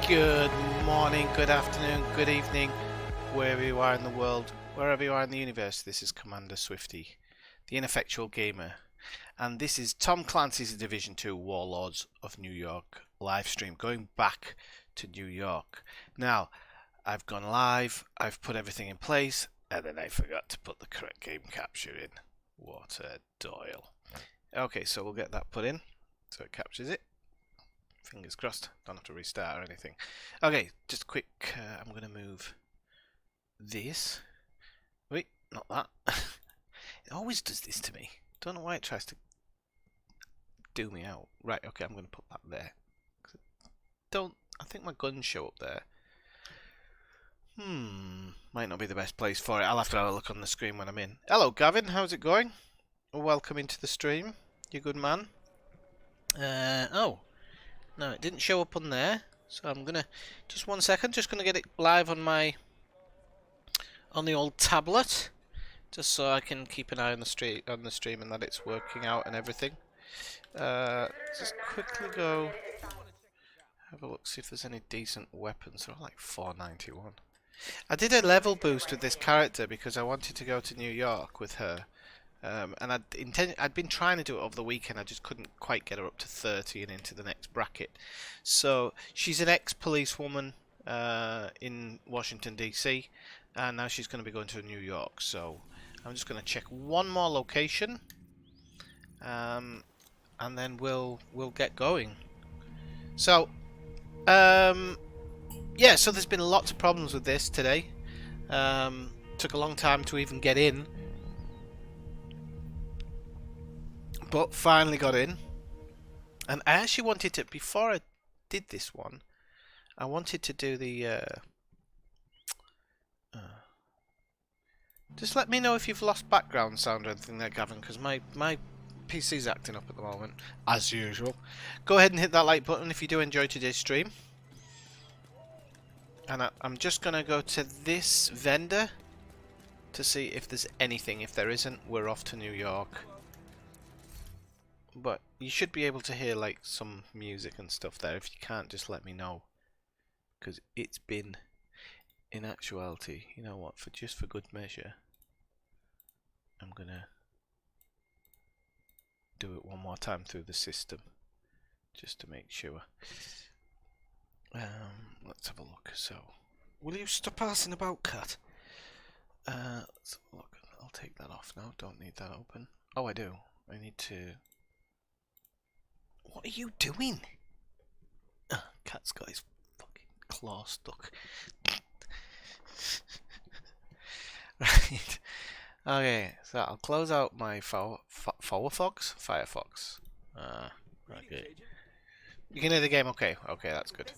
Good morning, good afternoon, good evening, wherever you are in the world, wherever you are in the universe. This is Commander Swifty, the ineffectual gamer, and this is Tom Clancy's Division 2 Warlords of New York live stream, going back to New York. Now, I've gone live, I've put everything in place, and then I forgot to put the correct game capture in. What a doyle. Okay, so we'll get that put in, so it captures it. Fingers crossed, don't have to restart or anything. Okay, just a quick, I'm going to move this. Wait, not that. It always does this to me. Don't know why it tries to do me out. Right, okay, I'm going to put that there. I think my guns show up there. Might not be the best place for it. I'll have to have a look on the screen when I'm in. Hello, Gavin, how's it going? Welcome into the stream, you good man. Oh. No, it didn't show up on there, so I'm gonna just 1 second. Just gonna get it live on the old tablet, just so I can keep an eye on the stream and that it's working out and everything. Just quickly go have a look, see if there's any decent weapons. They're all like $4.91. I did a level boost with this character because I wanted to go to New York with her. And I'd been trying to do it over the weekend. I just couldn't quite get her up to 30 and into the next bracket. So she's an ex-policewoman in Washington DC, and now she's going to be going to New York. So I'm just going to check one more location, and then we'll get going. So yeah, so there's been lots of problems with this today. Took a long time to even get in. But finally got in, and I actually wanted to, before I did this one, I wanted to do the just let me know if you've lost background sound or anything there, Gavin, because my PC's acting up at the moment, as usual. Go ahead and hit that like button if you do enjoy today's stream. And I'm just going to go to this vendor to see if there's anything. If there isn't, we're off to New York. But you should be able to hear like some music and stuff there. If you can't, just let me know, because it's been, in actuality, you know what, for good measure, I'm gonna do it one more time through the system just to make sure. Let's have a look. So, will you stop passing about, cat? Let's have a look. I'll take that off now. Don't need that open. Oh, I do. I need to. What are you doing? Cat's got his fucking claw stuck. Right. Okay, so I'll close out my Firefox. Okay. You can hear the game, okay. Okay, that's good.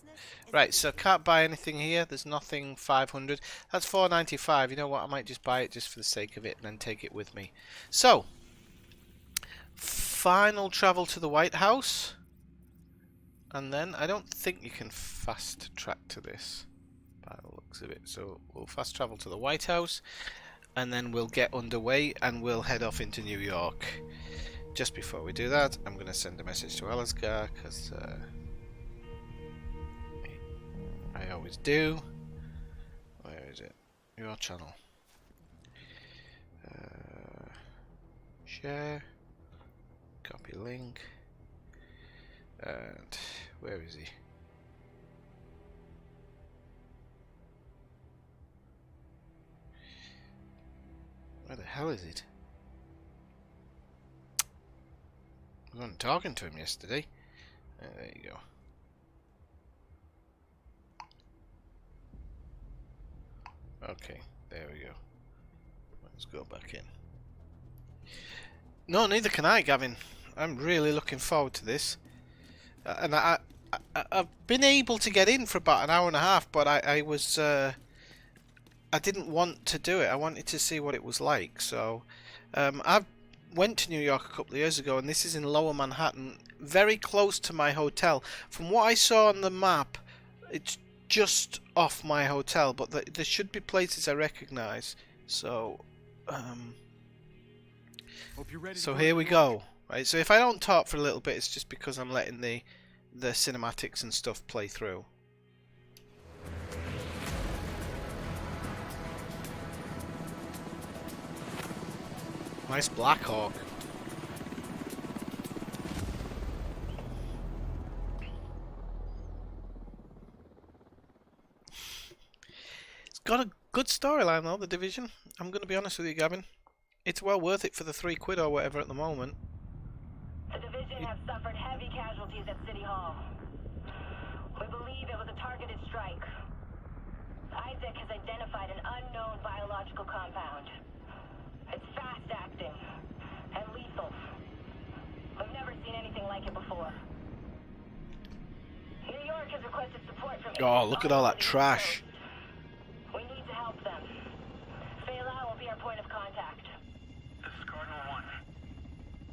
Right, so can't buy anything here. There's nothing 500. That's $4.95. You know what? I might just buy it just for the sake of it and then take it with me. So, final travel to the White House, and then I don't think you can fast track to this by the looks of it, so we'll fast travel to the White House and then we'll get underway and we'll head off into New York. Just before we do that, I'm going to send a message to Alaska, because I always do. Where is it? Your channel. Share. Copy link, and where is he? Where the hell is it? I wasn't talking to him yesterday. There you go. Okay, there we go. Let's go back in. No, neither can I, Gavin. I'm really looking forward to this, and I've been able to get in for about an hour and a half, but I didn't want to do it. I wanted to see what it was like. So I went to New York a couple of years ago, and this is in Lower Manhattan, very close to my hotel. From what I saw on the map, it's just off my hotel, but there should be places I recognize. So so here we go. Right, so if I don't talk for a little bit, it's just because I'm letting the cinematics and stuff play through. Nice Black Hawk. It's got a good storyline though, The Division. I'm going to be honest with you, Gavin. It's well worth it for the £3 or whatever at the moment. The Division have suffered heavy casualties at City Hall. We believe it was a targeted strike. Isaac has identified an unknown biological compound. It's fast-acting and lethal. We've never seen anything like it before. New York has requested support from... Oh, look at all that trash. We need to help them. Fela will be our point of contact. This is Cardinal 1.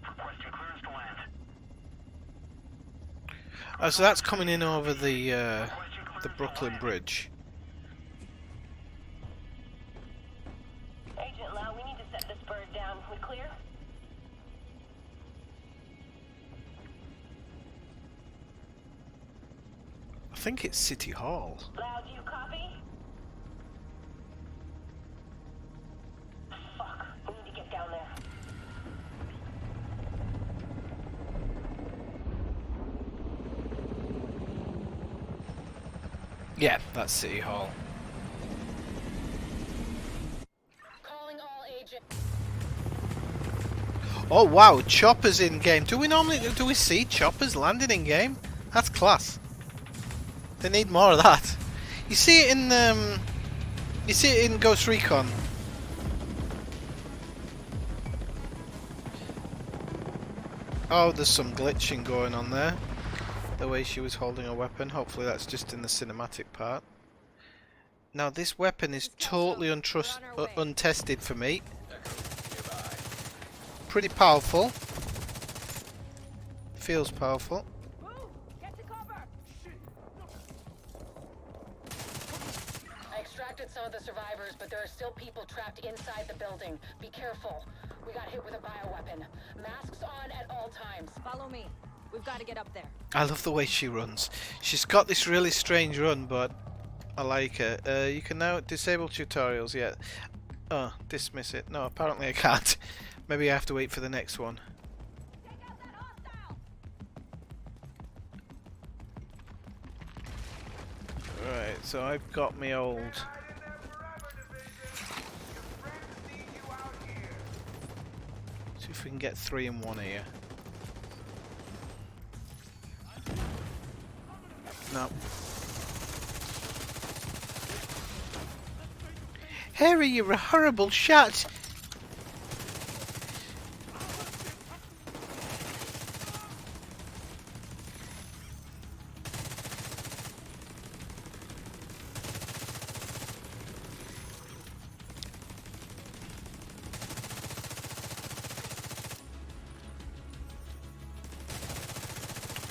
Requesting clearance to land. Oh, so that's coming in over the Brooklyn Bridge. Agent Lau, we need to set this bird down. We clear? I think it's City Hall. Lau, do you copy? Fuck. We need to get down there. Yeah, that's City Hall. Calling all agents. Oh wow, choppers in game. Do we see choppers landing in game? That's class. They need more of that. You see it in Ghost Recon. Oh, there's some glitching going on there. The way she was holding a weapon. Hopefully that's just in the cinematic part. Now this weapon is totally untested for me. Pretty powerful. Feels powerful. I extracted some of the survivors, but there are still people trapped inside the building. Be careful. We got hit with a bioweapon. Masks on at all times. Follow me. We've got to get up there. I love the way she runs. She's got this really strange run, but I like her. You can now disable tutorials. Yeah. Oh, dismiss it. No, apparently I can't. Maybe I have to wait for the next one. Right, so I've got my old... See if we can get 3 in 1 here. No. Harry, you're a horrible shot!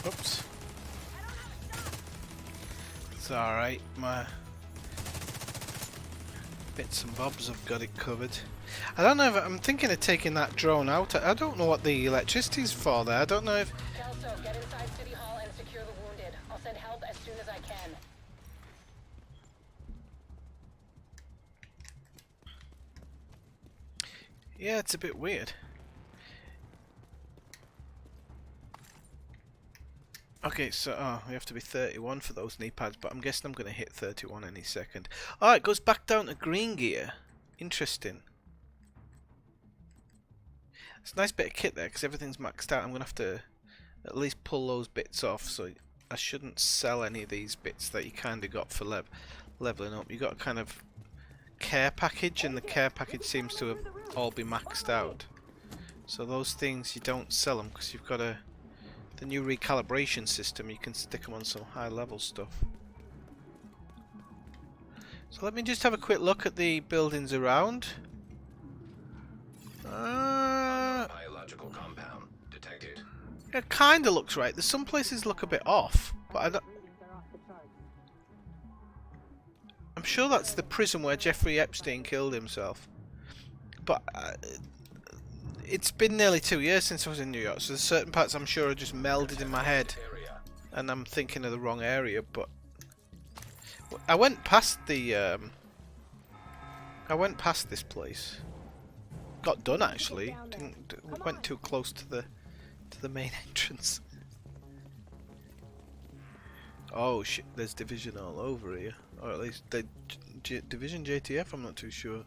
Oops. It's alright, my bits and bobs have got it covered. I don't know if I'm thinking of taking that drone out. I don't know what the electricity's for there. I don't know if... Kelso, get inside City Hall and secure the wounded. I'll send help as soon as I can. Yeah, it's a bit weird. Okay, so we have to be 31 for those knee pads, but I'm guessing I'm going to hit 31 any second. Oh, it goes back down to green gear. Interesting. It's a nice bit of kit there, because everything's maxed out. I'm going to have to at least pull those bits off, so I shouldn't sell any of these bits that you kind of got for leveling up. You got a kind of care package, and the care package seems to have all be maxed out. So those things, you don't sell them, because you've got the new recalibration system. You can stick them on some high level stuff. So let me just have a quick look at the buildings around. Biological compound detected. It kind of looks right. There's some places look a bit off, but I don't... I'm sure that's the prison where Jeffrey Epstein killed himself. But it's been nearly 2 years since I was in New York, so there's certain parts I'm sure are just melded in my head, and I'm thinking of the wrong area. But I went past the I went past this place. got done actually. Went too close to the main entrance. Oh shit! There's Division all over here, or at least Division JTF. I'm not too sure.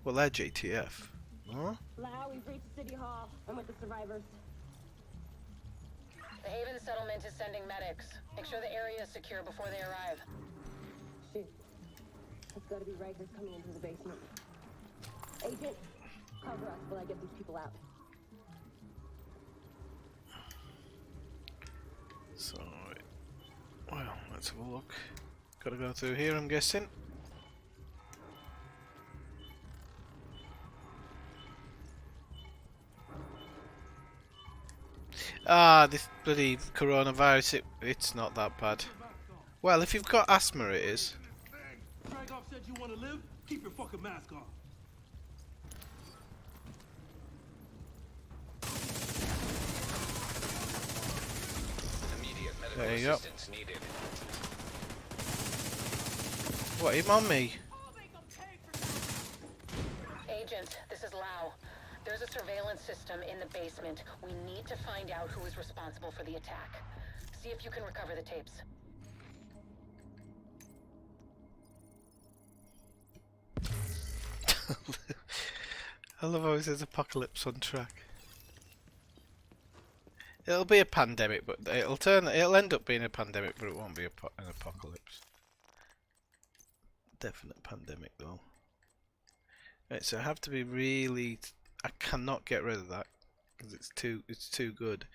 Well, they're JTF. Huh? Lau, we've reached City Hall. I'm with the survivors. The Haven settlement is sending medics. Make sure the area is secure before they arrive. Shit. That's gotta be Rikers coming into the basement. Agent, cover us while I get these people out. So, well, let's have a look. Gotta go through here, I'm guessing. Ah, this bloody coronavirus, it's not that bad. Well, if you've got asthma, it is. Dragoff said you want to live? Keep your fucking mask on. Immediate medical There you go. assistance needed. What, him on me? Agent, this is Lau. There's a surveillance system in the basement. We need to find out who is responsible for the attack. See if you can recover the tapes. I love how it says apocalypse on track. It'll be a pandemic, but it'll end up being a pandemic, but it won't be an apocalypse. Definite pandemic though. Right, so I have to be really. I cannot get rid of that because it's too good.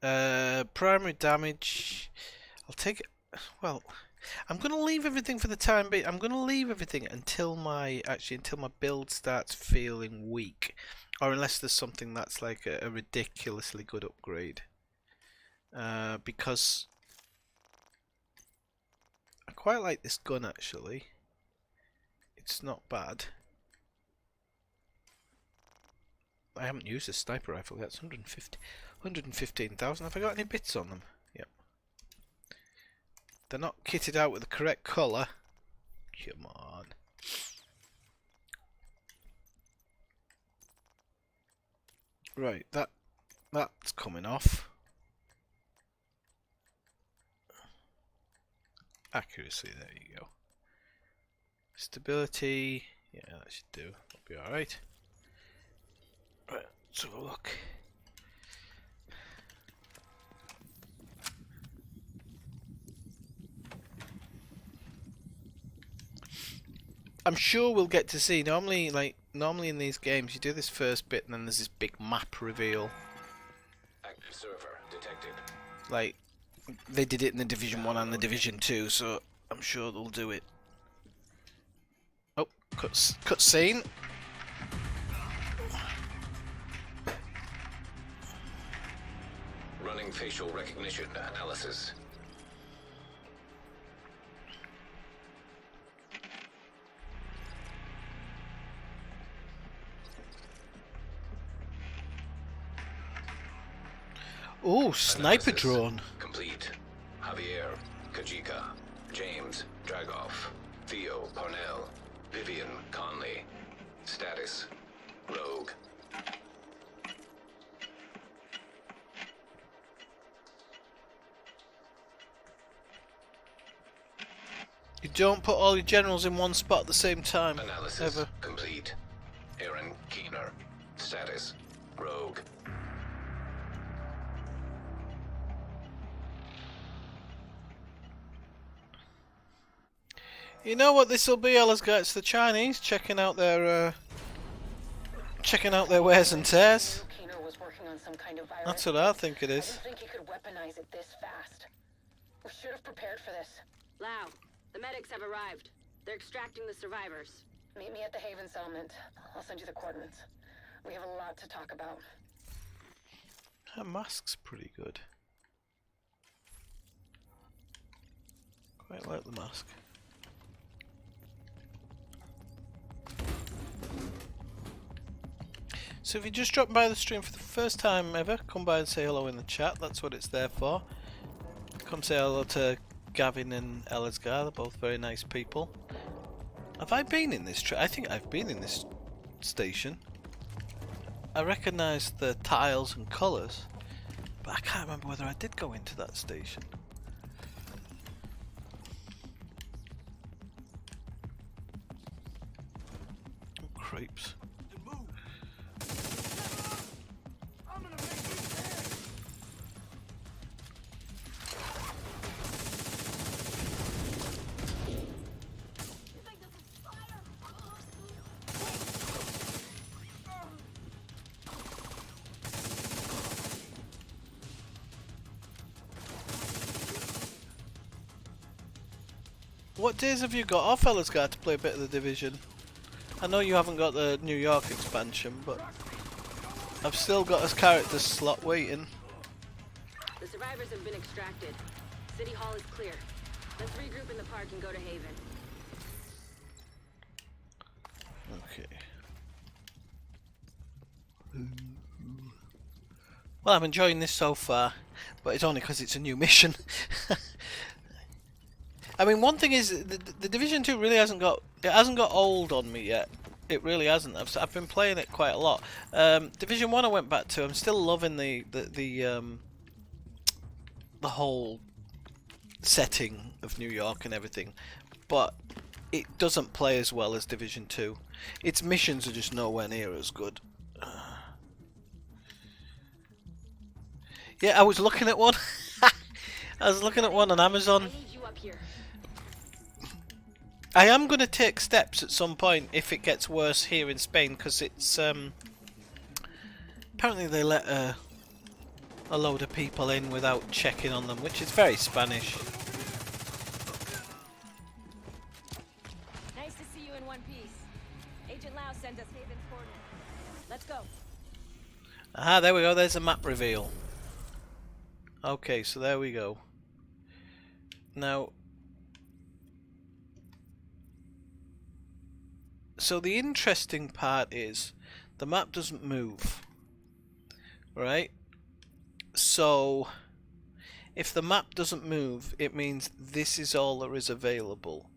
Primary damage. I'll take it. Well, I'm gonna leave everything for the time being. I'm gonna leave everything until my build starts feeling weak, or unless there's something that's like a ridiculously good upgrade. Because I quite like this gun actually. It's not bad. I haven't used a sniper rifle yet. It's 115,000. Have I got any bits on them? Yep. They're not kitted out with the correct colour. Come on. Right, that's coming off. Accuracy, there you go. Stability, yeah, that should do. That'll be alright. Right, let's have a look. I'm sure we'll get to see. Normally in these games, you do this first bit, and then there's this big map reveal. Active server detected. Like they did it in the Division 1 and the Division 2, so I'm sure they'll do it. Oh, cut scene. Running facial recognition analysis. Oh, sniper Analysis drone. complete. Javier, Kajika, James, Dragoff, Theo, Parnell, Vivian, Conley. Status, Rogue. You don't put all your generals in one spot at the same time. Analysis Ever. complete. Aaron Keener. Status, Rogue. You know what this will be, Ella's got? It's the Chinese checking out their wears and tears. Keener was working on some kind of virus. That's what I think it I is. didn't think he could weaponize it this fast. We should have prepared for this. Lau, the medics have arrived. They're extracting the survivors. Meet me at the Haven settlement. I'll send you the coordinates. We have a lot to talk about. Her mask's pretty good. Quite like the mask. So if you just dropped by the stream for the first time ever, come by and say hello in the chat. That's what it's there for. Come say hello to Gavin and Elisgar. They're both very nice people. Have I been in this I think I've been in this station. I recognise the tiles and colours, but I can't remember whether I did go into that station. Oh, crepes. What days have you got off, fellas, guy, to play a bit of the Division? I know you haven't got the New York expansion, but I've still got his character slot waiting. The survivors have been extracted. City Hall is clear. Let's regroup in the park and go to Haven. Okay. Well, I'm enjoying this so far, but it's only because it's a new mission. I mean, one thing is the Division 2 really hasn't got old on me yet. It really hasn't. I've been playing it quite a lot. Division 1 I went back to. I'm still loving the whole setting of New York and everything, but it doesn't play as well as Division 2. Its missions are just nowhere near as good. Yeah, I was looking at one. I was looking at one on Amazon. I need you up here. I am going to take steps at some point if it gets worse here in Spain, because it's apparently they let a load of people in without checking on them, which is very Spanish. Nice to see you in one piece. Agent Lau sent us Haven's coordinates. Let's go. Aha, there we go. There's a map reveal. Okay, so there we go. Now, so the interesting part is the map doesn't move, right? So if the map doesn't move, it means this is all there is available.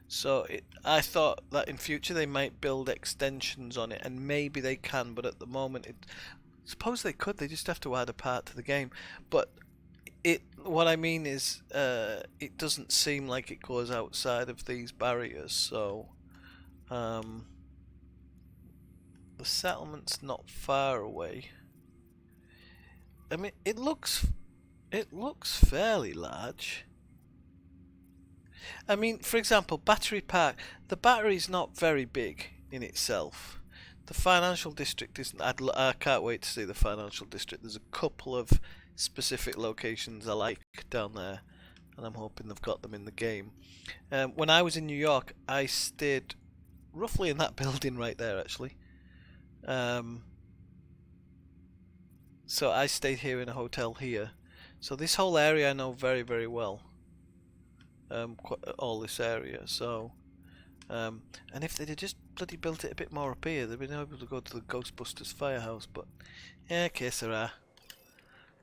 So I thought that in future they might build extensions on it, and maybe they can, but at the moment suppose they could. They just have to add a part to the game. But what I mean is it doesn't seem like it goes outside of these barriers. So the settlement's not far away. I mean, it looks fairly large. I mean, for example, Battery Park. The battery's not very big in itself. The financial district isn't. I can't wait to see the financial district. There's a couple of specific locations I like down there, and I'm hoping they've got them in the game. When I was in New York, I stayed roughly in that building right there, actually. So I stayed here in a hotel here. So this whole area I know very, very well. All this area. So, and if they'd just bloody built it a bit more up here, they'd been able to go to the Ghostbusters firehouse. But yeah, que sera.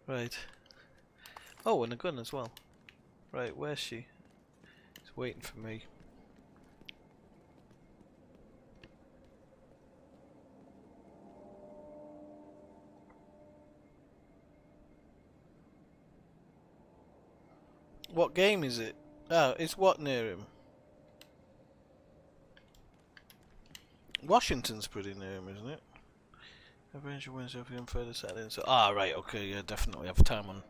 Right. Oh, and a gun as well. Right, where's she? She's waiting for me. What game is it? Oh, it's what near him? Washington's pretty near him, isn't it? Adventure Wednesday and further Saturday. So, right, okay, yeah, definitely have time on.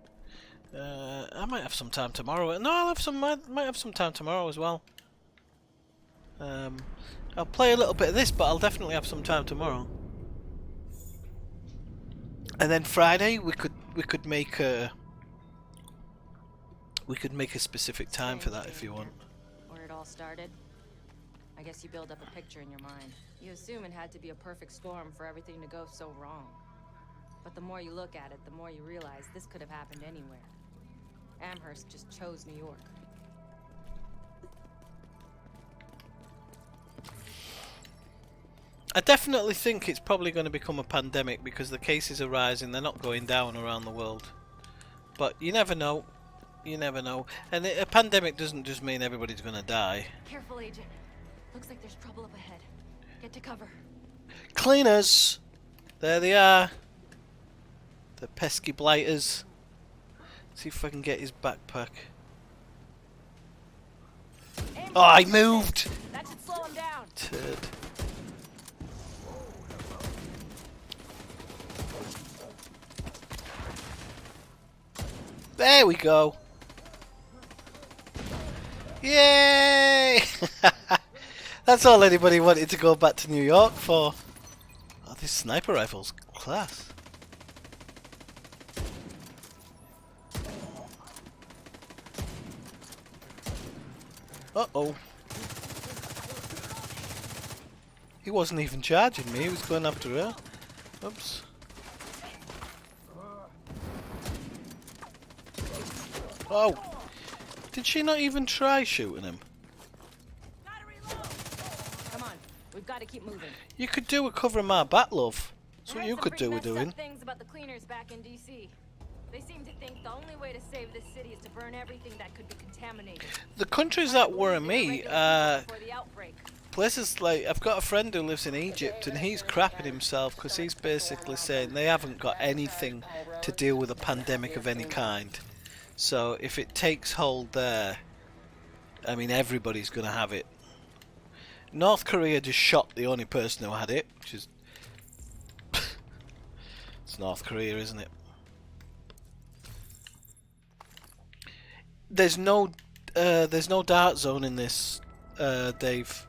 I might have some time tomorrow. No, I'll have some. Might have some time tomorrow as well. I'll play a little bit of this, but I'll definitely have some time tomorrow. And then Friday we could make a specific time for that if you want. Where it all started? I guess you build up a picture in your mind. You assume it had to be a perfect storm for everything to go so wrong. But the more you look at it, the more you realize this could have happened anywhere. Amherst just chose New York. I definitely think it's probably going to become a pandemic because the cases are rising. They're not going down around the world. But you never know. You never know. And a pandemic doesn't just mean everybody's going to die. Careful, Agent. Looks like there's trouble up ahead. Get to cover. Cleaners! There they are. The pesky blighters. See if I can get his backpack. Oh, I moved! That should slow him down. Turd. There we go. Yay! That's all anybody wanted to go back to New York for. Oh, this sniper rifle's class. Uh-oh. He wasn't even charging me, he was going after her. Oops. Oh! Did she not even try shooting him? Come on, we've got to keep moving. You could do a cover my back, love. That's what I heard you some could pretty do with messed up doing. things about the cleaners back in DC. They seem to think the only way to save this city is to burn everything that could be contaminated. The countries that worry me, Before the outbreak. places like, I've got a friend who lives in Egypt and he's crapping himself because he's basically saying they haven't got anything to deal with a pandemic of any kind. So if it takes hold there, I mean everybody's going to have it. North Korea just shot the only person who had it, which is... it's North Korea, isn't it? There's no dart zone in this, Dave.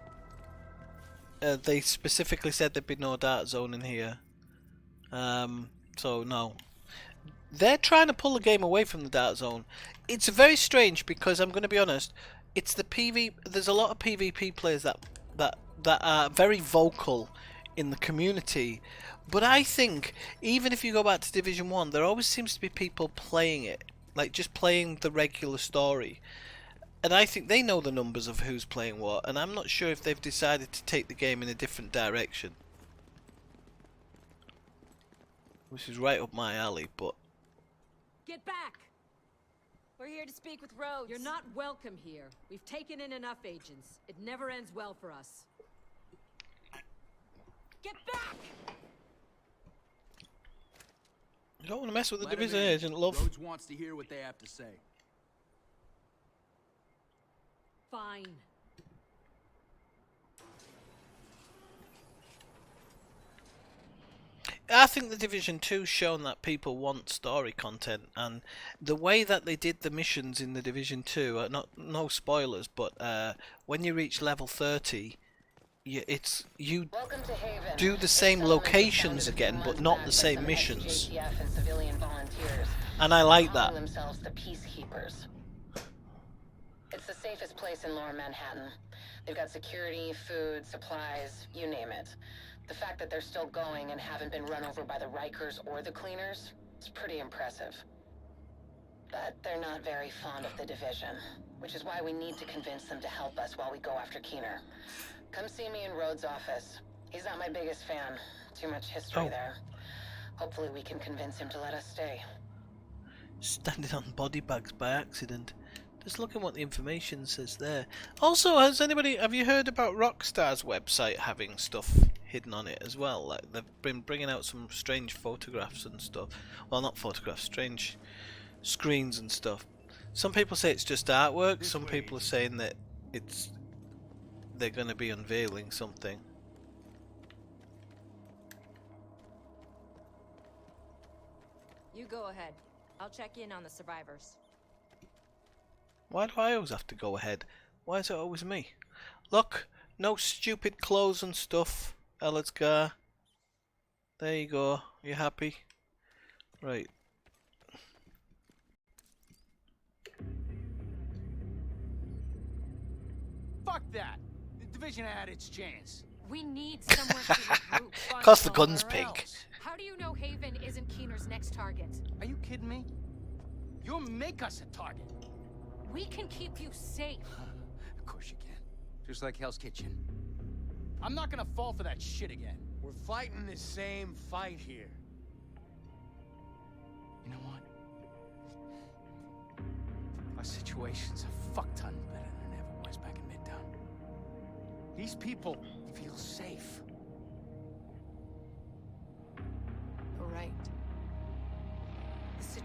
They specifically said there'd be no dart zone in here. So no. They're trying to pull the game away from the dart zone. It's very strange because I'm going to be honest. It's the PV. There's a lot of PvP players that are very vocal in the community, but I think even if you go back to Division 1, there always seems to be people playing it, like just playing the regular story. And I think they know the numbers of who's playing what, and I'm not sure if they've decided to take the game in a different direction. Which is right up my alley, but... Get back! We're here to speak with Rhodes. You're not welcome here. We've taken in enough agents. It never ends well for us. Get back! You don't want to mess with the Let 'em division in. agent, love. Rhodes wants to hear what they have to say. Fine. I think the Division 2's shown that people want story content, and the way that they did the missions in the Division 2, no spoilers, but when you reach level 30, you Welcome to Haven. do the same locations again, but not the same missions. JTF and civilian volunteers. And I like that. Calling themselves the Peacekeepers. It's the safest place in Lower Manhattan. They've got security, food, supplies, you name it. The fact that they're still going and haven't been run over by the Rikers or the Cleaners is pretty impressive. But they're not very fond of the division, which is why we need to convince them to help us while we go after Keener. Come see me in Rhodes' office. He's not my biggest fan. Too much history there. Hopefully we can convince him to let us stay. Standing on body bags by accident. Just looking what the information says there. Also, have you heard about Rockstar's website having stuff hidden on it as well? Like they've been bringing out some strange photographs and stuff. Well, not photographs, strange screens and stuff. Some people say it's just artwork. Some people are saying that they're going to be unveiling something. You go ahead. I'll check in on the survivors. Why do I always have to go ahead? Why is it always me? Look, no stupid clothes and stuff, Elliotgar. There you go. You happy? Right. Fuck that! The division had its chance. We need somewhere to regroup. Cause the gun's pink. How do you know Haven isn't Keener's next target? Are you kidding me? You'll make us a target. We can keep you safe. Of course you can. Just like Hell's Kitchen. I'm not gonna fall for that shit again. We're fighting the same fight here. You know what? Our situation's a fuck ton better than it ever was back in Midtown. These people feel safe.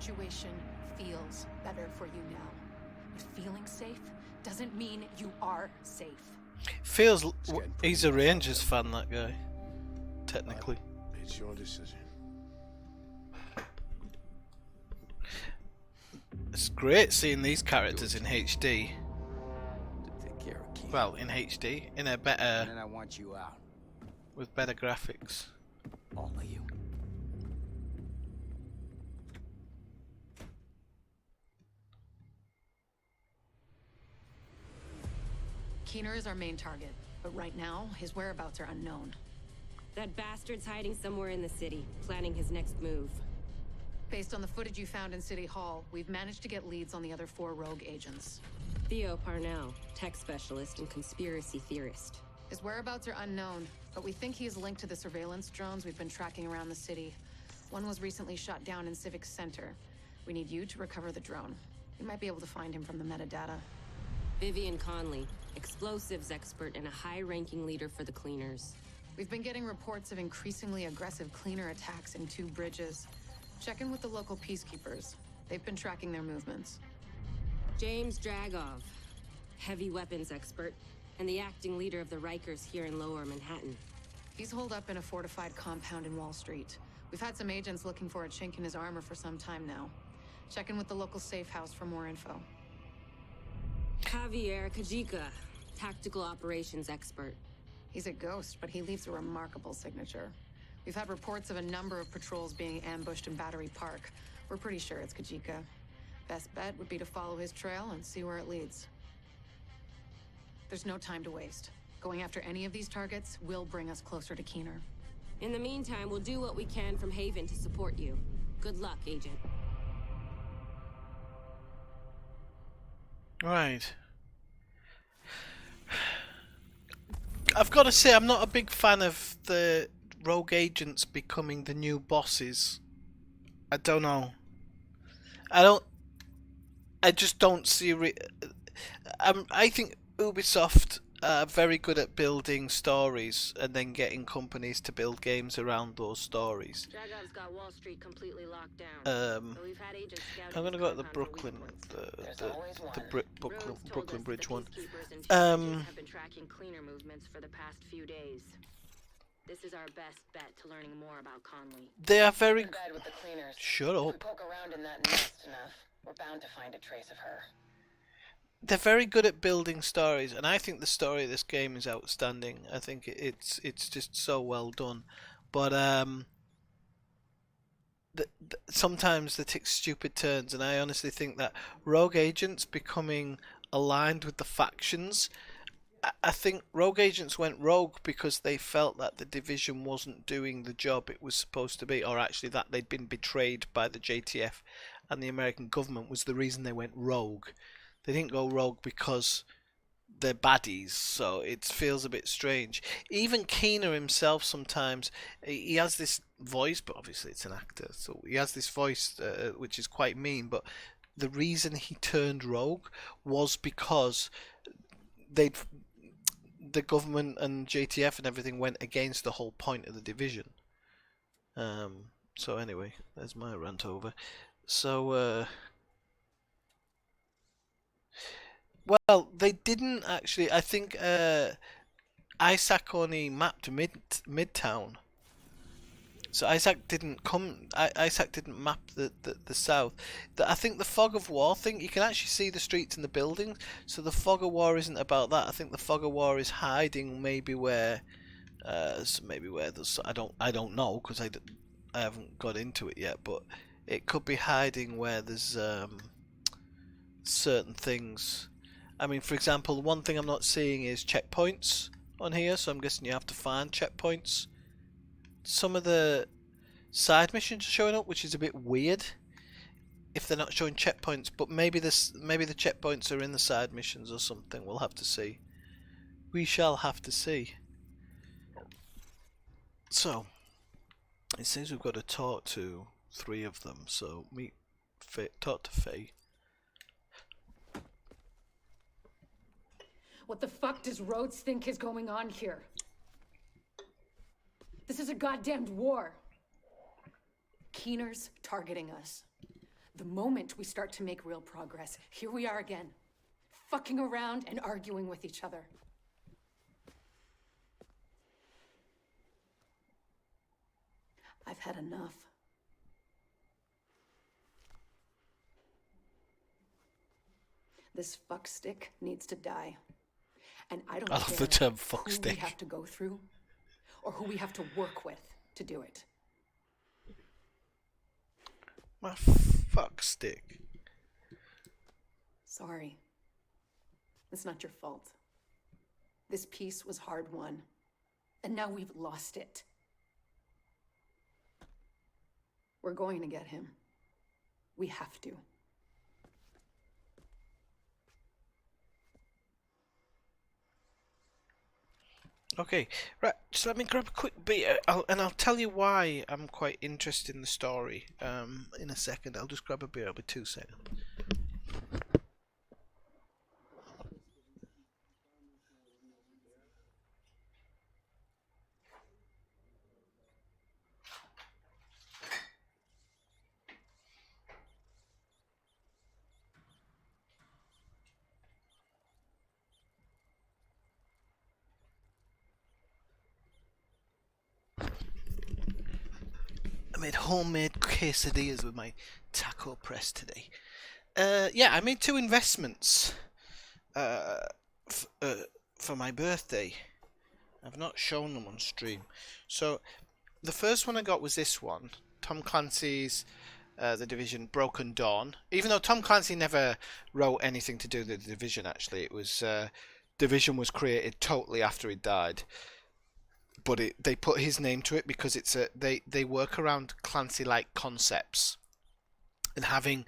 situation feels better for you now. But feeling safe doesn't mean you are safe. Feels he's a Rangers fan, that guy. Technically. It's your decision. It's great seeing these characters in HD. Take care of Keith. Well, in HD, in a better, And then I want you out. with better graphics. All of you. Keener is our main target, but right now, his whereabouts are unknown. That bastard's hiding somewhere in the city, planning his next move. Based on the footage you found in City Hall, we've managed to get leads on the other 4 rogue agents. Theo Parnell, tech specialist and conspiracy theorist. His whereabouts are unknown, but we think he is linked to the surveillance drones we've been tracking around the city. One was recently shot down in Civic Center. We need you to recover the drone. You might be able to find him from the metadata. Vivian Conley, explosives expert and a high-ranking leader for the Cleaners. We've been getting reports of increasingly aggressive cleaner attacks in 2 bridges. Check in with the local peacekeepers. They've been tracking their movements. James Dragov, heavy weapons expert, and the acting leader of the Rikers here in Lower Manhattan. He's holed up in a fortified compound in Wall Street. We've had some agents looking for a chink in his armor for some time now. Check in with the local safe house for more info. Javier Kajika, tactical operations expert. He's a ghost, but he leaves a remarkable signature. We've had reports of a number of patrols being ambushed in Battery Park. We're pretty sure it's Kajika. Best bet would be to follow his trail and see where it leads. There's no time to waste. Going after any of these targets will bring us closer to Keener. In the meantime, we'll do what we can from Haven to support you. Good luck, Agent. Right. I've got to say, I'm not a big fan of the rogue agents becoming the new bosses. I don't know. I just don't see. I think Ubisoft are very good at building stories and then getting companies to build games around those stories. Dragov's got Wall Street completely locked down. But we've had agents scouting I'm gonna go to the Brooklyn, Brooklyn Bridge one. Have been tracking cleaner movements for the past few days. This is our best bet to learning more about Conley. They are very. In bed with the Cleaners. Shut If we up. poke around in that nest enough, we're bound to find a trace of her. They're very good at building stories, and I think the story of this game is outstanding. I think it's just so well done. But sometimes they take stupid turns, and I honestly think that rogue agents becoming aligned with the factions. I think rogue agents went rogue because they felt that the division wasn't doing the job it was supposed to be, or actually that they'd been betrayed by the JTF and the American government was the reason they went rogue. They didn't go rogue because they're baddies, so it feels a bit strange. Even Keener himself sometimes, he has this voice, but obviously it's an actor, so he has this voice which is quite mean, but the reason he turned rogue was because the government and JTF and everything went against the whole point of the division. So anyway, there's my rant over. So, well, they didn't actually. I think Isaac only mapped Midtown. So Isaac didn't come. Isaac didn't map the south. I think the fog of war thing. You can actually see the streets and the buildings. So the fog of war isn't about that. I think the fog of war is hiding maybe where there's. I don't know because I haven't got into it yet. But it could be hiding where there's certain things. I mean, for example, one thing I'm not seeing is checkpoints on here. So I'm guessing you have to find checkpoints. Some of the side missions are showing up, which is a bit weird if they're not showing checkpoints, but maybe the checkpoints are in the side missions or something. We'll have to see. We shall have to see. So it says we've got to talk to 3 of them, so talk to Faye. What the fuck does Rhodes think is going on here? This is a goddamned war. Keener's targeting us. The moment we start to make real progress, here we are again, fucking around and arguing with each other. I've had enough. This fuckstick needs to die. And I don't I love care the term who fuckstick. we have to go through or who we have to work with to do it. My fuck stick. Sorry. It's not your fault. This peace was hard won. And now we've lost it. We're going to get him. We have to. Okay, right, so let me grab a quick beer, and I'll tell you why I'm quite interested in the story in a second. I'll just grab a beer, it'll be 2 seconds. I made homemade quesadillas with my taco press today. Yeah, I made 2 investments for my birthday. I've not shown them on stream. So, the first one I got was this one. Tom Clancy's The Division Broken Dawn. Even though Tom Clancy never wrote anything to do with The Division, actually. It was... Division was created totally after he died. But they put his name to it because it's they work around Clancy-like concepts, and having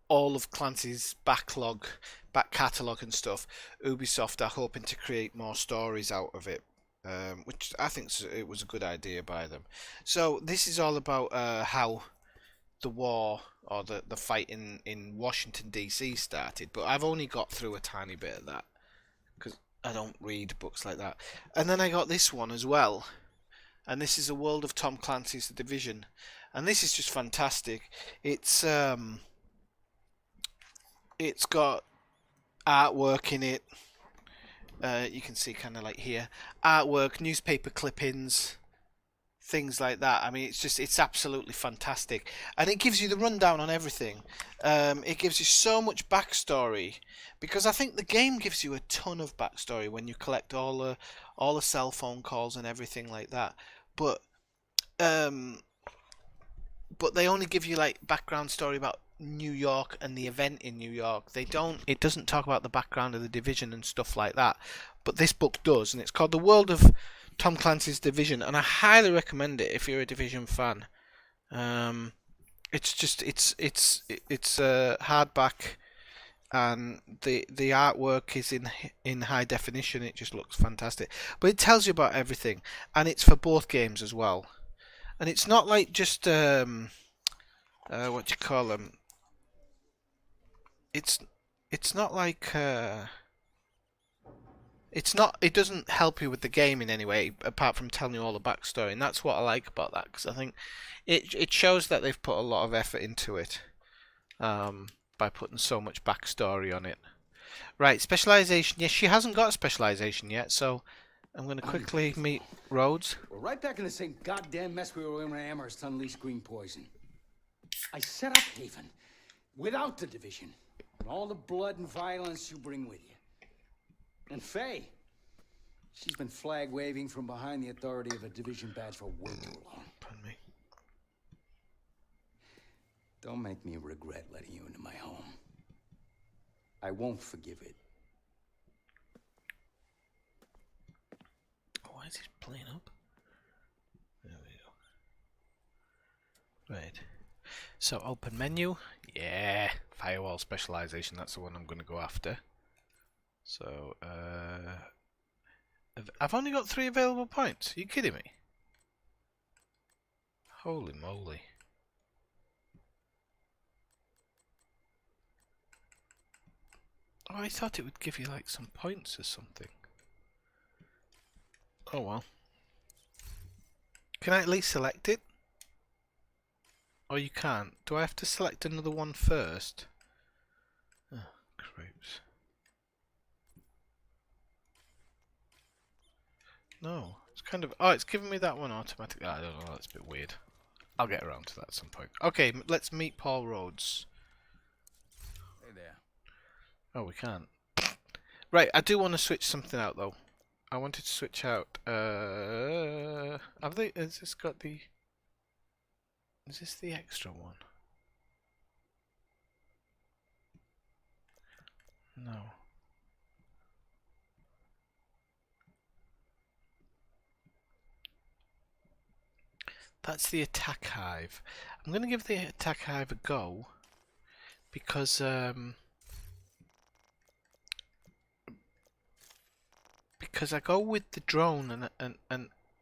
all of Clancy's back catalogue and stuff. Ubisoft are hoping to create more stories out of it, which I think it was a good idea by them. So this is all about how the war or the fight in Washington DC started, but I've only got through a tiny bit of that. I don't read books like that. And then I got this one as well. And this is A World of Tom Clancy's The Division. And this is just fantastic. It's got artwork in it. You can see kind of like here. Artwork, newspaper clippings, things like that. I mean, it's absolutely fantastic. And it gives you the rundown on everything. It gives you so much backstory. Because I think the game gives you a ton of backstory when you collect all the cell phone calls and everything like that. But they only give you like background story about New York and the event in New York. It doesn't talk about the background of the Division and stuff like that. But this book does, and it's called The World of Tom Clancy's Division, and I highly recommend it if you're a Division fan. It's hardback. And the artwork is in high definition. It just looks fantastic. But it tells you about everything, and it's for both games as well. And it's not like just what do you call them? It's not like it doesn't help you with the game in any way apart from telling you all the backstory, and that's what I like about that, because I think it shows that they've put a lot of effort into it. By putting so much backstory on it. Right, specialization. Yes, she hasn't got a specialization yet, so I'm going to quickly meet Rhodes. We're right back in the same goddamn mess we were in when Amherst unleashed green poison. I set up Haven without the Division and all the blood and violence you bring with you. And Faye, she's been flag waving from behind the authority of a Division badge for way too long. Pardon me. Don't make me regret letting you into my home. I won't forgive it. Why is it playing up? There we go. Right. So open menu. Yeah. Firewall specialization. That's the one I'm going to go after. So I've only got 3 available points. Are you kidding me? Holy moly. Oh, I thought it would give you like some points or something. Oh well. Can I at least select it? Or you can't. Do I have to select another one first? Oh, crapes. No. It's kind of... Oh, it's giving me that one automatically. I don't know. That's a bit weird. I'll get around to that at some point. Okay, let's meet Paul Rhodes. Hey there. Oh, we can't. Right, I do want to switch something out, though. I wanted to switch out... Have they... Has this got the... Is this the extra one? No. That's the attack hive. I'm going to give the attack hive a go because I go with the drone and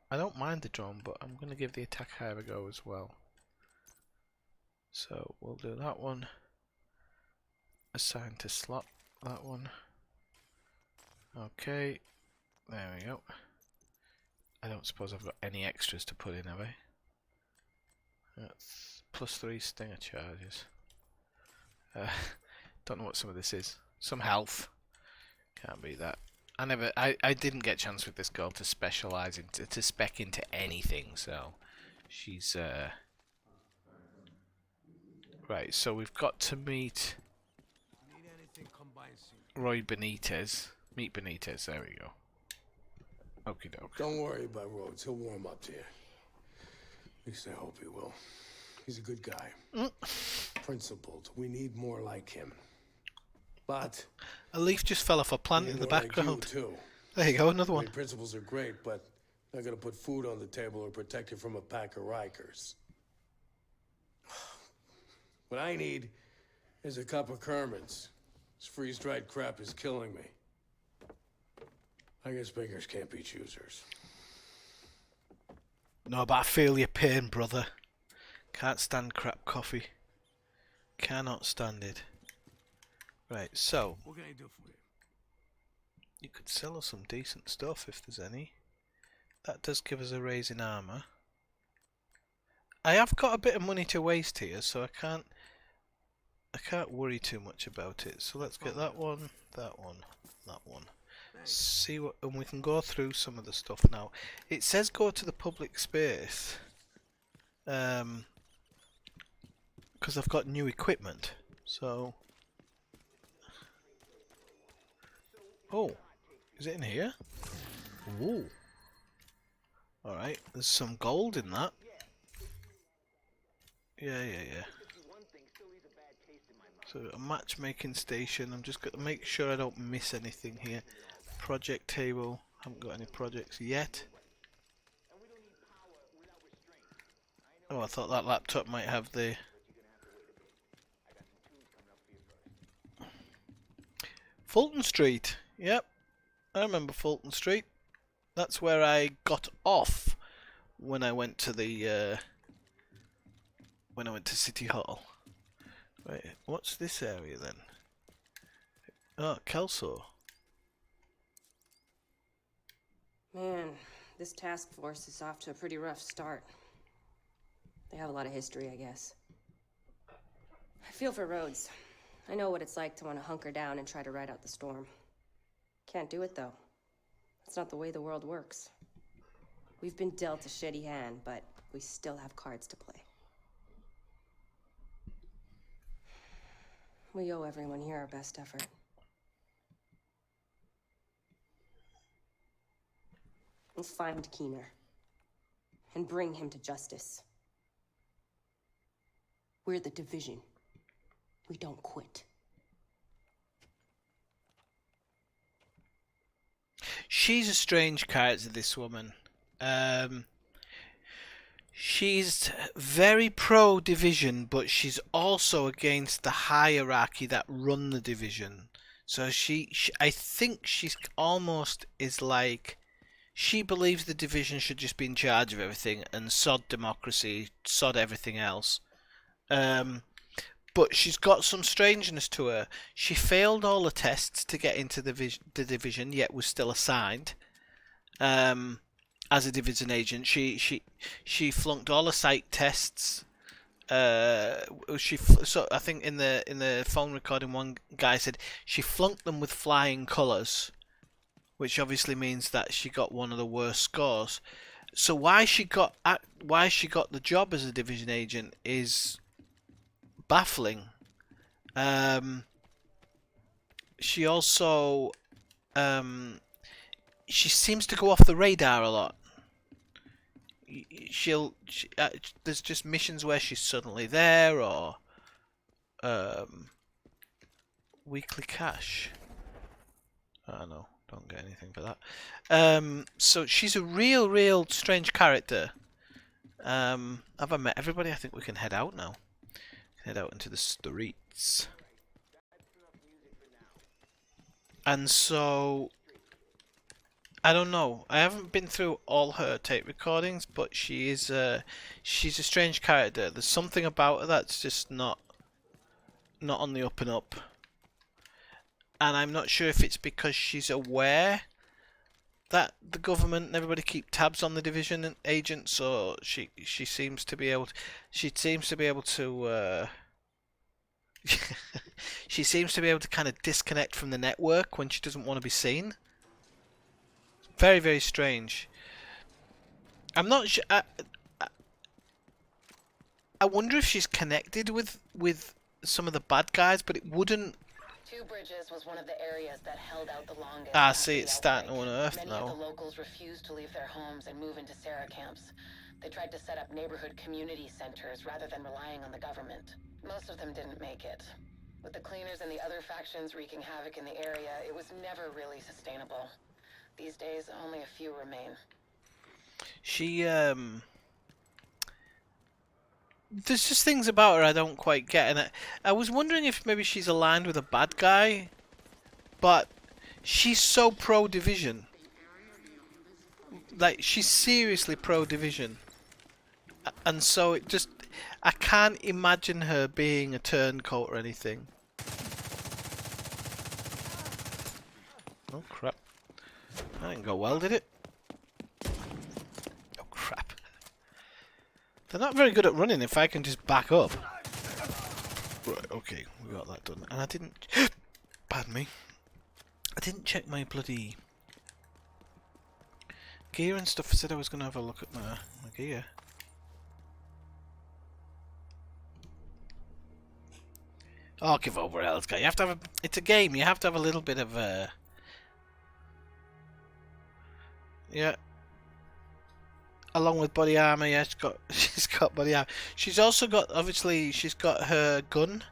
I don't mind the drone, but I'm going to give the attack hive a go as well. So we'll do that one. Assign to slot that one. Okay, there we go. I don't suppose I've got any extras to put in, have I? That's +3 stinger charges. Don't know what some of this is. Some health. Can't beat that. I didn't get a chance with this girl to specialize into to spec into anything, so she's right. So we've got to meet Roy Benitez. Meet Benitez. There we go. Okie doke. Don't worry about Rhodes. He'll warm up to you. At least I hope he will. He's a good guy. Principled. We need more like him. But a leaf just fell off a plant in the background. Like you too. There you go, another one. Principles are great, but not gonna put food on the table or protect you from a pack of Rikers. What I need is a cup of Kerman's. This freeze-dried crap is killing me. I guess beggars can't be choosers. No, but I feel your pain, brother. Can't stand crap coffee. Cannot stand it. Right, so What can I do for you? You could sell us some decent stuff if there's any. That does give us a raise in armor. I have got a bit of money to waste here, so I can't worry too much about it. So let's get that one, that one, that one. See what, and we can go through some of the stuff now. It says go to the public space, because I've got new equipment. So, oh, is it in here? Ooh. All right, there's some gold in that. Yeah. So a matchmaking station. I'm just going to make sure I don't miss anything here. Project table. Haven't got any projects yet. Oh, I thought that laptop might have the... Fulton Street. Yep, I remember Fulton Street. That's where I got off when I went to the City Hall. Right, what's this area then? Oh, Kelso. Man, this task force is off to a pretty rough start. They have a lot of history, I guess. I feel for Rhodes. I know what it's like to want to hunker down and try to ride out the storm. Can't do it, though. That's not the way the world works. We've been dealt a shitty hand, but we still have cards to play. We owe everyone here our best effort. Let's find Keener and bring him to justice. We're the Division. We don't quit. She's a strange character, this woman. She's very pro-Division, but she's also against the hierarchy that run the Division. So I think she's almost is like... She believes the Division should just be in charge of everything and sod democracy, sod everything else. But she's got some strangeness to her. She failed all the tests to get into the Division, yet was still assigned as a Division agent. She flunked all the psych tests so I think in the phone recording, one guy said she flunked them with flying colours, which obviously means that she got one of the worst scores. So why she got the job as a division agent is baffling. She also she seems to go off the radar a lot. There's just missions where she's suddenly there, or weekly cash. I know, don't get anything for that. So she's a real strange character. Have I met everybody? I think we can head out now. Head out into the streets. And so I don't know. I haven't been through all her tape recordings, but she's a strange character. There's something about her that's just not on the up and up. And I'm not sure if it's because she's aware that the government and everybody keep tabs on the division agents, or she seems to be able to, she seems to be able to kind of disconnect from the network when she doesn't want to be seen. Very strange. I'm not sure. I wonder if she's connected with some of the bad guys, but it wouldn't. Two Bridges was one of the areas that held out the longest. See, it's starting to unearth now. Many of the locals refused to leave their homes and move into Sarah camps. They tried to set up neighborhood community centers rather than relying on the government. Most of them didn't make it. With the cleaners and the other factions wreaking havoc in the area, it was never really sustainable. These days, only a few remain. She, there's just things about her I don't quite get, and I was wondering if maybe she's aligned with a bad guy, but she's so pro-division. Like, she's seriously pro-division. And so it just, I can't imagine her being a turncoat or anything. Oh crap. That didn't go well, did it? Oh crap. They're not very good at running if I can just back up. Right, okay, we got that done. And I didn't... Pardon me. I didn't check my bloody gear and stuff. I said I was going to have a look at my gear. Oh, give over, Alex guy. You have to have a... It's a game. You have to have a little bit of yeah. Along with body armor, yeah, she's got body armor. She's also got, obviously, she's got her gun.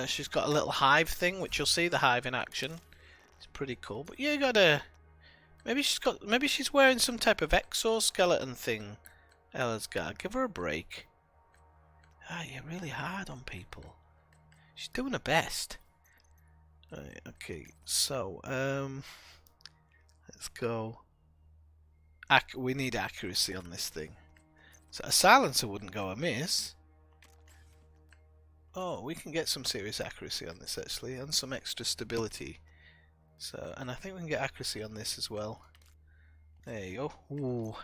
She's got a little hive thing, which you'll see the hive in action. It's pretty cool. But yeah, you gotta... Maybe she's wearing some type of exoskeleton thing. Ellersgaard, give her a break. Ah, you're really hard on people. She's doing her best. Right, okay, so let's go. We need accuracy on this thing. So a silencer wouldn't go amiss. Oh, we can get some serious accuracy on this actually, and some extra stability. So, and I think we can get accuracy on this as well. There you go. Ooh,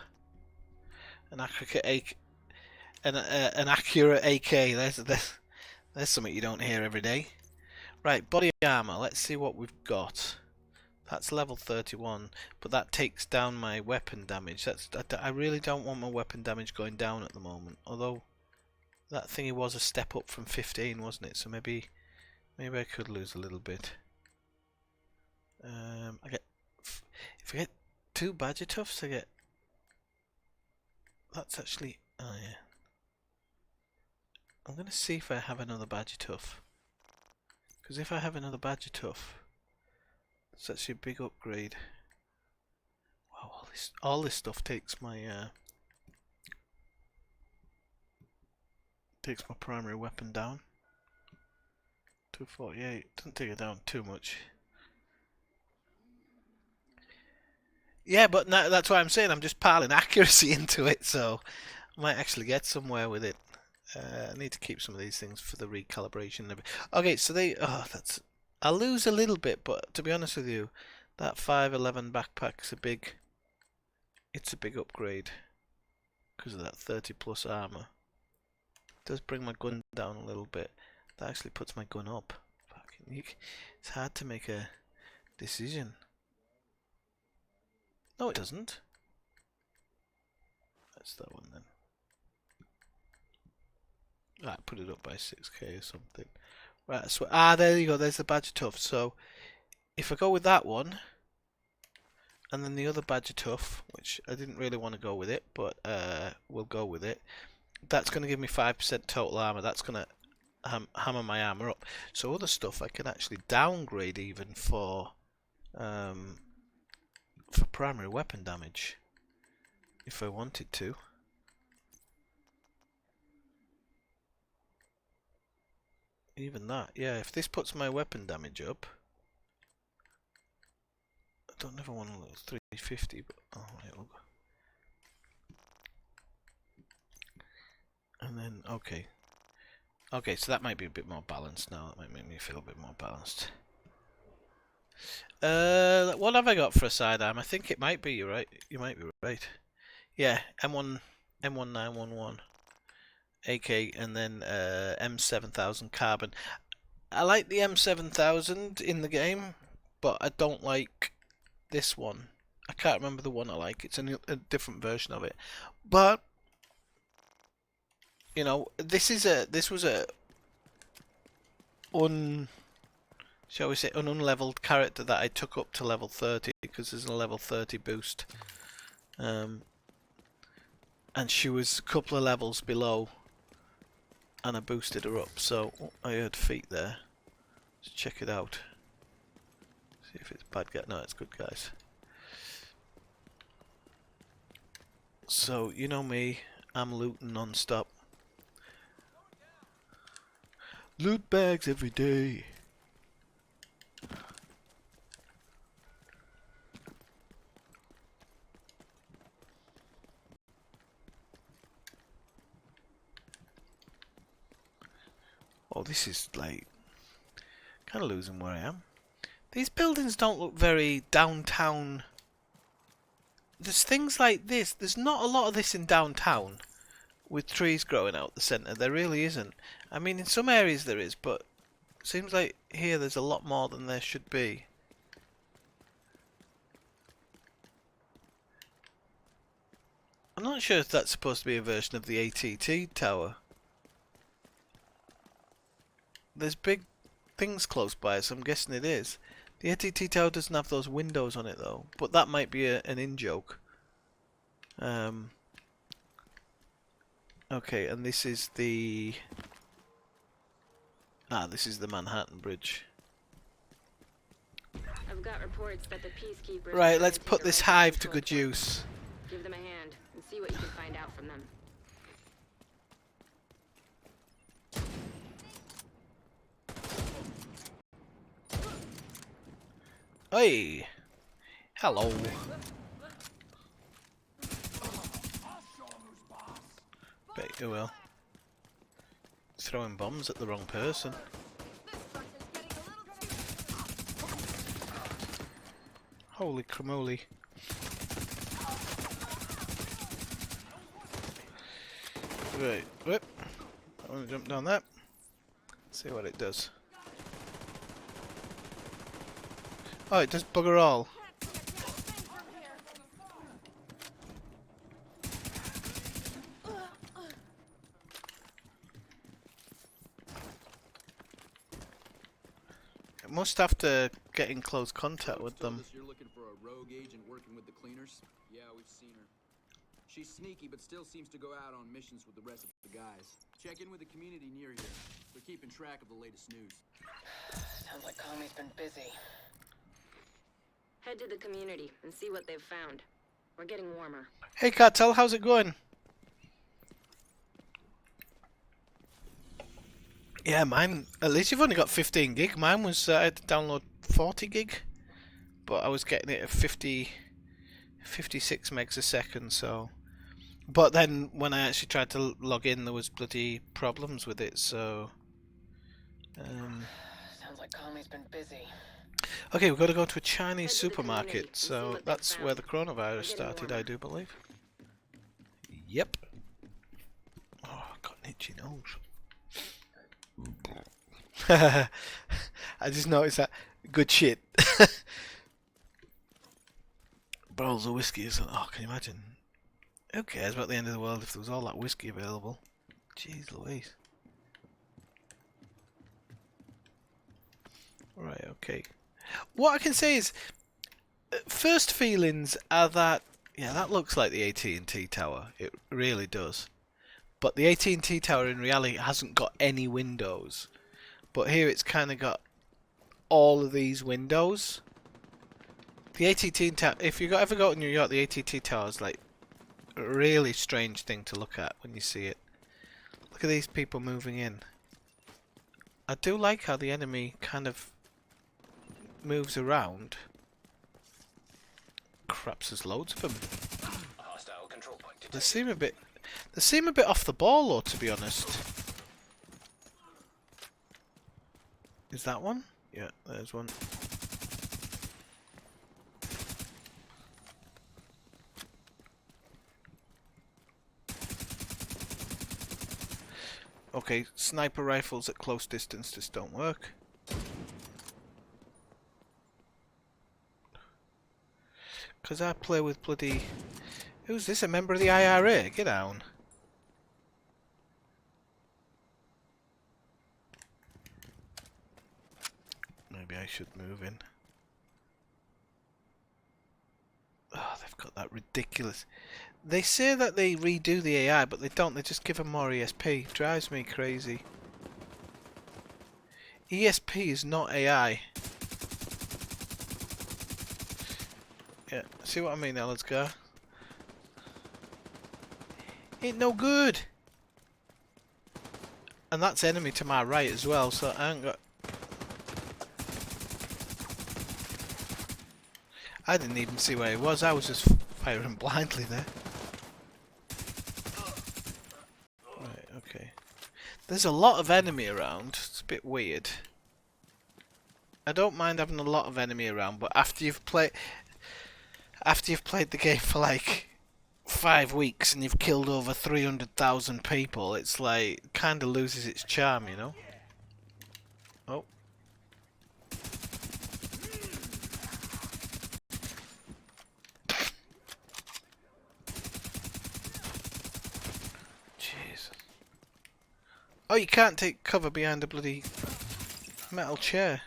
an accurate AK. There's something you don't hear every day. Right, body armor. Let's see what we've got. That's level 31, but that takes down my weapon damage. I really don't want my weapon damage going down at the moment. Although that thingy was a step up from 15, wasn't it? So maybe I could lose a little bit. If I get 2 badger tufts, I get. That's actually. Oh yeah. I'm gonna see if I have another badger tuff. Because if I have another badger tuff, it's actually a big upgrade. Wow, all this stuff takes my primary weapon down. 248 doesn't take it down too much. Yeah, but no, that's why I'm saying I'm just piling accuracy into it, so I might actually get somewhere with it. I need to keep some of these things for the recalibration. Okay, so I lose a little bit, but to be honest with you, that 511 backpack's a big upgrade because of that 30 plus armor. does bring my gun down a little bit. That actually puts my gun up. It's hard to make a decision. No, it doesn't. That's that one then. Right, put it up by 6k or something. Right, so there you go. There's the Badger Tough. So if I go with that one, and then the other Badger Tough, which I didn't really want to go with it, but we'll go with it. That's going to give me 5% total armor. That's going to hammer my armor up. So other stuff I can actually downgrade even for primary weapon damage if I wanted to. Even that, yeah. If this puts my weapon damage up, I don't ever want to lose 350, but oh, it'll go. And then okay, so that might be a bit more balanced now. That might make me feel a bit more balanced. What have I got for a sidearm? I think it might be. You're right. You might be right. Yeah, M1911. AK and then M7000 carbon. I like the M7000 in the game, but I don't like this one. I can't remember the one I like. It's a different version of it. But you know, this was a shall we say an unleveled character that I took up to level 30 because there's a level 30 boost. And she was a couple of levels below. And I boosted her up, so I heard feet there. Let's check it out. See if it's bad guy. No, it's good guys. So you know me, I'm looting non-stop. Loot bags every day. Oh, this is like kind of losing where I am. These buildings don't look very downtown. There's things like this. There's not a lot of this in downtown with trees growing out the centre. There really isn't. I mean, in some areas there is, but it seems like here there's a lot more than there should be. I'm not sure if that's supposed to be a version of the ATT tower. There's big things close by, so I'm guessing it is. The ATT tower doesn't have those windows on it though, but that might be an in-joke. Okay, and this is the... this is the Manhattan Bridge. I've got reports that the peacekeepers... Right, let's put this hive to good use. Give them a hand and see what you can find out from them. Hey! Hello! Bet you will. Throwing bombs at the wrong person. Holy cramoly. Right, whoop. I want to jump down that. See what it does. Oh, it does bugger all. It must have to get in close contact with them. You're looking for a rogue agent working with the cleaners? Yeah, we've seen her. She's sneaky, but still seems to go out on missions with the rest of the guys. Check in with the community near here. They're keeping track of the latest news. Sounds like Comey's been busy. Head to the community and see what they've found. We're getting warmer. Hey Cartel, how's it going? Yeah, mine, at least you've only got 15 gig. Mine was, I had to download 40 gig. But I was getting it at 56 megs a second, so... But then, when I actually tried to log in, there was bloody problems with it, so... Sounds like Comey's been busy. Okay, we've got to go to a Chinese supermarket, so that's where the coronavirus started, I do believe. Yep. Oh, I got an itchy nose. I just noticed that. Good shit. Bottles of whiskey is... Oh, can you imagine? Who cares about the end of the world if there was all that whiskey available? Jeez Louise. Right, okay. What I can say is... First feelings are that... Yeah, that looks like the AT&T tower. It really does. But the AT&T tower in reality hasn't got any windows. But here it's kind of got all of these windows. The AT&T tower, if you ever go to New York, the AT&T tower is like a really strange thing to look at when you see it. Look at these people moving in. I do like how the enemy kind of moves around. Craps, there's loads of them. They seem a bit off the ball though, to be honest. Is that one? Yeah, there's one. Okay, sniper rifles at close distance just don't work. Because I play with bloody... Who's this? A member of the IRA? Get down. Maybe I should move in. Oh, they've got that ridiculous... They say that they redo the AI, but they don't. They just give them more ESP. Drives me crazy. ESP is not AI. Yeah, see what I mean now? Let's go. Ain't no good. And that's enemy to my right as well, so I ain't got... I didn't even see where he was. I was just firing blindly there. Right, okay. There's a lot of enemy around. It's a bit weird. I don't mind having a lot of enemy around, but after you've played the game for like 5 weeks and you've killed over 300,000 people, it's like kind of loses its charm, you know. Oh. Jeez. Oh, you can't take cover behind a bloody metal chair.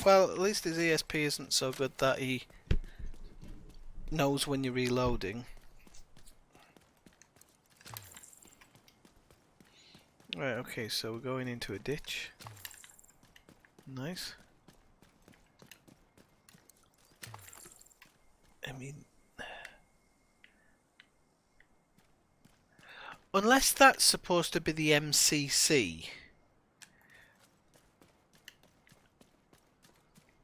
Well, at least his ESP isn't so good that he knows when you're reloading. Right, okay, so we're going into a ditch. Nice. I mean... Unless that's supposed to be the MCC...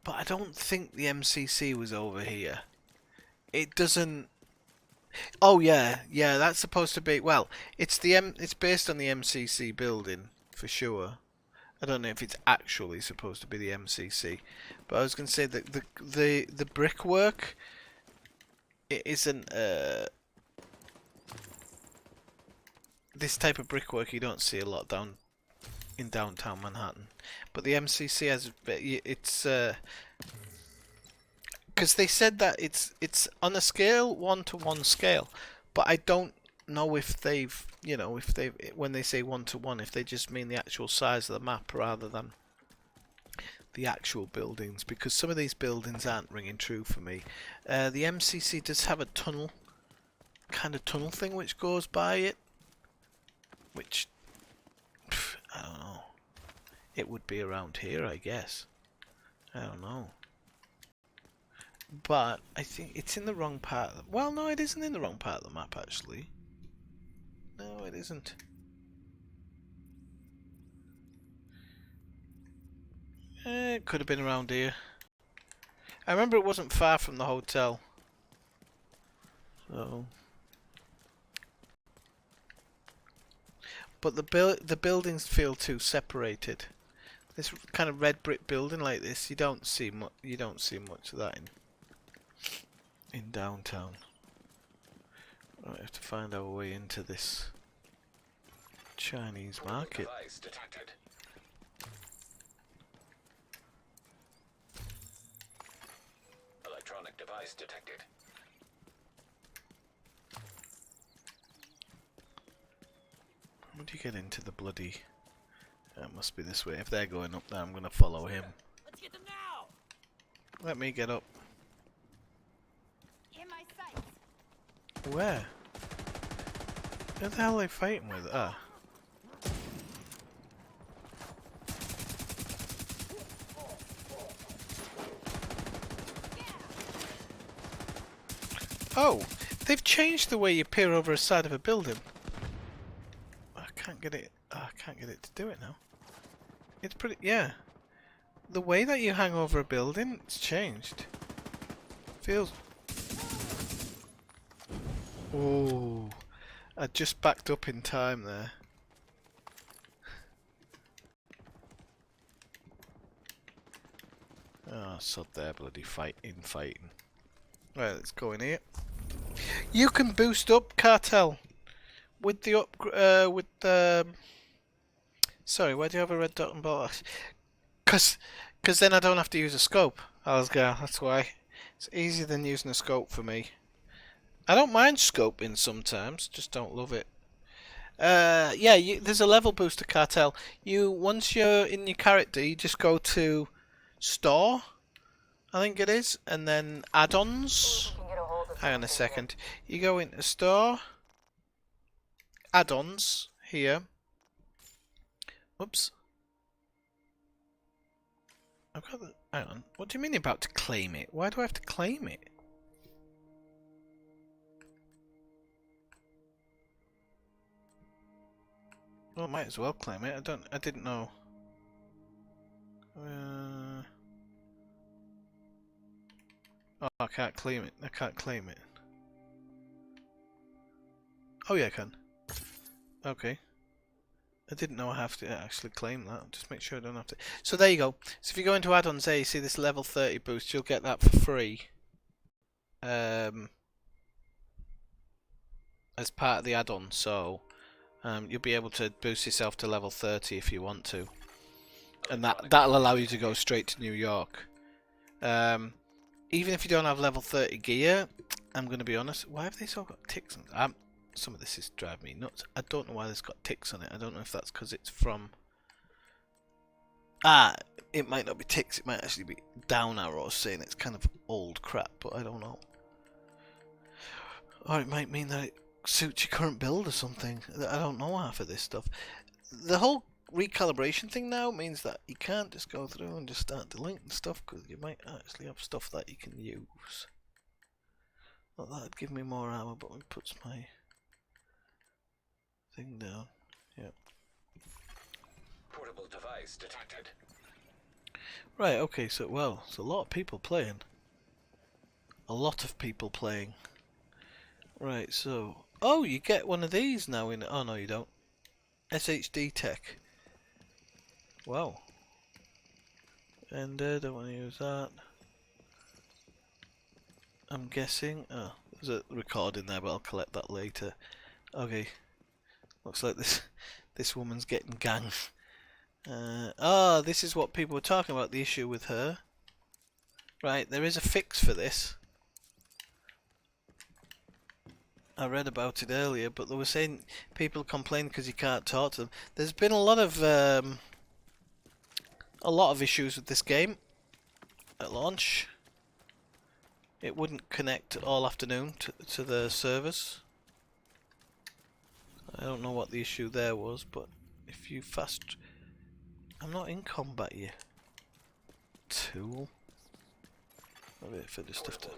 But I don't think the MCC was over here. It doesn't... Oh yeah, yeah, that's supposed to be... Well, it's based on the MCC building, for sure. I don't know if it's actually supposed to be the MCC. But I was going to say that the brickwork... It isn't... This type of brickwork you don't see a lot in downtown Manhattan, but the MCC has it's because they said that it's on a scale 1-to-1 scale, but I don't know if they've when they say 1-to-1 if they just mean the actual size of the map rather than the actual buildings, because some of these buildings aren't ringing true for me. The MCC does have a tunnel thing which goes by it, which I don't know. It would be around here, I guess. I don't know. But I think it's in the wrong part. Well, no, it isn't in the wrong part of the map, actually. No, it isn't. It could have been around here. I remember it wasn't far from the hotel. So... But the buildings feel too separated. This kind of red brick building like this, you don't see much of that in downtown. Right, we have to find our way into this Chinese market. Device detected. Electronic device detected. How do you get into the bloody... That must be this way. If they're going up there, I'm going to follow him. Let's get them now! Let me get up. In my sights. Where? Who the hell are they fighting with? Ah. Oh, they've changed the way you peer over a side of a building. I can't get it. I can't get it to do it now. It's pretty. Yeah. The way that you hang over a building, it's changed. Feels. Oh, I just backed up in time there. Oh, sod there, bloody fighting. Right, let's go in here. You can boost up Cartel with the with the. Sorry, why do you have a red dot and box? Cause then I don't have to use a scope. Alsgar, that's why. It's easier than using a scope for me. I don't mind scoping sometimes, just don't love it. Yeah, there's a level booster Cartel. Once you're in your character, you just go to store, I think it is, and then add-ons. Hang on a second. You go into store, add-ons here. Oops. I've got the. Hang on. What do you mean you're about to claim it? Why do I have to claim it? Well, I might as well claim it. I didn't know. Oh, I can't claim it. I can't claim it. Oh yeah, I can. Okay. I didn't know I have to actually claim that. Just make sure I don't have to. So there you go. So if you go into add-ons there, you see this level 30 boost. You'll get that for free. As part of the add-on. So you'll be able to boost yourself to level 30 if you want to. And that'll allow you to go straight to New York. Even if you don't have level 30 gear, I'm going to be honest. Why have they still got ticks on some of this is driving me nuts. I don't know why there's got ticks on it. I don't know if that's because it's from... it might not be ticks. It might actually be down arrows saying it's kind of old crap, but I don't know. Or it might mean that it suits your current build or something. I don't know half of this stuff. The whole recalibration thing now means that you can't just go through and just start deleting stuff, because you might actually have stuff that you can use. Well, that'd give me more armor, but it puts my thing down. Yep. Portable device detected. Right, okay, so, well, there's a lot of people playing. A lot of people playing. Right, so... Oh, you get one of these now in... Oh, no, you don't. SHD Tech. Wow. And don't want to use that. I'm guessing... Oh, there's a recording there, but I'll collect that later. Okay. Looks like this woman's getting ganged. This is what people were talking about, the issue with her. Right, there is a fix for this. I read about it earlier, but they were saying people complain because you can't talk to them. There's been a lot of issues with this game at launch. It wouldn't connect all afternoon to the servers. I don't know what the issue there was, but if you fast... I'm not in combat yet. Tool. Maybe if I just have to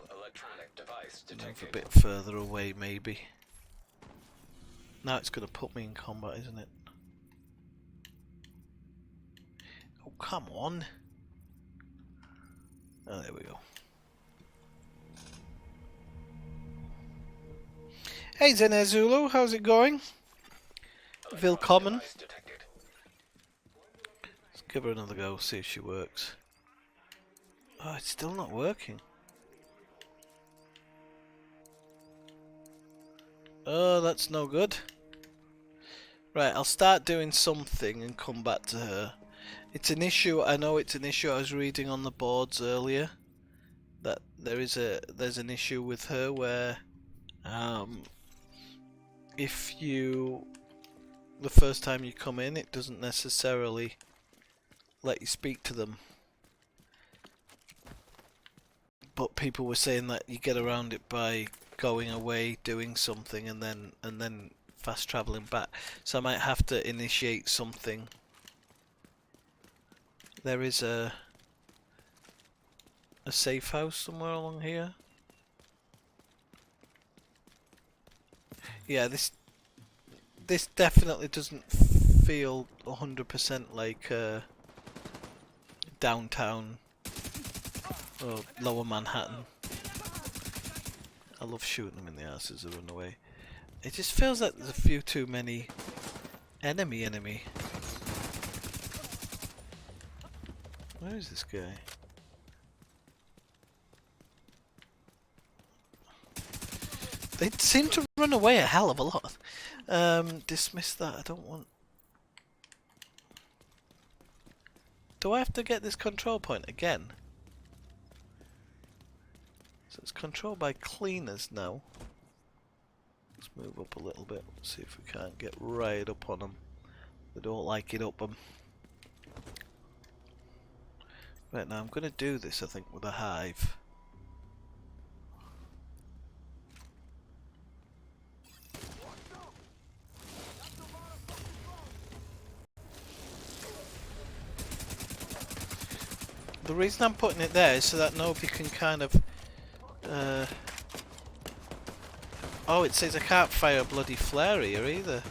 move a bit further away, maybe. Now it's going to put me in combat, isn't it? Oh, come on. Oh, there we go. Hey Zenezulu, how's it going? Willkommen. Let's give her another go, see if she works. Oh, it's still not working. Oh, that's no good. Right, I'll start doing something and come back to her. It's an issue, I know it's an issue. I was reading on the boards earlier that there's an issue with her where if you the first time you come in, it doesn't necessarily let you speak to them. But people were saying that you get around it by going away, doing something, and then fast traveling back. So I might have to initiate something. There is a safe house somewhere along here. Yeah, this definitely doesn't feel 100% like downtown or lower Manhattan. I love shooting them in the ass as they run away. It just feels like there's a few too many enemy. Where is this guy? They seem to run away a hell of a lot. Dismiss that, I don't want... Do I have to get this control point again? So it's controlled by cleaners now. Let's move up a little bit, see if we can't get right up on them. They don't like it up them. Right, now I'm going to do this, I think, with a hive. The reason I'm putting it there is so that nobody can kind of... Oh, it says I can't fire a bloody flare here either.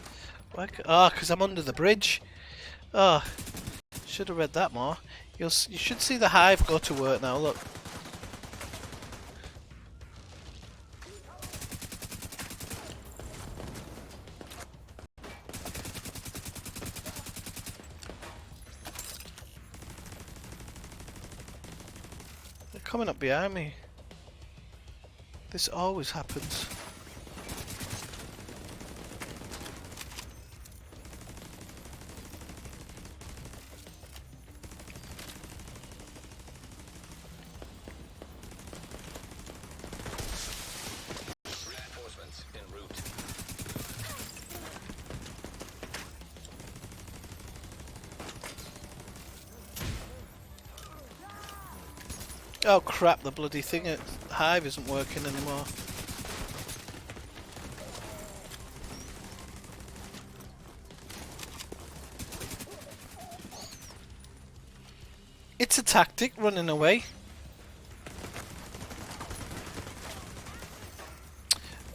Oh, because I'm under the bridge. Oh, should have read that more. You should see the hive go to work now, look. They're coming up behind me. This always happens. Oh crap, the bloody thing at hive isn't working anymore. It's a tactic, running away.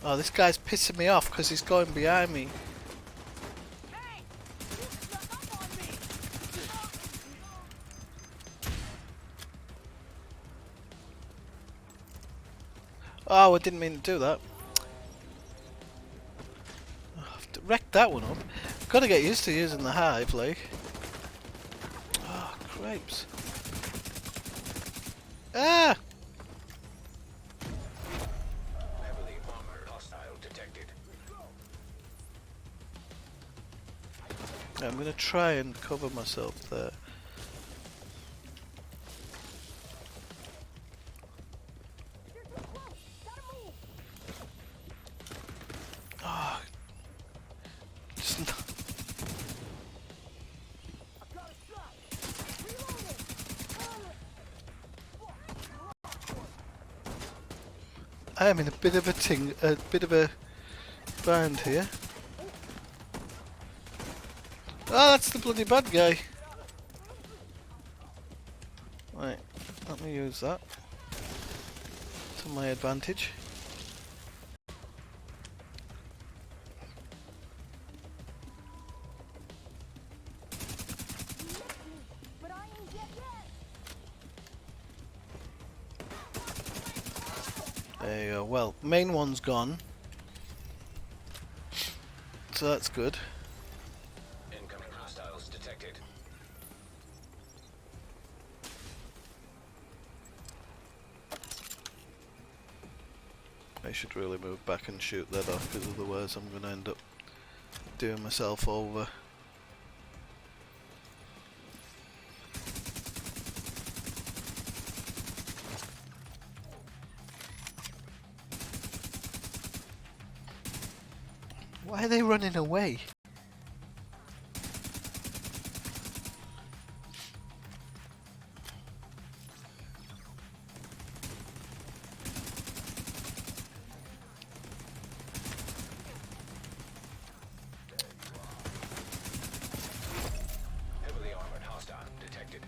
Oh, this guy's pissing me off because he's going behind me. Oh, I didn't mean to do that. Oh, I've wrecked that one up. Gotta get used to using the hive, like. Oh, cripes. Ah! Heavily armored hostile detected. I'm gonna try and cover myself there. Oh. Just not... I am in a bit of a bind here. Oh, that's the bloody bad guy. Right, let me use that to my advantage. There you go. Well, main one's gone, so that's good. Incoming hostiles detected. I should really move back and shoot that off, because otherwise I'm going to end up doing myself over. Why are they running away? Heavily armored hostile detected.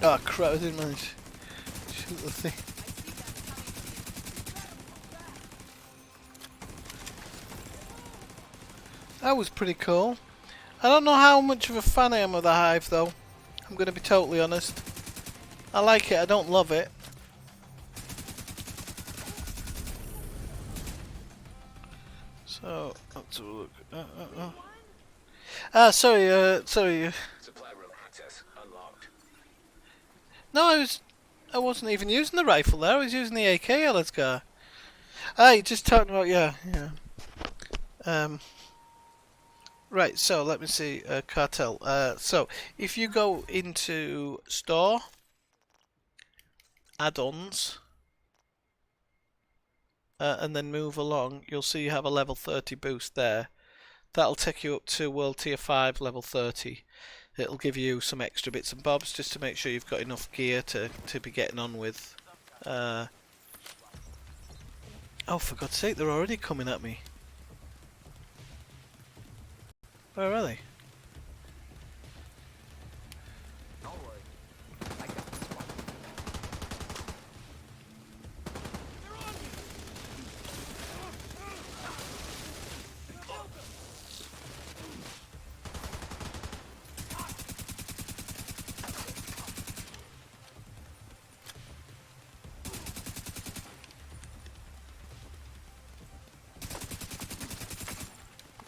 Oh crap, I didn't manage to shoot the thing. That was pretty cool. I don't know how much of a fan I am of the Hive though. I'm going to be totally honest. I like it, I don't love it. So, let's have a look. Sorry. Supply room access unlocked. No, I wasn't even using the rifle there. I was using the AK. Let's go. Ah, you just talking about yeah. Right. So let me see. Cartel. So if you go into store, add-ons, and then move along, you'll see you have a level 30 boost there. That'll take you up to World Tier 5 level 30. It'll give you some extra bits and bobs just to make sure you've got enough gear to be getting on with. Oh, for God's sake, they're already coming at me. Where are they?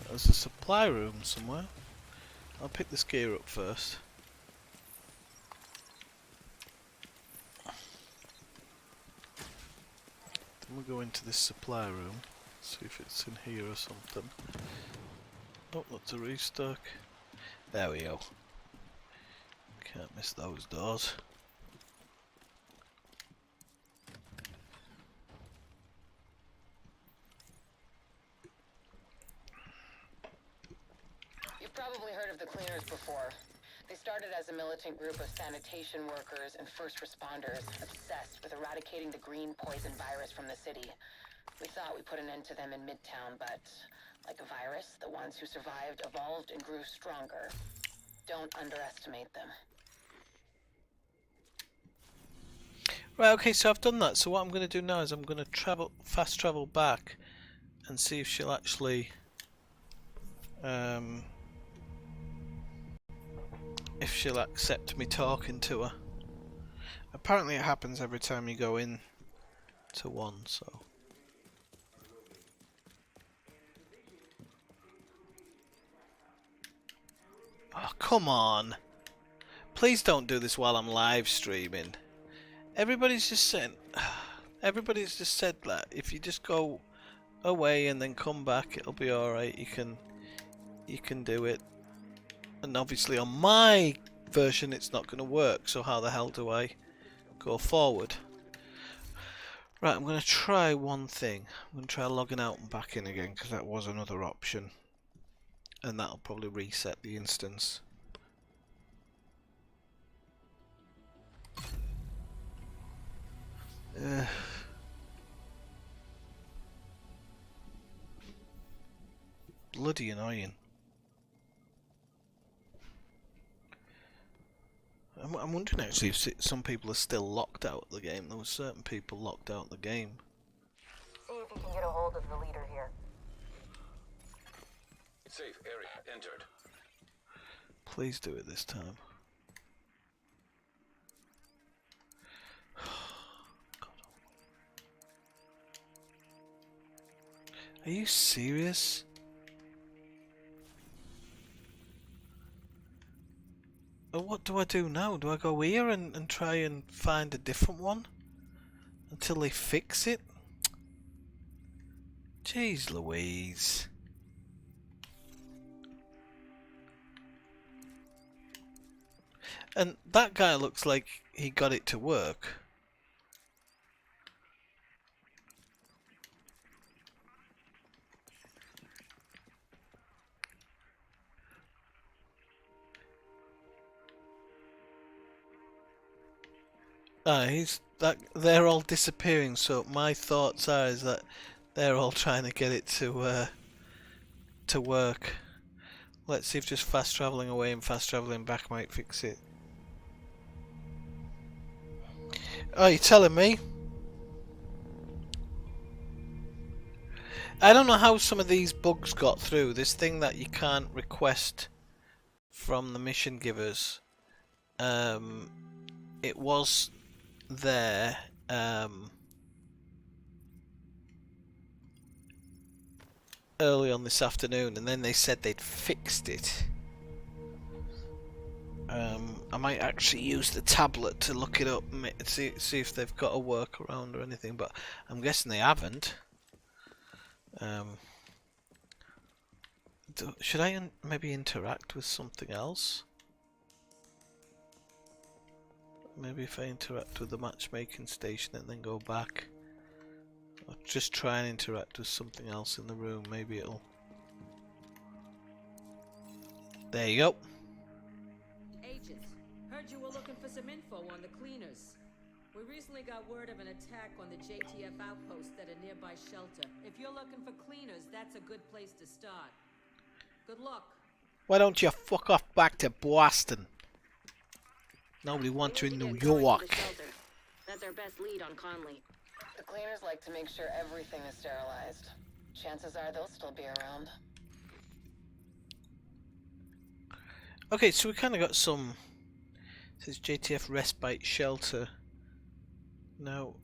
There's a supply room somewhere. I'll pick this gear up first. Then we'll go into this supply room. See if it's in here or something. Oh, that's a restock. There we go. Can't miss those doors. You've probably heard of the Cleaners before. They started as a militant group of sanitation workers and first responders obsessed with eradicating the green poison virus from the city. We thought we put an end to them in Midtown, but like a virus, the ones who survived evolved and grew stronger. Don't underestimate them. Right, okay, so I've done that. So what I'm going to do now is I'm going to fast travel back and see if she'll actually if she'll accept me talking to her. Apparently it happens every time you go in to one, so. Oh, come on. Please don't do this while I'm live streaming. Everybody's just said that if you just go away and then come back, it'll be alright. You can do it. And obviously on my version it's not going to work, so how the hell do I go forward? Right, I'm going to try one thing. I'm going to try logging out and back in again, because that was another option. And that'll probably reset the instance. Bloody annoying. I'm wondering actually if some people are still locked out of the game. There were certain people locked out of the game. See if you can get a hold of the leader here. It's Safe area entered. Please do it this time. Are you serious? What do I do now? Do I go here and try and find a different one? Until they fix it? Jeez Louise. And that guy looks like he got it to work. They're all disappearing, so my thoughts are is that they're all trying to get it to work. Let's see if just fast travelling away and fast travelling back might fix it. Oh, you're telling me? I don't know how some of these bugs got through. This thing that you can't request from the mission givers. It was there. Early on this afternoon, and then they said they'd fixed it. I might actually use the tablet to look it up and see if they've got a workaround or anything, but I'm guessing they haven't. Should I maybe interact with something else? Maybe if I interact with the matchmaking station and then go back. I'll just try and interact with something else in the room, maybe it'll... There you go. Agents, heard you were looking for some info on the cleaners. We recently got word of an attack on the JTF outpost at a nearby shelter. If you're looking for cleaners, that's a good place to start. Good luck. Why don't you fuck off back to Boston? Nobody wants you in New York. That's our best lead on Conley. The cleaners like to make sure everything is sterilized. Chances are they'll still be around. Okay, so we kind of got some... It says JTF Respite Shelter. Now...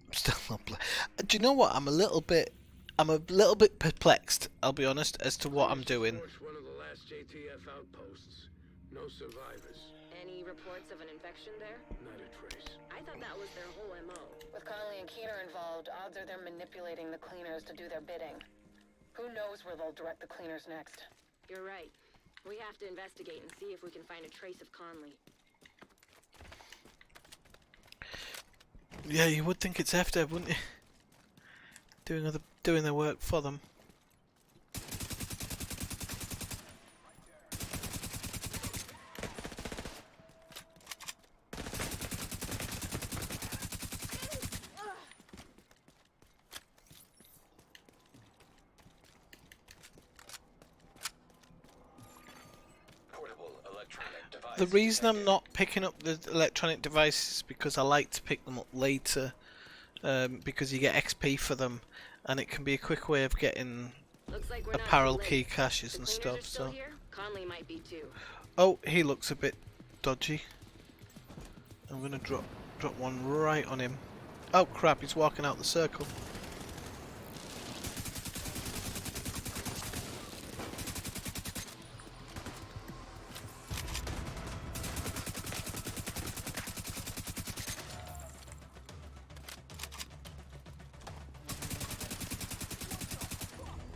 I'm still not... Do you know what? I'm a little bit perplexed, I'll be honest, as to what I'm doing. One of the last JTF outposts. No survivors. Any reports of an infection there? Not a trace. I thought that was their whole MO. With Conley and Keener involved, odds are they're manipulating the cleaners to do their bidding. Who knows where they'll direct the cleaners next? You're right. We have to investigate and see if we can find a trace of Conley. Yeah, you would think it's FDev, wouldn't you? Doing their work for them. The reason I'm not picking up the electronic devices is because I like to pick them up later, because you get XP for them, and it can be a quick way of getting apparel key caches and stuff. So, Conley might be too. Oh, he looks a bit dodgy. I'm gonna drop one right on him. Oh crap! He's walking out the circle.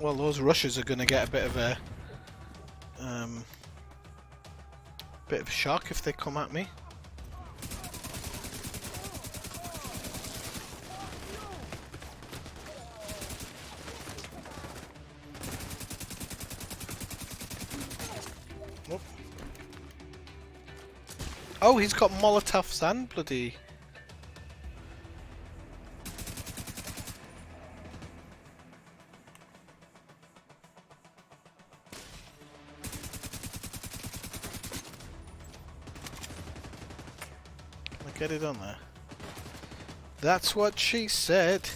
Well, those Russians are going to get a bit of a shock if they come at me. Whoop. Oh, he's got Molotovs and bloody... Get it on there. That's what she said.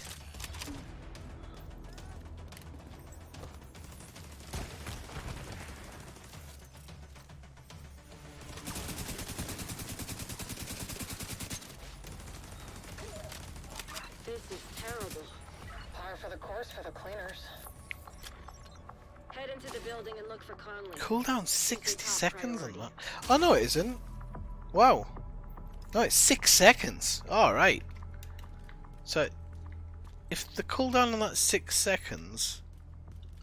This is terrible. Par for the course for the cleaners. Head into the building and look for Conley. Cooldown 60 seconds on that. Oh no, it isn't. Wow. No, it's 6 seconds. Alright. So, if the cooldown on that 6 seconds,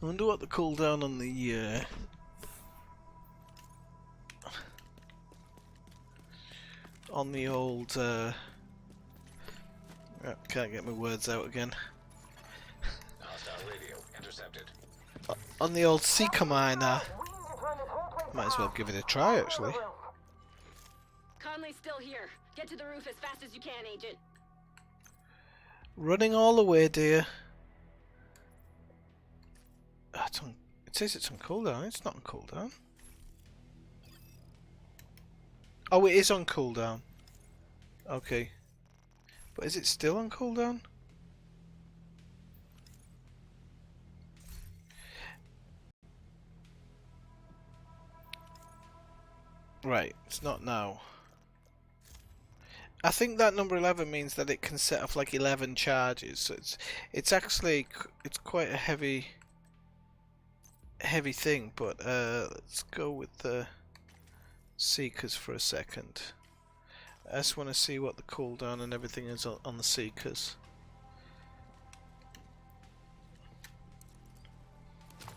I wonder what the cooldown on the old can't get my words out again. Hostile radio intercepted. On the old Seeker miner. Might as well give it a try actually. Conley's still here. Get to the roof as fast as you can, Agent. Running all the way, dear. It says it's on cooldown. It's not on cooldown. Oh, it is on cooldown. Okay. But is it still on cooldown? Right, it's not now. I think that number 11 means that it can set off like 11 charges. So it's actually quite a heavy thing. But let's go with the Seekers for a second. I just want to see what the cooldown and everything is on the Seekers.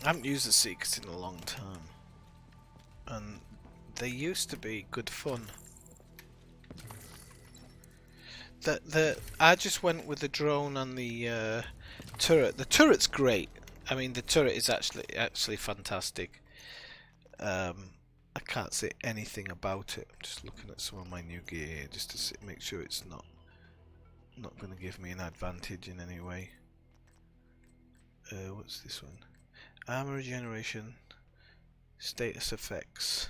I haven't used the Seekers in a long time, and they used to be good fun. I just went with the drone and the turret. The turret's great. I mean, the turret is actually fantastic. I can't say anything about it. I'm just looking at some of my new gear here just to make sure it's not going to give me an advantage in any way. What's this one? Armor regeneration, status effects.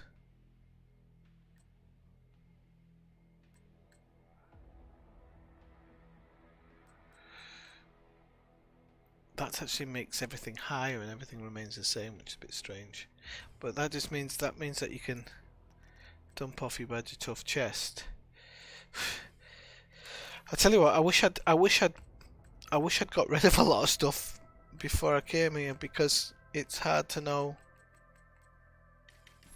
That actually makes everything higher and everything remains the same, which is a bit strange. But that just means that you can dump off your Badger Tough chest. I tell you what, I wish I'd got rid of a lot of stuff before I came here, because it's hard to know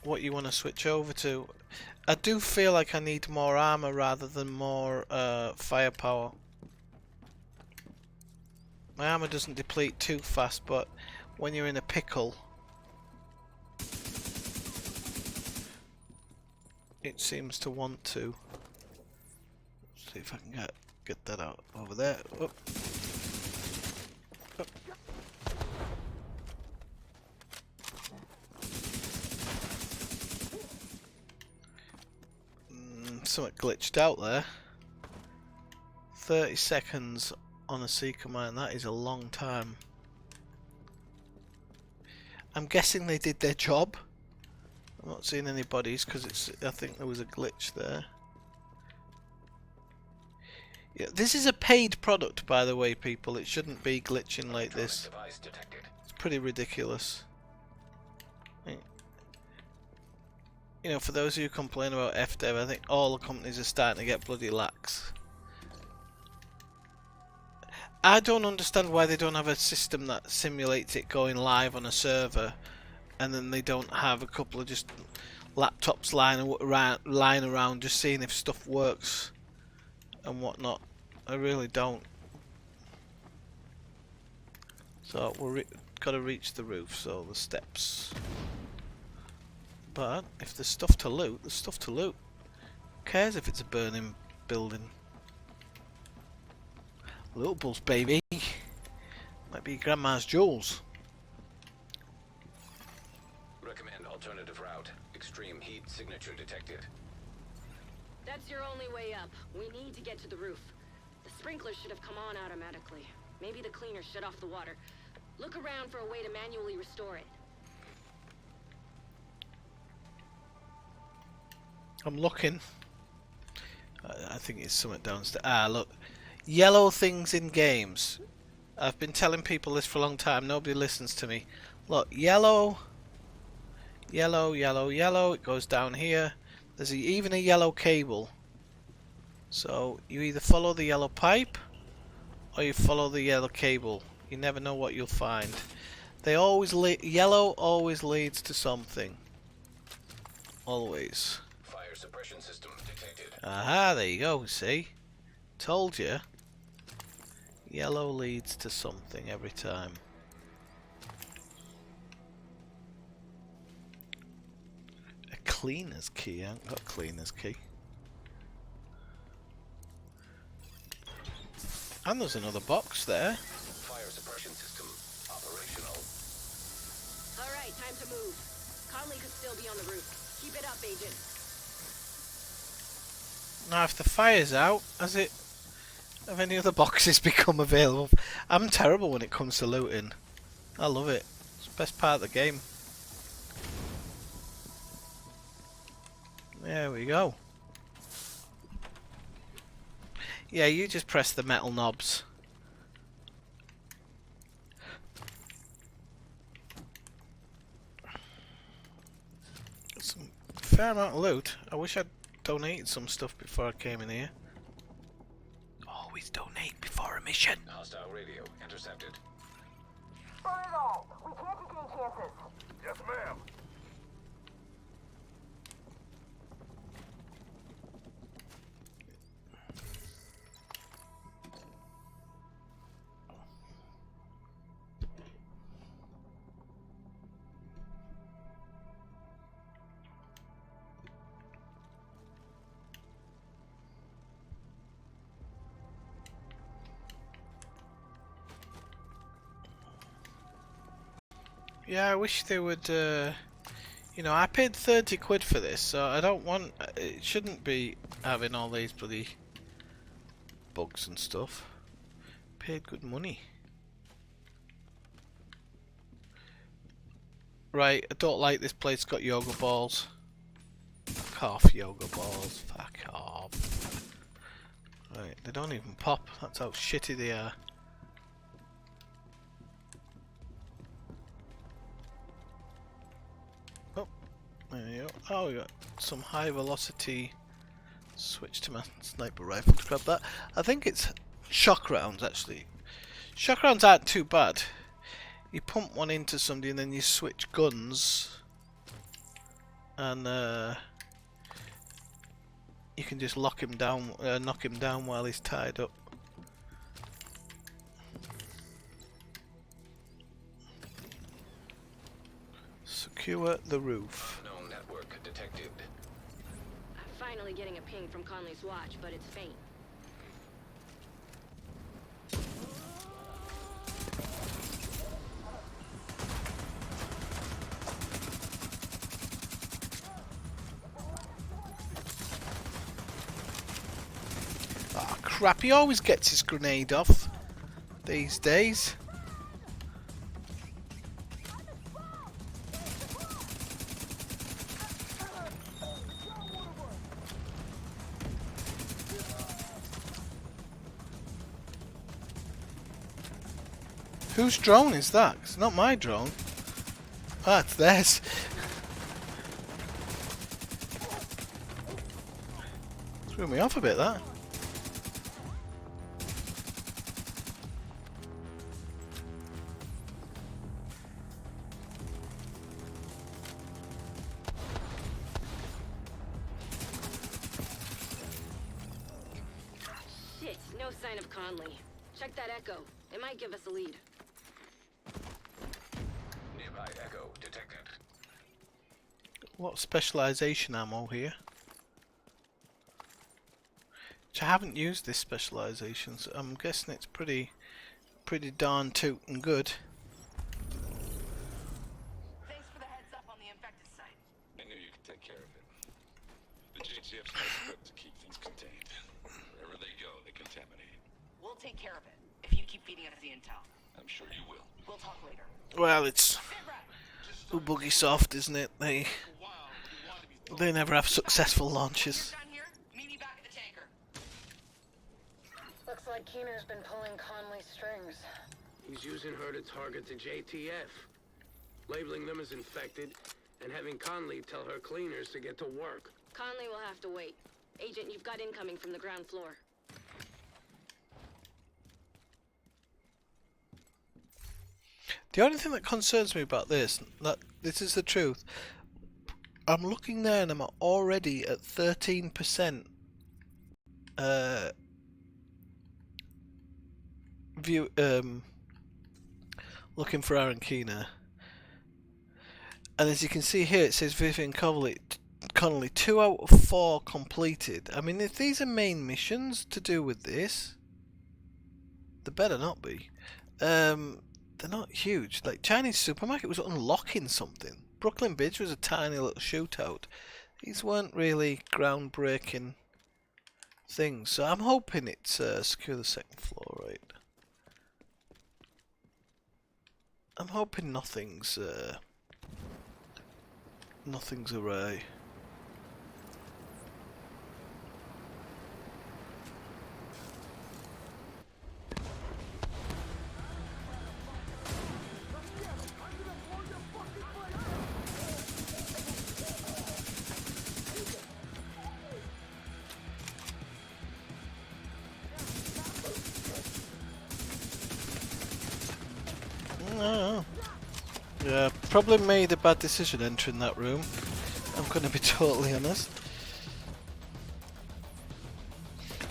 what you want to switch over to. I do feel like I need more armor rather than more firepower. My armor doesn't deplete too fast, but when you're in a pickle, it seems to want to. Let's see if I can get that out over there. Oh. Oh. Something glitched out there. 30 seconds on a Seeker mine, that is a long time. I'm guessing they did their job. I'm not seeing any bodies because I think there was a glitch there. Yeah, this is a paid product, by the way, people. It shouldn't be glitching like this. It's pretty ridiculous. You know, for those of you who complain about FDev, I think all the companies are starting to get bloody lax. I don't understand why they don't have a system that simulates it going live on a server, and then they don't have a couple of just laptops lying around just seeing if stuff works and whatnot. I really don't. So we're got to reach the roof, so the steps. But if there's stuff to loot, there's stuff to loot. Who cares if it's a burning building? Lootables, baby. Might be grandma's jewels. Recommend alternative route. Extreme heat signature detected. That's your only way up. We need to get to the roof. The sprinklers should have come on automatically. Maybe the cleaners shut off the water. Look around for a way to manually restore it. I'm looking. I think it's something downstairs. Ah, look. Yellow things in games. I've been telling people this for a long time. Nobody listens to me. Look, yellow. Yellow, yellow, yellow. It goes down here. There's even a yellow cable. So you either follow the yellow pipe or you follow the yellow cable. You never know what you'll find. They always yellow always leads to something. Always. Fire suppression system detected. Aha, there you go, see? Told you. Yellow leads to something every time. A cleaner's key, I haven't got a cleaner's key. And there's another box there. Fire suppression system operational. Alright, time to move. Conley could still be on the roof. Keep it up, Agent. Now if the fire's out, have any other boxes become available? I'm terrible when it comes to looting. I love it. It's the best part of the game. There we go. Yeah, you just press the metal knobs. Some fair amount of loot. I wish I'd donated some stuff before I came in here. Always donate before a mission. Hostile radio intercepted. Burn it all. We can't take any chances. Yes, ma'am. Yeah, I wish they would, you know, I paid 30 quid for this, so I don't want, it shouldn't be having all these bloody bugs and stuff. Paid good money. Right, I don't like this place got yoga balls. Fuck off, yoga balls. Fuck off. Right, they don't even pop, that's how shitty they are. There you go. Oh, we got some high velocity. Switch to my sniper rifle to grab that. I think it's shock rounds actually. Shock rounds aren't too bad. You pump one into somebody and then you switch guns, and you can just lock him down, knock him down while he's tied up. Secure the roof. Unknown network detected. I'm finally getting a ping from Conley's watch, but it's faint. Ah, crap, he always gets his grenade off these days. Whose drone is that? It's not my drone. Ah, it's theirs. Threw me off a bit, that. Shit, no sign of Conley. Check that echo. It might give us a lead. Nearby echo detected. What specialization ammo here? Which I haven't used this specialization, so I'm guessing it's pretty darn tootin' good. Thanks for the heads up on the infected site. I knew you could take care of it. The JTF's not equipped to keep things contained. Wherever they go, they contaminate. We'll take care of it if you keep feeding us the intel. I'm sure you will. We'll talk later. Well, it's boogie soft, isn't it? They never have successful launches. Looks like Keener's been pulling Conley's strings. He's using her to target the JTF, labeling them as infected, and having Conley tell her cleaners to get to work. Conley will have to wait. Agent, you've got incoming from the ground floor. The only thing that concerns me about this, that this is the truth, I'm looking there and I'm already at 13% view looking for Aaron Keener. And as you can see here, it says Vivian Connolly 2 out of 4 completed. I mean, if these are main missions to do with this, they better not be. They're not huge. Like, Chinese Supermarket was unlocking something. Brooklyn Bridge was a tiny little shootout. These weren't really groundbreaking things. So I'm hoping it's secure the second floor, right? I'm hoping nothing's awry. No. Yeah, probably made a bad decision entering that room. I'm going to be totally honest.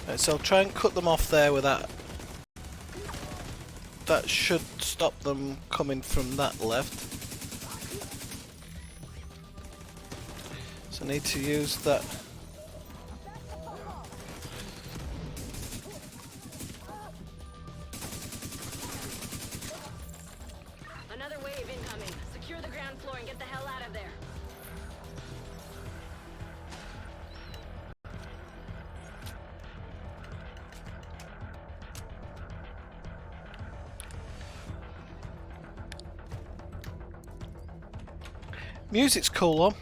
Right, so I'll try and cut them off there with that. That should stop them coming from that left. So I need to use that. Another wave incoming. Secure the ground floor and get the hell out of there. Music's cool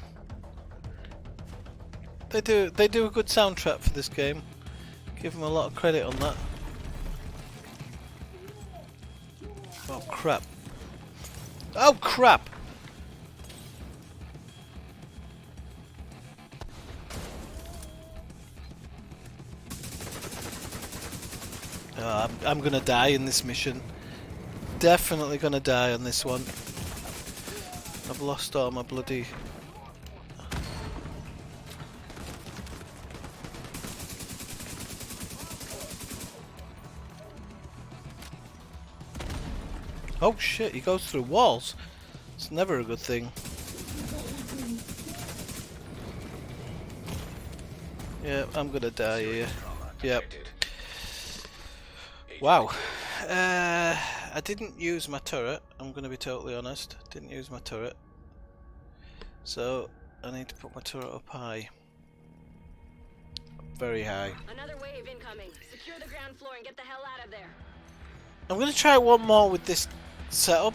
though. They do a good soundtrack for this game. Give them a lot of credit on that. Oh crap. Oh crap! Oh, I'm gonna die in this mission. Definitely gonna die on this one. I've lost all my bloody... Oh shit, he goes through walls. It's never a good thing. Yeah, I'm gonna die here. Yep. Wow. I didn't use my turret, I'm gonna be totally honest. Didn't use my turret. So, I need to put my turret up high. Very high. Another wave incoming. Secure the ground floor and get the hell out of there. I'm gonna try one more with this setup.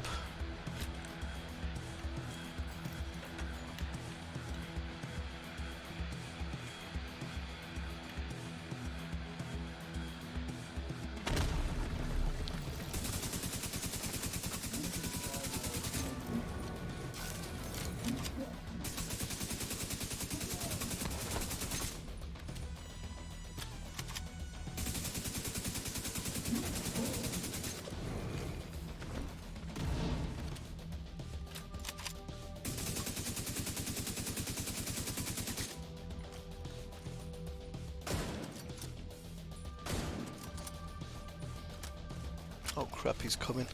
Oh crap, he's coming.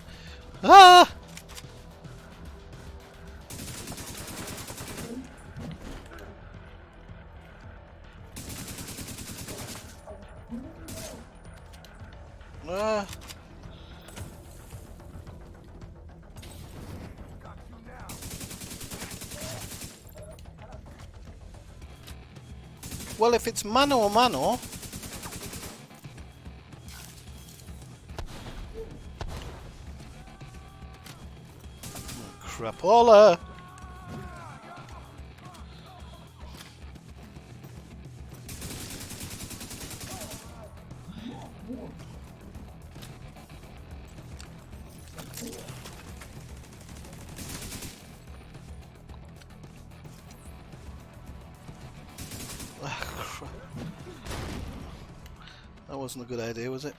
Ah! Ah! Well, if it's mano a mano... Crapola! That wasn't a good idea, was it?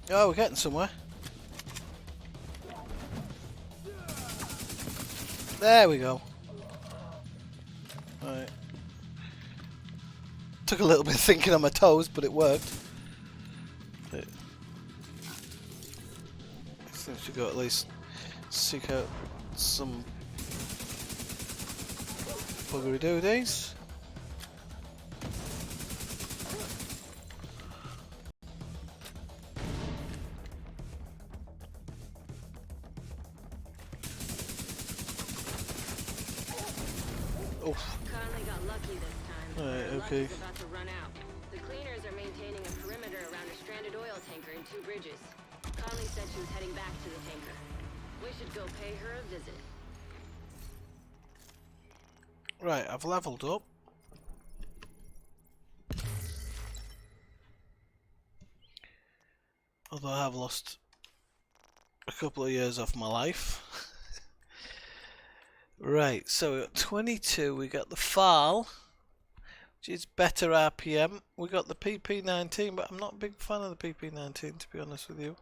Oh, we're getting somewhere. There we go. Right. Took a little bit of thinking on my toes, but it worked. Seems to go at least seek out some buggery doodies. Conley got lucky this time. Right, Luck okay. is about to run out. The cleaners are maintaining a perimeter around a stranded oil tanker and 2 bridges. Conley said she was heading back to the tanker. We should go pay her a visit. Right, I've leveled up. Although I have lost a couple of years off my life. Right, so we got 22, we got the FAL, which is better RPM. We got the PP19, but I'm not a big fan of the PP19, to be honest with you.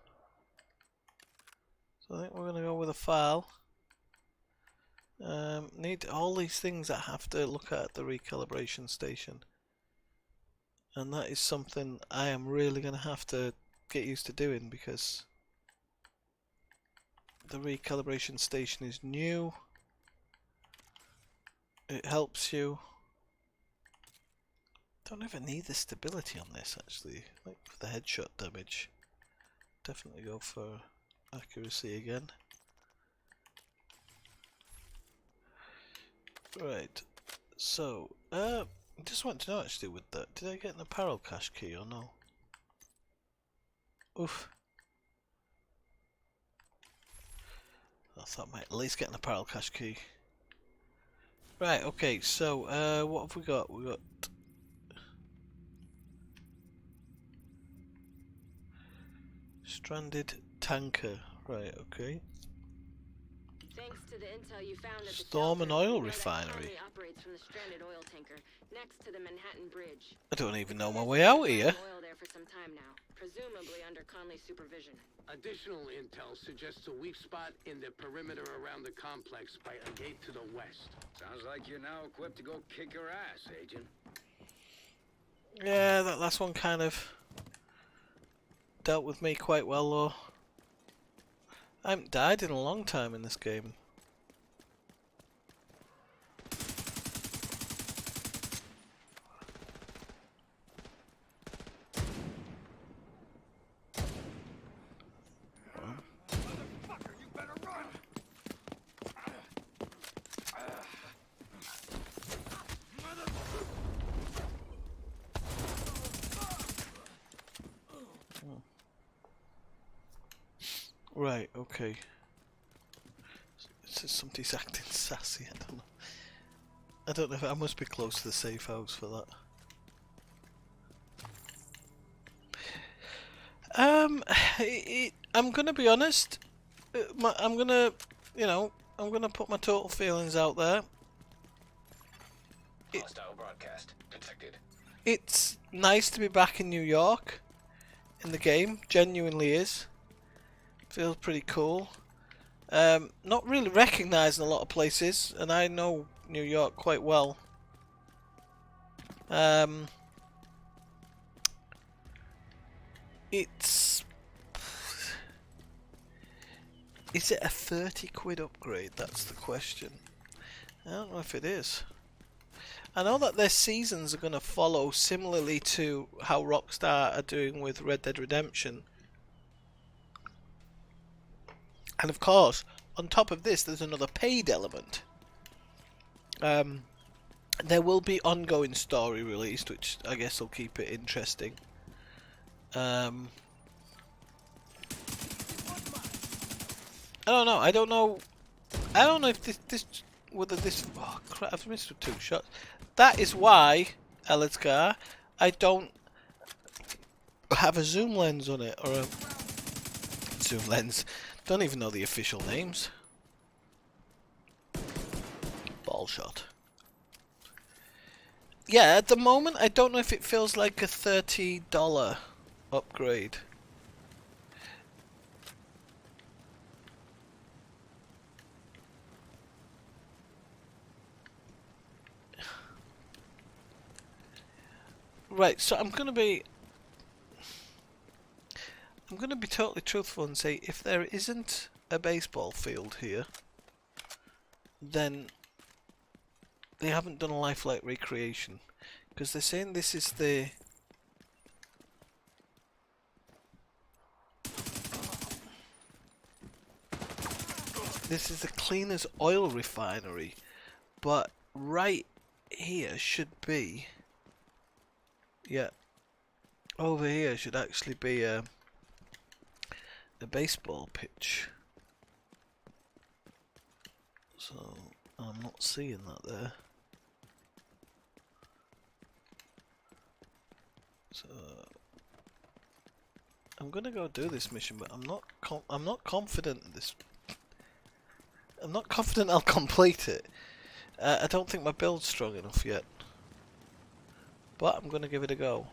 So I think we're going to go with a FAL. Need all these things I have to look at the recalibration station. And that is something I am really going to have to get used to doing, because the recalibration station is new. It helps you. Don't ever need the stability on this actually. Like for the headshot damage. Definitely go for accuracy again. Right. So, I just want to know actually with that. Did I get an apparel cache key or no? Oof. I thought I might at least get an apparel cache key. Right, okay, so what have we got? We got stranded tanker. Right, okay. Thanks to the intel you found at the Storm and shelter, oil we know that refinery. Conley operates from the stranded oil tanker next to the Manhattan Bridge. I don't even know my way out here. Oil there for some time now, presumably under Conley's supervision. Additional intel suggests a weak spot in the perimeter around the complex by a gate to the west. Sounds like you're now equipped to go kick your ass, Agent. Yeah, that last one kind of dealt with me quite well though. I haven't died in a long time in this game. Right, okay. It says somebody's acting sassy, I don't know. I don't know if I must be close to the safe house for that. I'm gonna be honest. I'm gonna put my total feelings out there. Hostile broadcast detected. It's nice to be back in New York in the game, genuinely is. Feels pretty cool. Not really recognising a lot of places, and I know New York quite well. Is it a 30 quid upgrade? That's the question. I don't know if it is. I know that their seasons are going to follow similarly to how Rockstar are doing with Red Dead Redemption. And of course, on top of this, there's another paid element. There will be ongoing story released, which I guess will keep it interesting. I don't know. I don't know if whether this. Oh crap! I've missed 2 shots. That is why, Elidgar, I don't have a zoom lens on it, or a zoom lens. Don't even know the official names. Ball shot. Yeah, at the moment, I don't know if it feels like a $30 upgrade. Right, so I'm gonna be totally truthful and say if there isn't a baseball field here, then they haven't done a lifelike recreation, because they're saying this is the cleaner's oil refinery, but right here should be, yeah, over here should actually be a baseball pitch. So I'm not seeing that there. So I'm gonna go do this mission, but I'm not confident in this. I'm not confident I'll complete it. I don't think my build's strong enough yet, but I'm gonna give it a go.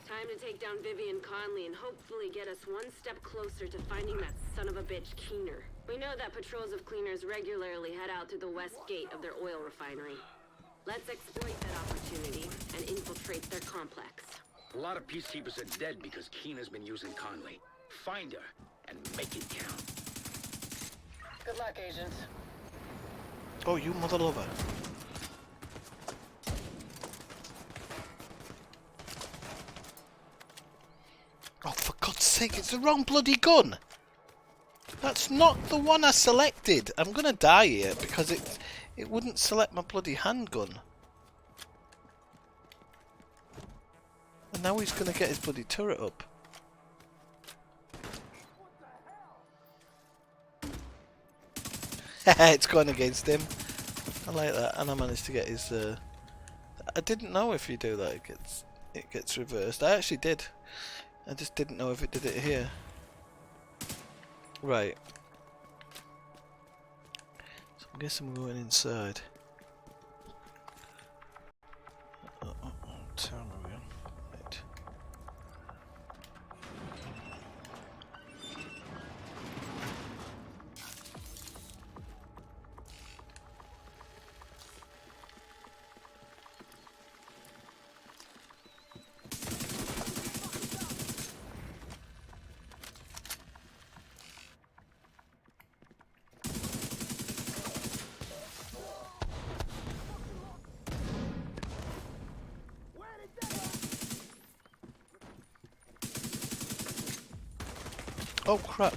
Time to take down Vivian Conley and hopefully get us one step closer to finding that son of a bitch Keener. We know that patrols of cleaners regularly head out to the west gate of their oil refinery. Let's exploit that opportunity and infiltrate their complex. A lot of peacekeepers are dead because Keener's been using Conley. Find her and make it count. Good luck, Agent. Oh, you mother lover. Oh, for God's sake, it's the wrong bloody gun! That's not the one I selected! I'm gonna die here because it wouldn't select my bloody handgun. And now he's gonna get his bloody turret up. It's going against him. I like that, and I managed to get his. I didn't know if you do that, it gets reversed. I actually did. I just didn't know if it did it here. Right. So I guess I'm going inside. Turn around. Right. Oh crap!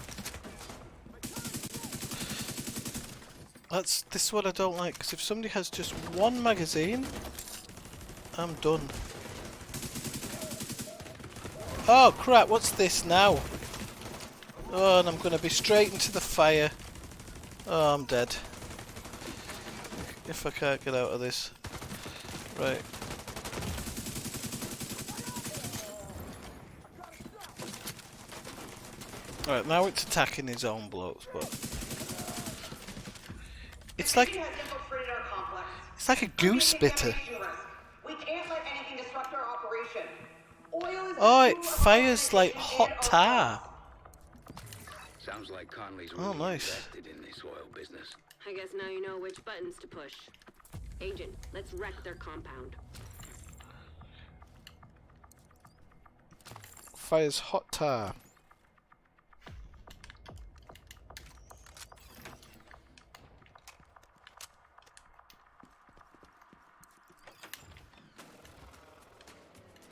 This is what I don't like, because if somebody has just one magazine, I'm done. Oh crap! What's this now? Oh, and I'm going to be straight into the fire. Oh, I'm dead. If I can't get out of this. Right. Alright, now it's attacking his own blokes, but it's like a goose spitter. We can't let anything disrupt our operation. Oh, it fires like hot tar. Sounds like Conley's Oh, really nice. invested in this oil business. I guess now you know which buttons to push. Agent, let's wreck their compound. Fires hot tar.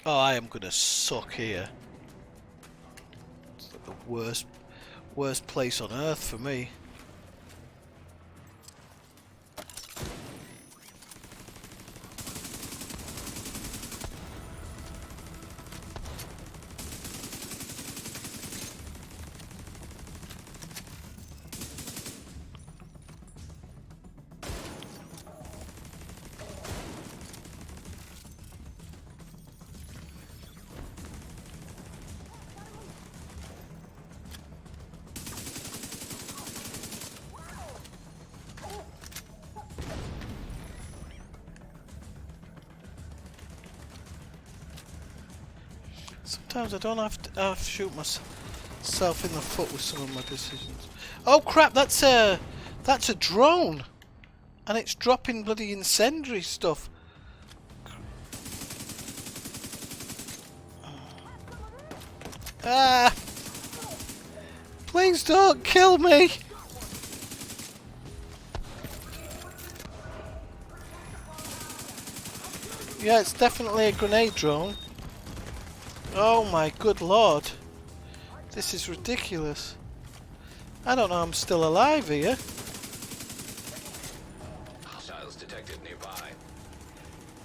Oh, I am gonna suck here. It's like the worst place on earth for me. Sometimes I don't have to shoot myself in the foot with some of my decisions. Oh crap! That's a drone, and it's dropping bloody incendiary stuff. Ah! Please don't kill me! Yeah, it's definitely a grenade drone. Oh my good lord. This is ridiculous. I don't know I'm still alive here. Hostiles detected nearby.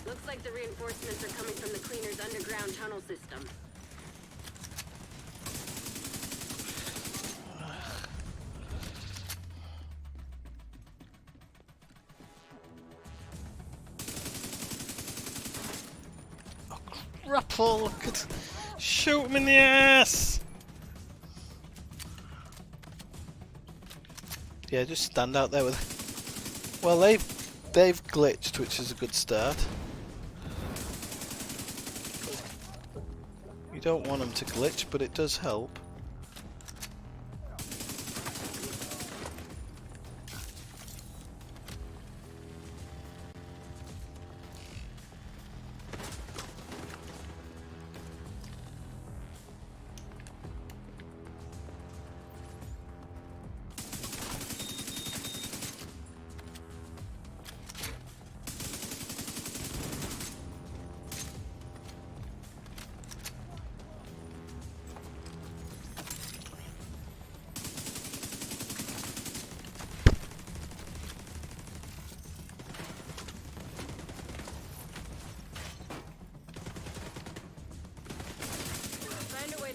Looks like the reinforcements are coming from the cleaner's underground tunnel system. Grapple! Shoot him in the ass! Yeah, just stand out there with... Well, they've glitched, which is a good start. You don't want them to glitch, but it does help.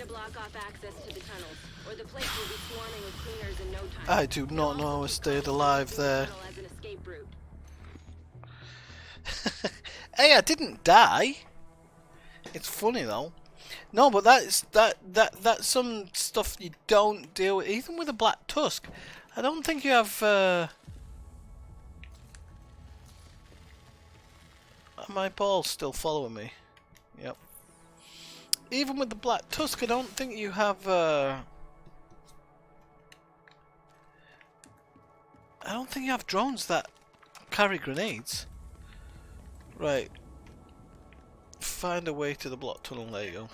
Block off access to the tunnels, or the place will be swarming with cleaners in no time. I do not know I stayed alive there. As an escape route. Hey, I didn't die. It's funny though. No, but that's some stuff you don't deal with, even with a Black Tusk. I don't think you have. My ball's still following me. Yep. Even with the Black Tusk, I don't think you have. I don't think you have drones that carry grenades. Right. Find a way to the block tunnel. There you go.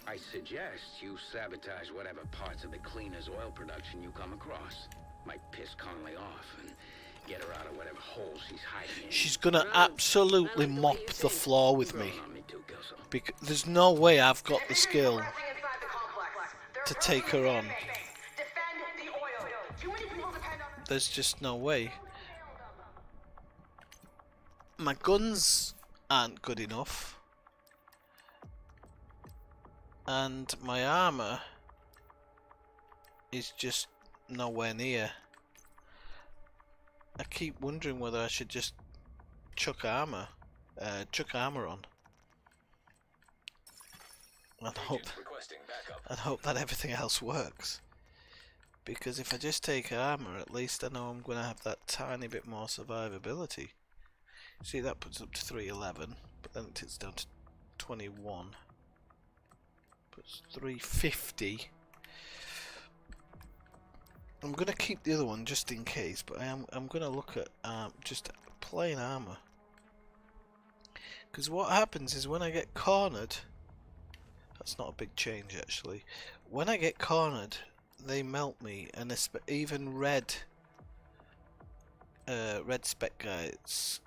I suggest you sabotage whatever parts of the cleaner's oil production you come across. Might piss Conley off and get her out of whatever hole she's hiding in. She's gonna absolutely mop the floor with me. Because there's no way I've got the skill to take her on. There's just no way. My guns aren't good enough. And my armor is just nowhere near. I keep wondering whether I should just chuck armor on. And hope that everything else works. Because if I just take armor, at least I know I'm going to have that tiny bit more survivability. See, that puts up to 311, but then it's down to 21. Puts 350. I'm going to keep the other one just in case, but I'm going to look at just plain armor. Because what happens is when I get cornered, that's not a big change actually. When I get cornered, they melt me, and even red spec guys.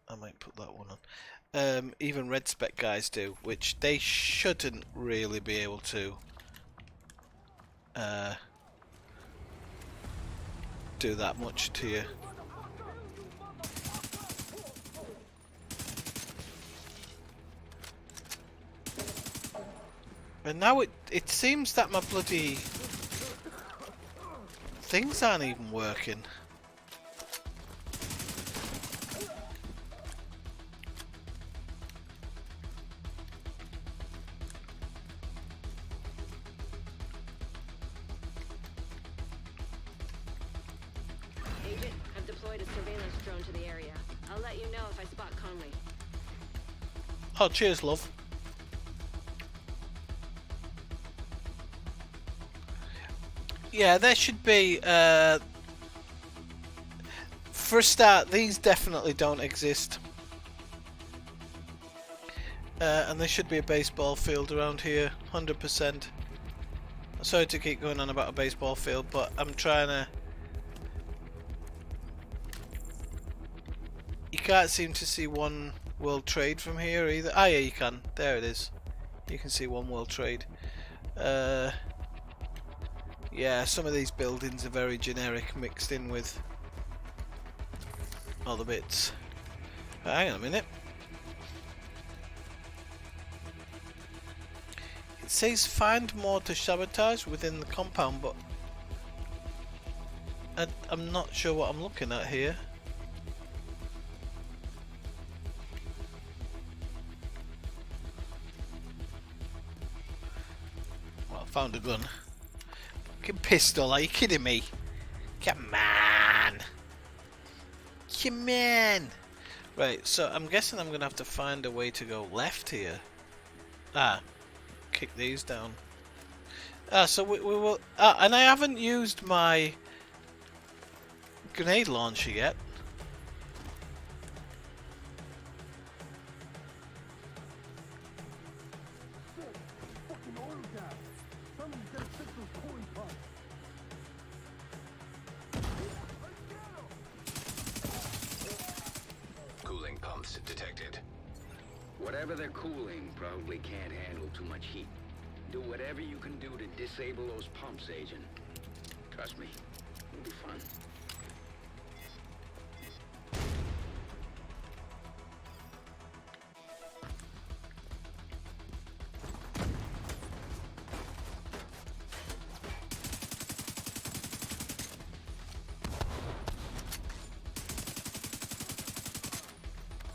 I might put that one on. Even red spec guys do, which they shouldn't really be able to do that much to you. And now it seems that my bloody things aren't even working. Agent, I've deployed a surveillance drone to the area. I'll let you know if I spot Conley. Oh, cheers, love. Yeah, there should be For a start, these definitely don't exist. And there should be a baseball field around here, 100%. Sorry to keep going on about a baseball field, but I'm trying to... You can't seem to see one World Trade from here either. Ah, yeah, you can. There it is. You can see one World Trade. Yeah, some of these buildings are very generic, mixed in with other bits. Hang on a minute. It says find more to sabotage within the compound, but I'm not sure what I'm looking at here. Well, I found a gun. Fucking pistol, are you kidding me? Come on! Come on! Right, so I'm guessing I'm gonna have to find a way to go left here. Ah, kick these down. Ah, so we will... Ah, and I haven't used my grenade launcher yet. Cooling pumps detected. Whatever they're cooling probably can't handle too much heat. Do whatever you can do to disable those pumps, Agent. Trust me, it'll be fun.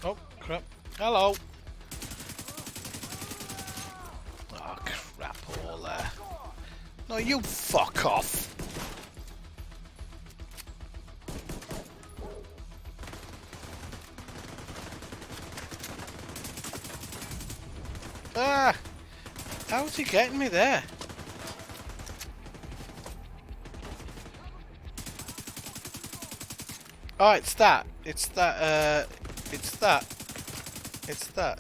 Oh, crap. Hello. Oh, crap all there. No, you fuck off. Ah! How's he getting me there? Oh, it's that. It's that, it's that. It's that.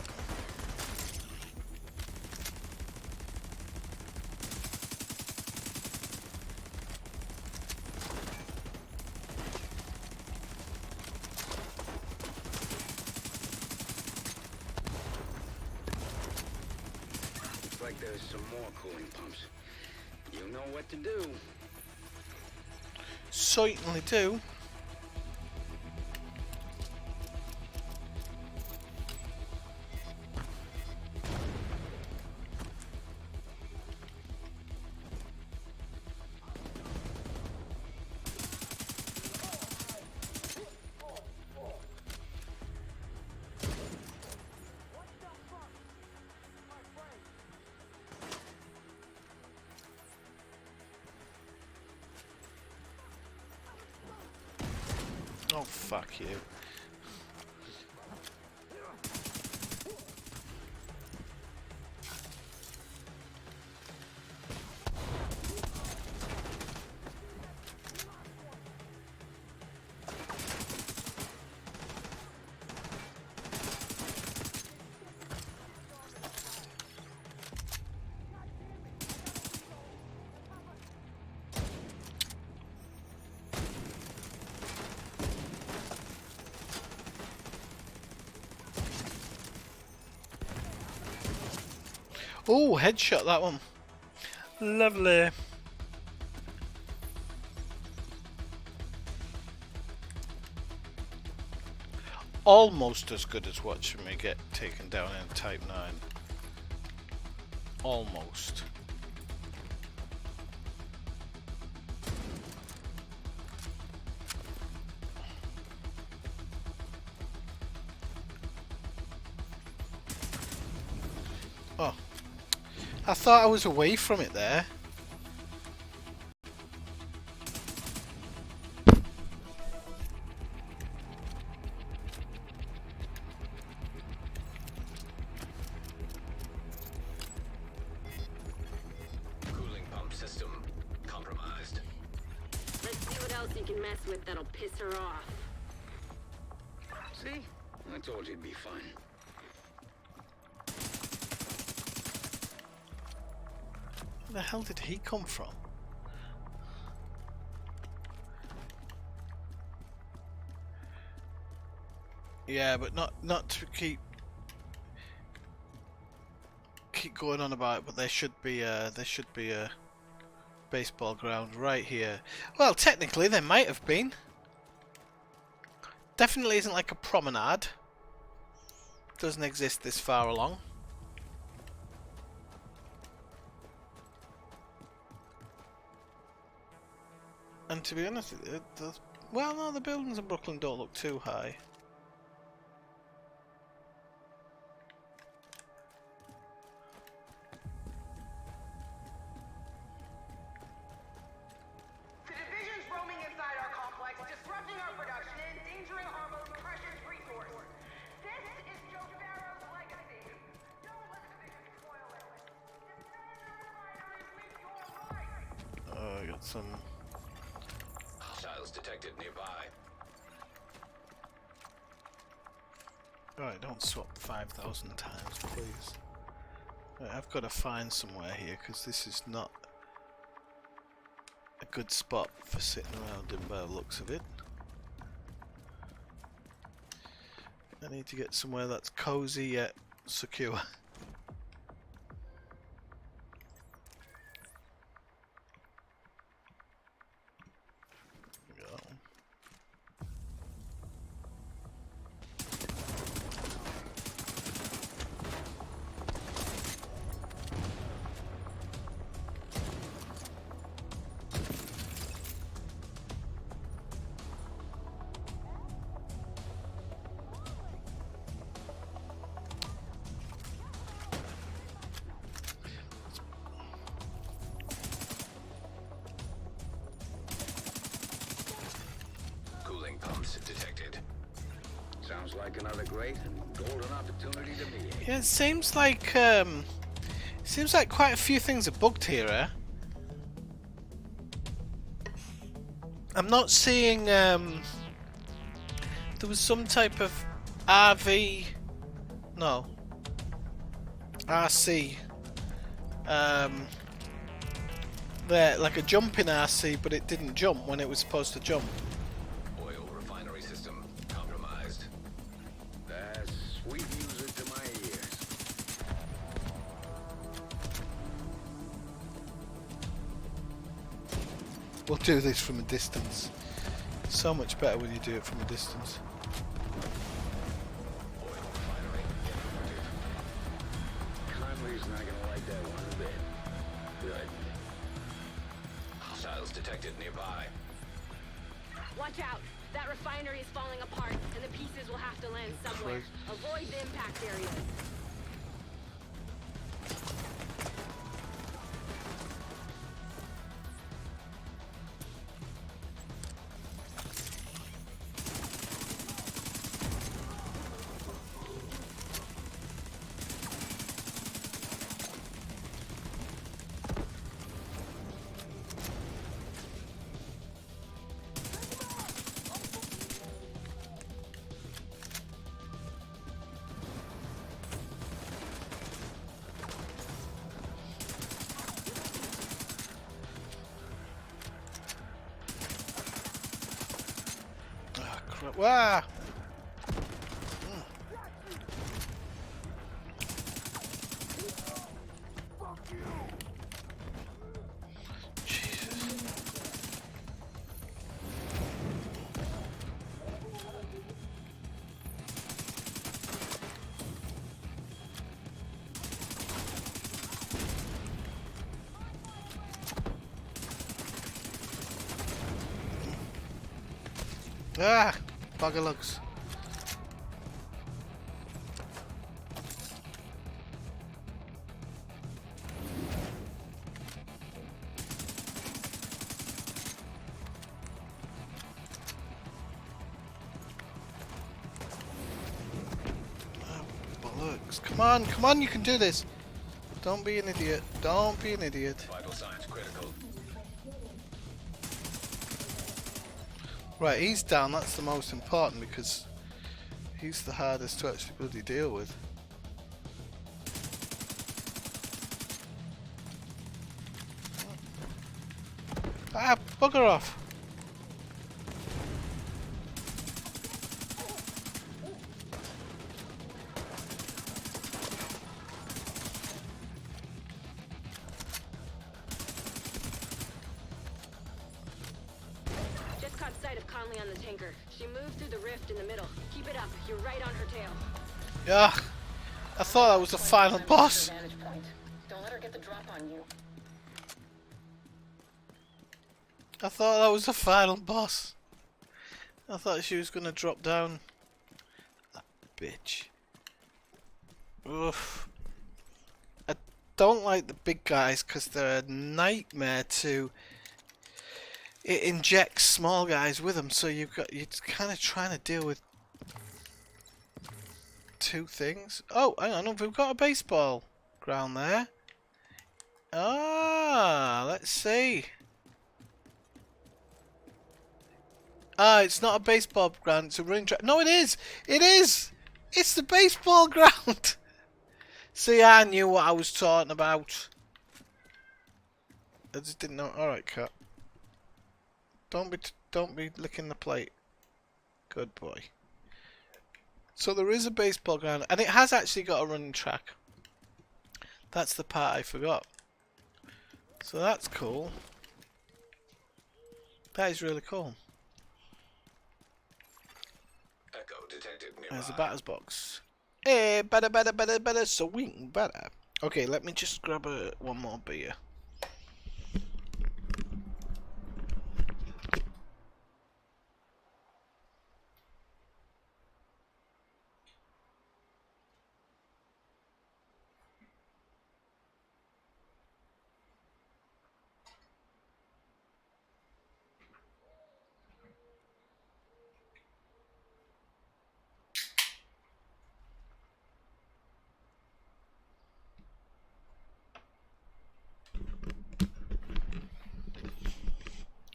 Looks like there's some more cooling pumps. You know what to do. Certainly do. Oh, fuck you. Oh, headshot that one. Lovely. Almost as good as watching me get taken down in Type 9. Almost. Oh. I thought I was away from it there. Cooling pump system compromised. Let's see what else you can mess with that'll piss her off. See? I told you it'd be fun. Where the hell did he come from? Yeah, but not to keep going on about it, but there should be a baseball ground right here. Well, technically there might have been. Definitely isn't like a promenade. Doesn't exist this far along. And to be honest, well, no, the buildings in Brooklyn don't look too high. The division's roaming inside our complex, disrupting our production and endangering Harmow's precious resource. This is Joe Farrow's legacy. Don't let the division spoil it. Defend the refinery with your life. Oh, I got some. Hostiles detected nearby. Alright, don't swap 5,000 times, please. Right, I've got to find somewhere here, because this is not a good spot for sitting around in by the looks of it. I need to get somewhere that's cozy yet secure. There we go. Cooling pumps detected. Sounds like another great and golden opportunity to me. Yeah, it seems like quite a few things are bugged here, eh? I'm not seeing there was some type of RC there, like a jumping RC, but it didn't jump when it was supposed to jump. Oil refinery system compromised. That's sweet music to my ears. We'll do this from a distance. So much better when you do it from a distance. Conley's not gonna like that one a bit. Good. Hostiles detected nearby. Watch out! That refinery is falling apart, and the pieces will have to land somewhere. Avoid the impact areas. Wow! Ah! Bugger looks. Bollocks. Come on, you can do this. Don't be an idiot. Don't be an idiot. Vital signs critical. Right, he's down, that's the most important because He's the hardest to actually bloody deal with. Ah, bugger off! Just caught sight of Conley on the tanker. She moved through the rift in the middle. Keep it up. You're right on her tail. Yeah, I thought that was the final boss. Don't let her get the drop on you. I thought that was the final boss. I thought she was gonna drop down. That bitch. Oof. I don't like the big guys because they're a nightmare to. It injects small guys with them, so you're kind of trying to deal with two things. Oh, hang on, we've got a baseball ground there. Ah, let's see. Ah, it's not a baseball ground, it's a running track. No, it is! It is! It's the baseball ground! See, I knew what I was talking about. I just didn't know. Alright, cat. Don't be licking the plate. Good boy. So there is a baseball ground, and it has actually got a running track. That's the part I forgot. So that's cool. That is really cool. Echo detected nearby. There's a batter's box. Hey, better, swing, better. Okay, let me just grab one more beer.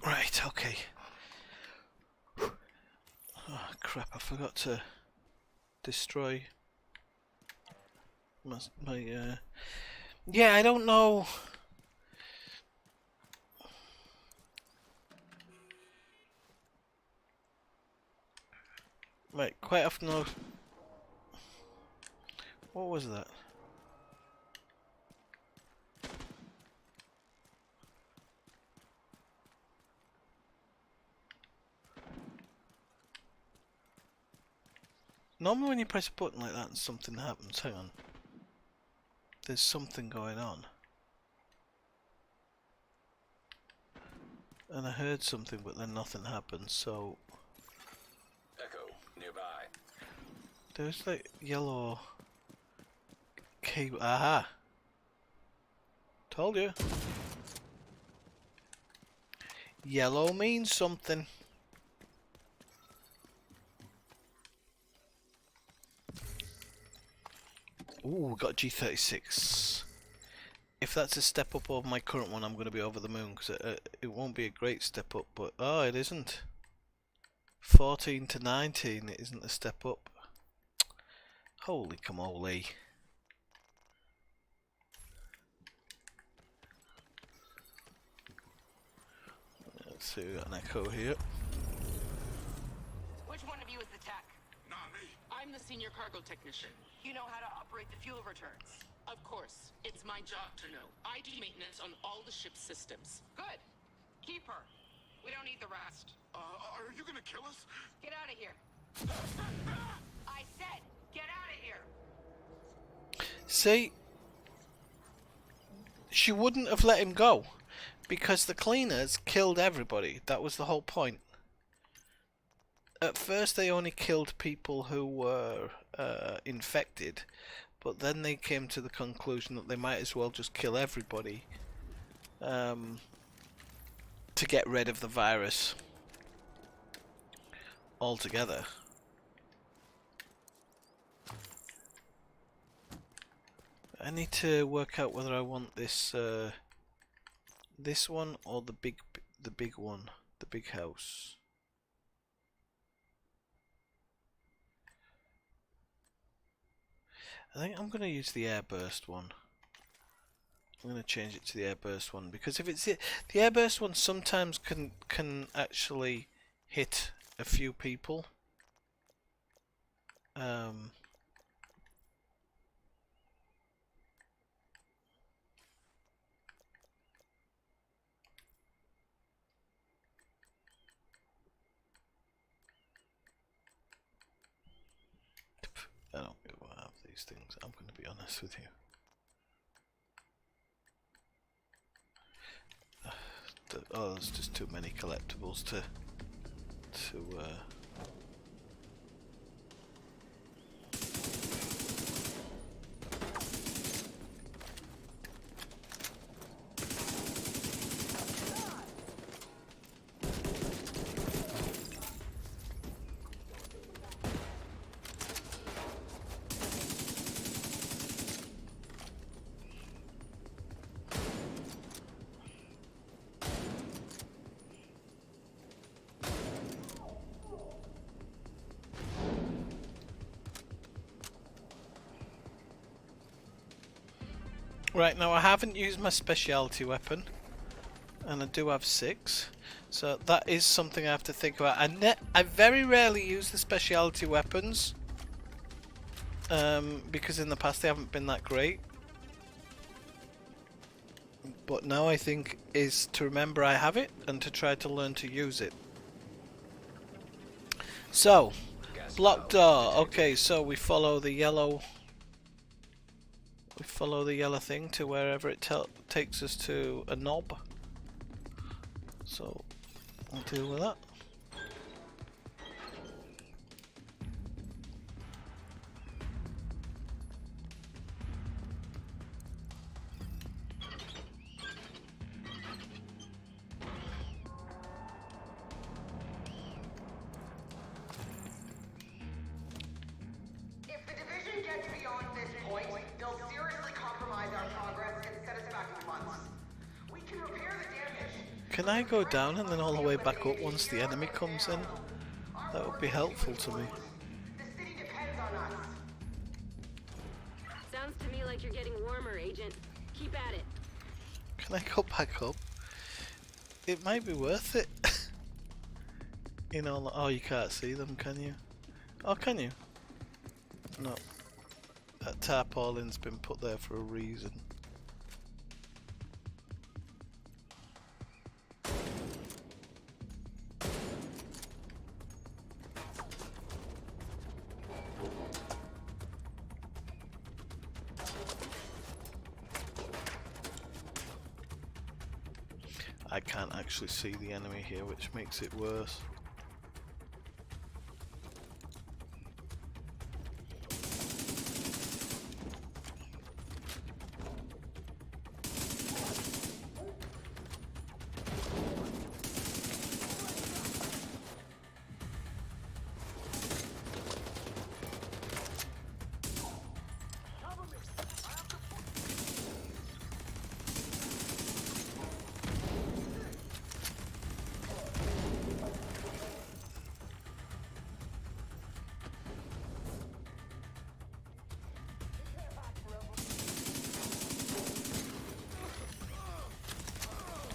Right, okay. Oh crap, I forgot to destroy my yeah, I don't know. Right, quite often though. What was that? Normally when you press a button like that and something happens, hang on. There's something going on. And I heard something but then nothing happened, so... Echo nearby. There's like yellow cable. Aha! Told you. Yellow means something. Ooh, we got G36. If that's a step up over my current one, I'm going to be over the moon, because it won't be a great step up, but... Oh, it isn't. 14 to 19, it isn't a step up. Holy camole. Let's see, we got an echo here. Which one of you is the tech? Not me. I'm the senior cargo technician. You know how to operate the fuel returns? Of course. It's my job to know. I do maintenance on all the ship's systems. Good. Keep her. We don't need the rest. Are you gonna kill us? Get out of here. I said, get out of here. See? She wouldn't have let him go. Because the cleaners killed everybody. That was the whole point. At first they only killed people who were infected. But then they came to the conclusion that they might as well just kill everybody. To get rid of the virus. Altogether. I need to work out whether I want this this one or the big one, the big house. I think I'm going to use the airburst one. I'm going to change it to the airburst one because if it's the airburst one, sometimes can actually hit a few people. I don't get why I have these things. I'm going to be honest with you. Oh, there's just too many collectibles to Right, now I haven't used my specialty weapon, and I do have 6, so that is something I have to think about. I very rarely use the specialty weapons, because in the past they haven't been that great. But now I think is to remember I have it, and to try to learn to use it. So, block door, okay, so we follow the yellow... We follow the yellow thing to wherever it takes us to a knob. So I'll deal with that. If the division gets beyond this point, they'll seriously compromise our progress and set us back months. We can repair the damage. Can I go down and then all the way back up once the enemy comes in? That would be helpful to me. The city depends on us. Sounds to me like you're getting warmer, Agent. Keep at it. Can I go back up? It might be worth it. You know, oh, you can't see them, can you? Oh, can you? No. That tarpaulin's been put there for a reason. I can't actually see the enemy here, which makes it worse.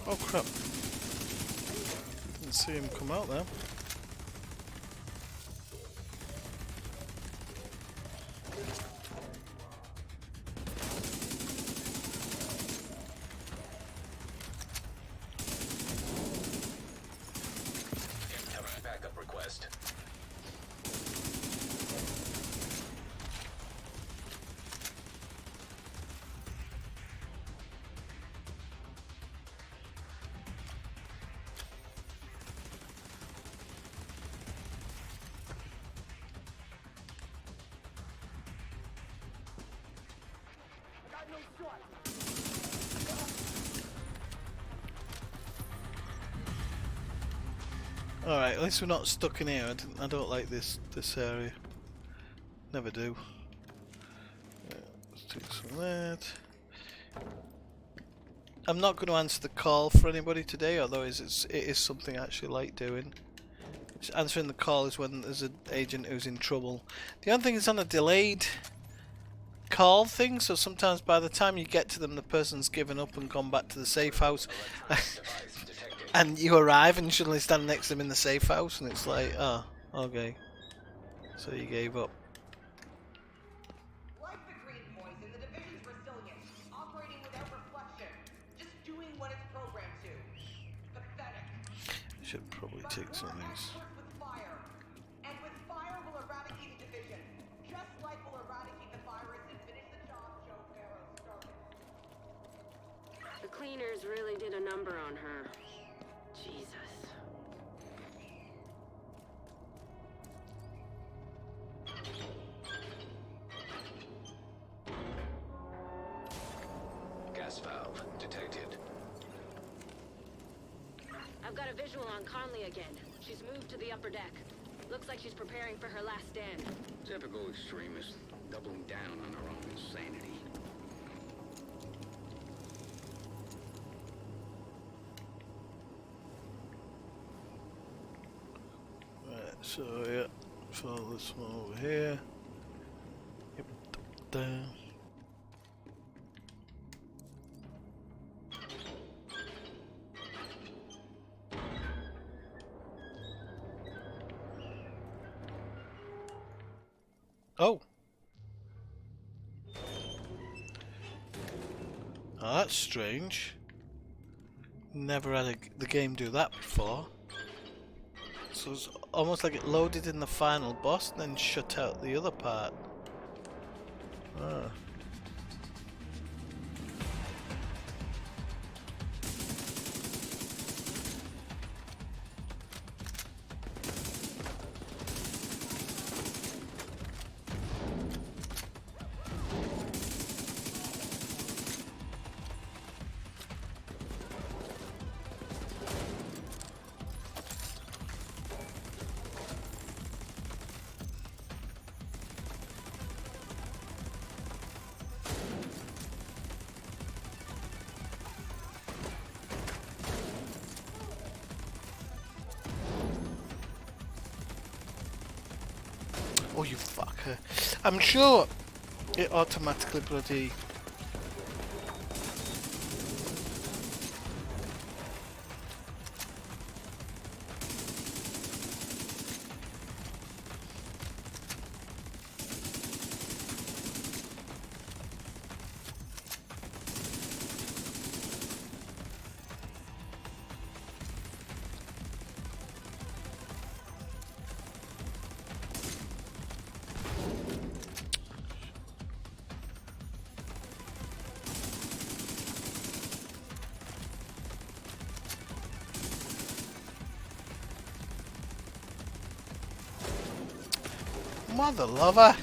Oh crap. Didn't see him come out there. Incoming backup request. Alright, at least we're not stuck in here. I don't like this area. Never do. Let's take some of that. I'm not going to answer the call for anybody today, although it is something I actually like doing. Just answering the call is when there's an agent who's in trouble. The other thing is on a delayed call thing, so sometimes by the time you get to them, the person's given up and gone back to the safe house. And you arrive and you suddenly stand next to them in the safe house, and it's like, oh, okay. So you gave up. Like the green poison, the division's resilient, operating without reflection, just doing what it's programmed to. Pathetic. Should probably take some of these. With fire. And with fire, we'll eradicate the division. Just like we'll eradicate the virus and finish the job Joe Barrow started. The cleaners really did a number on her. Jesus. Gas valve detected. I've got a visual on Conley again. She's moved to the upper deck. Looks like she's preparing for her last stand. Typical extremist, doubling down on her own insanity. Right, so yeah, follow this one over here. Yep, down. Oh. Oh, that's strange. Never had the game do that before. So it's almost like it loaded in the final boss and then shut out the other part. Ah. Oh, you fucker. I'm sure it automatically bloody... Mother lover!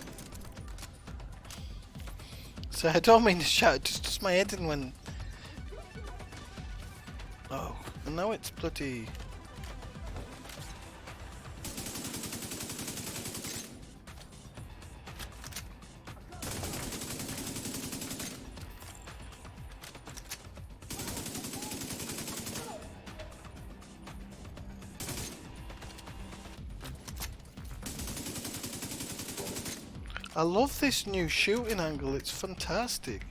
So I don't mean to shout, just my head in when... Oh, and now it's bloody... I love this new shooting angle, it's fantastic.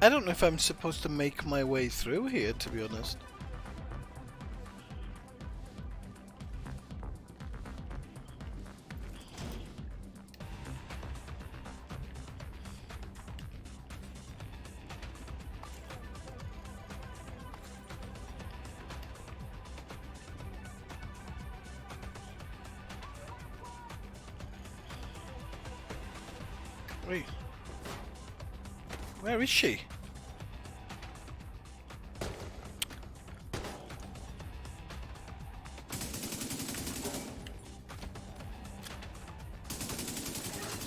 I don't know if I'm supposed to make my way through here, to be honest. Wait. Where is she?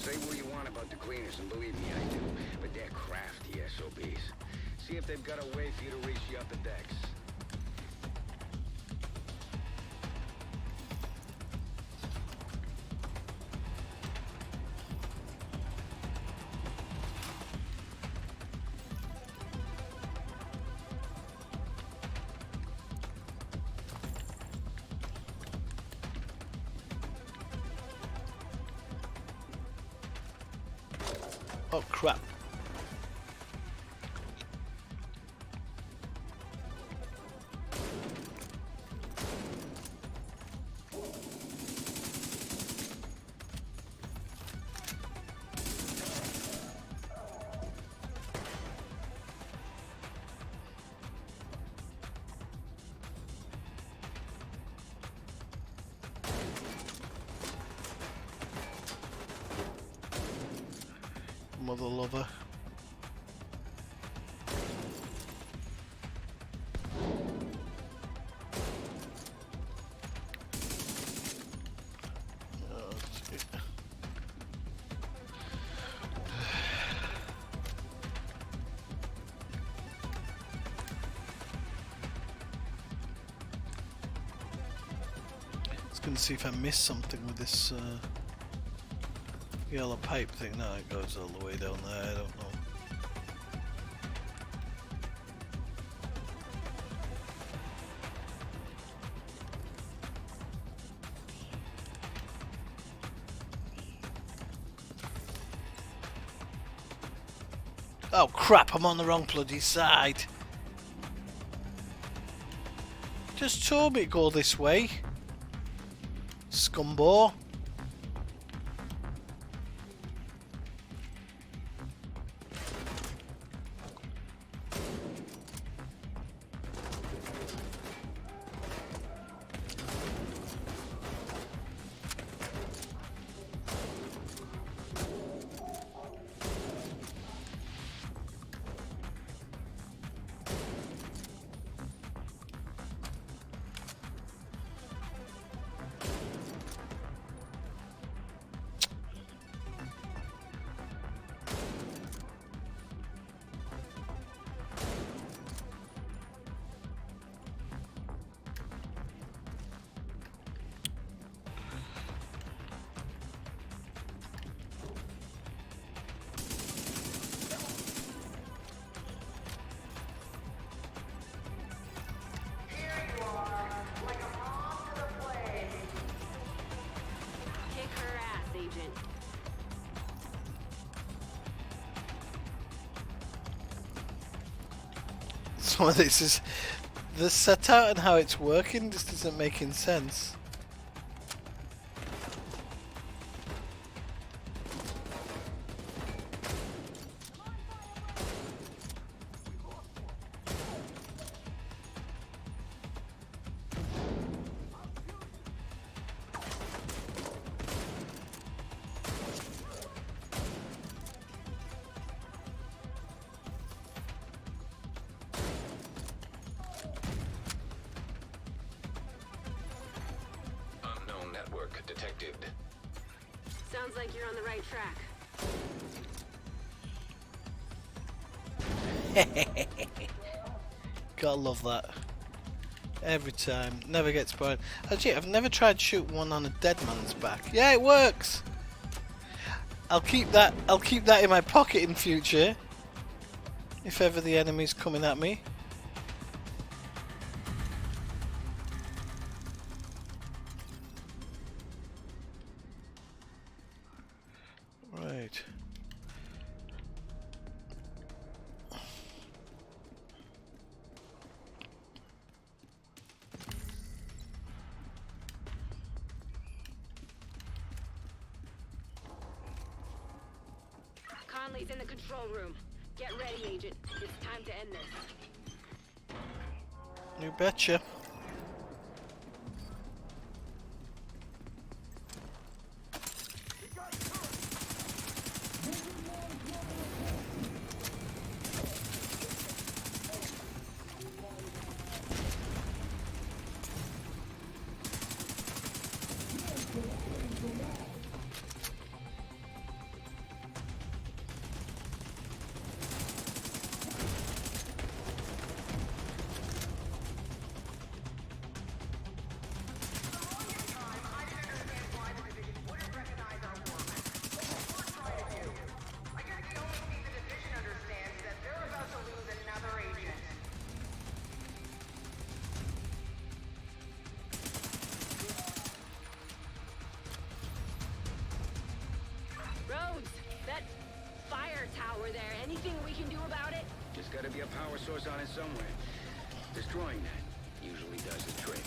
Say where you want to about the cleaners, and believe me, I do. But they're crafty SOBs. See if they've got a way for you to reach the upper decks. Oh crap. Mother lover. Let's go and see if I missed something with this yellow pipe thing. No, it goes all the way down there. I don't know. Oh crap, I'm on the wrong bloody side. Just told me to go this way. Scumball. Some of this is the setup and how it's working just isn't making sense. Detected. Sounds like you're on the right track. Gotta love that. Every time. Never gets bored. Actually, I've never tried shooting one on a dead man's back. Yeah, it works! I'll keep that in my pocket in future. If ever the enemy's coming at me. Right. Conley's in the control room. Get ready, Agent. It's time to end this. You betcha. tower there. Anything we can do about it? Just gotta be a power source on it somewhere. Destroying that usually does the trick.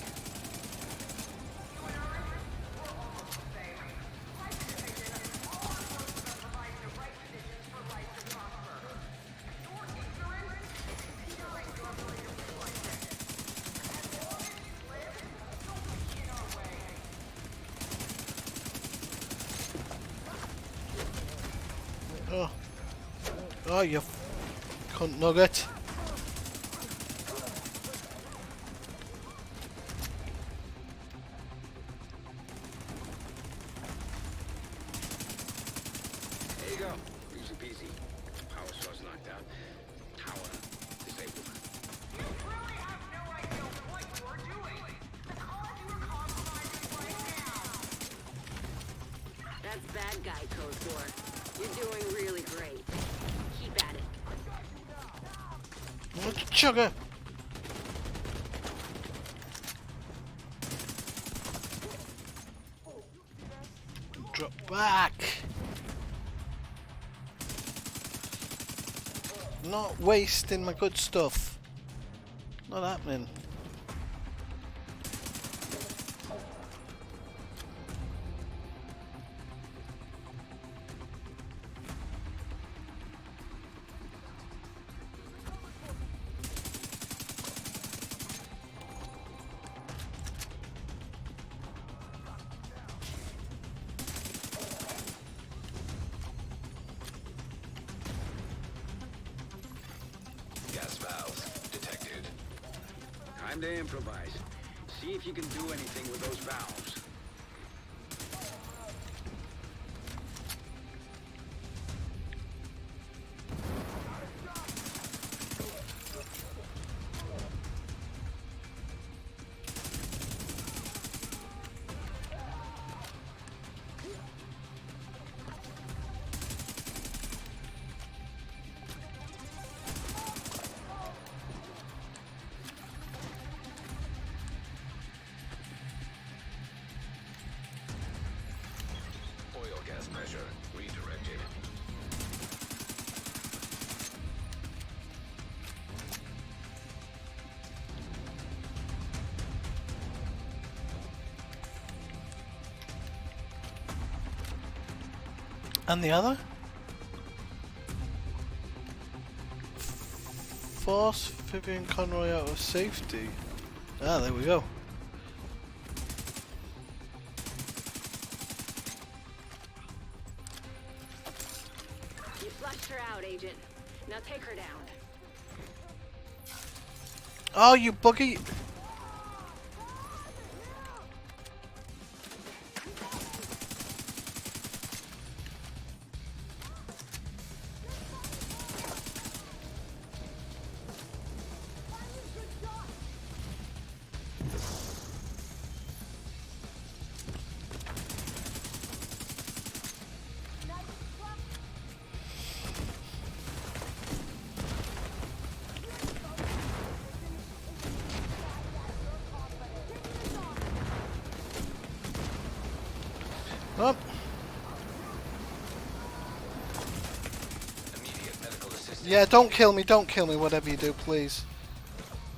Oh. Oh, you cunt nugget. There you go. Easy peasy. Power source knocked out. Tower disabled. You really have no idea what you are doing. The cause you are compromising right now. That's bad guy code 4. You're doing really great. Keep at it. Sugar. Drop back. Not wasting my good stuff. Not happening. Gas valves detected. Time to improvise. See if you can do anything with those valves. Oil gas pressure redirected. And the other? Force Vivian Conroy out of safety. Ah, there we go. You flushed her out, Agent. Now take her down. Oh, you buggy! Up. Immediate medical assistance. Yeah, don't kill me, whatever you do, please.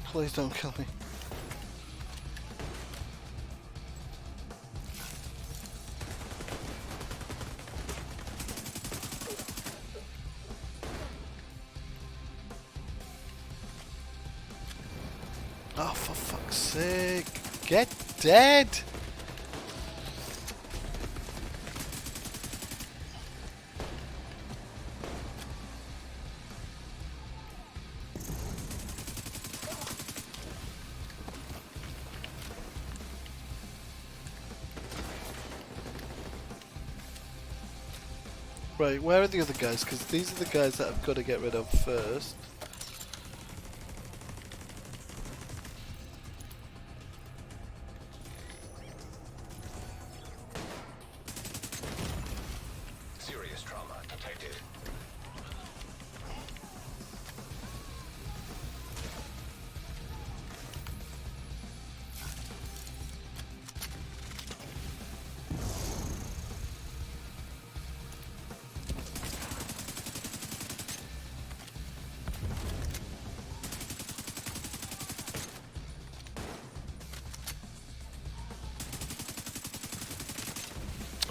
Please don't kill me. Oh, for fuck's sake. Get dead! Right, where are the other guys? Because these are the guys that I've got to get rid of first. Serious trauma detected.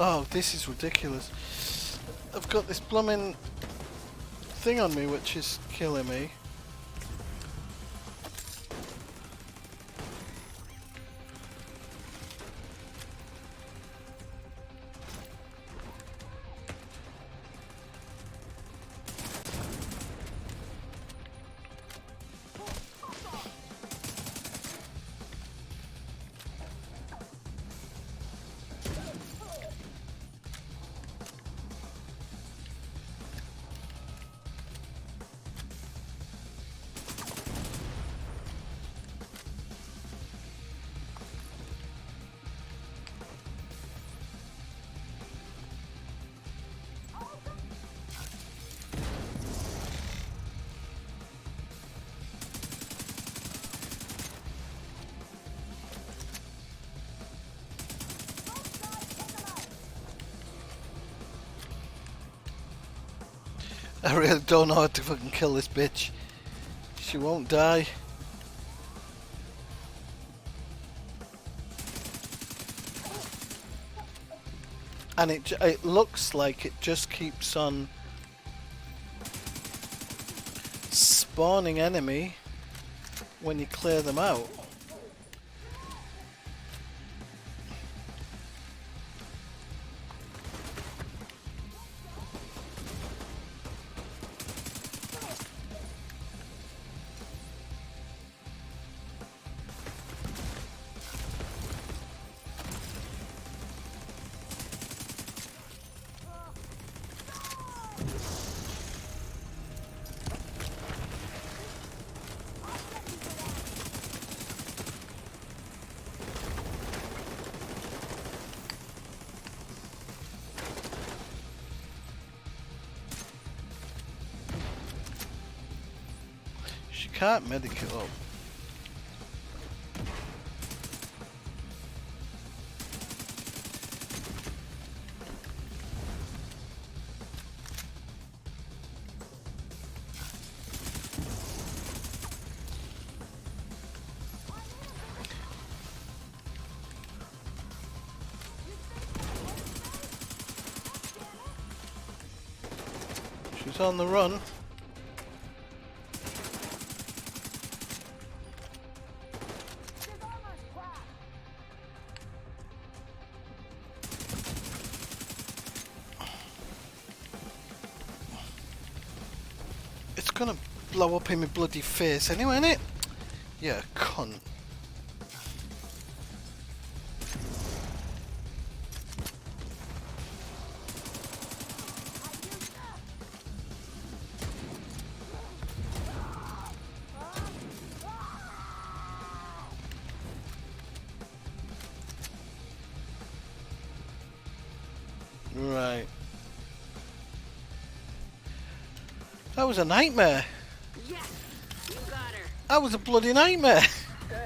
Oh, this is ridiculous. I've got this blooming thing on me which is killing me. I really don't know how to fucking kill this bitch. She won't die. And it looks like it just keeps on spawning enemy when you clear them out. Can't medic it up. She's on the run. Gonna blow up in my bloody face anyway, innit? Yeah, cunt. Right. That was a nightmare. Yes, you got her. That was a bloody nightmare. Good.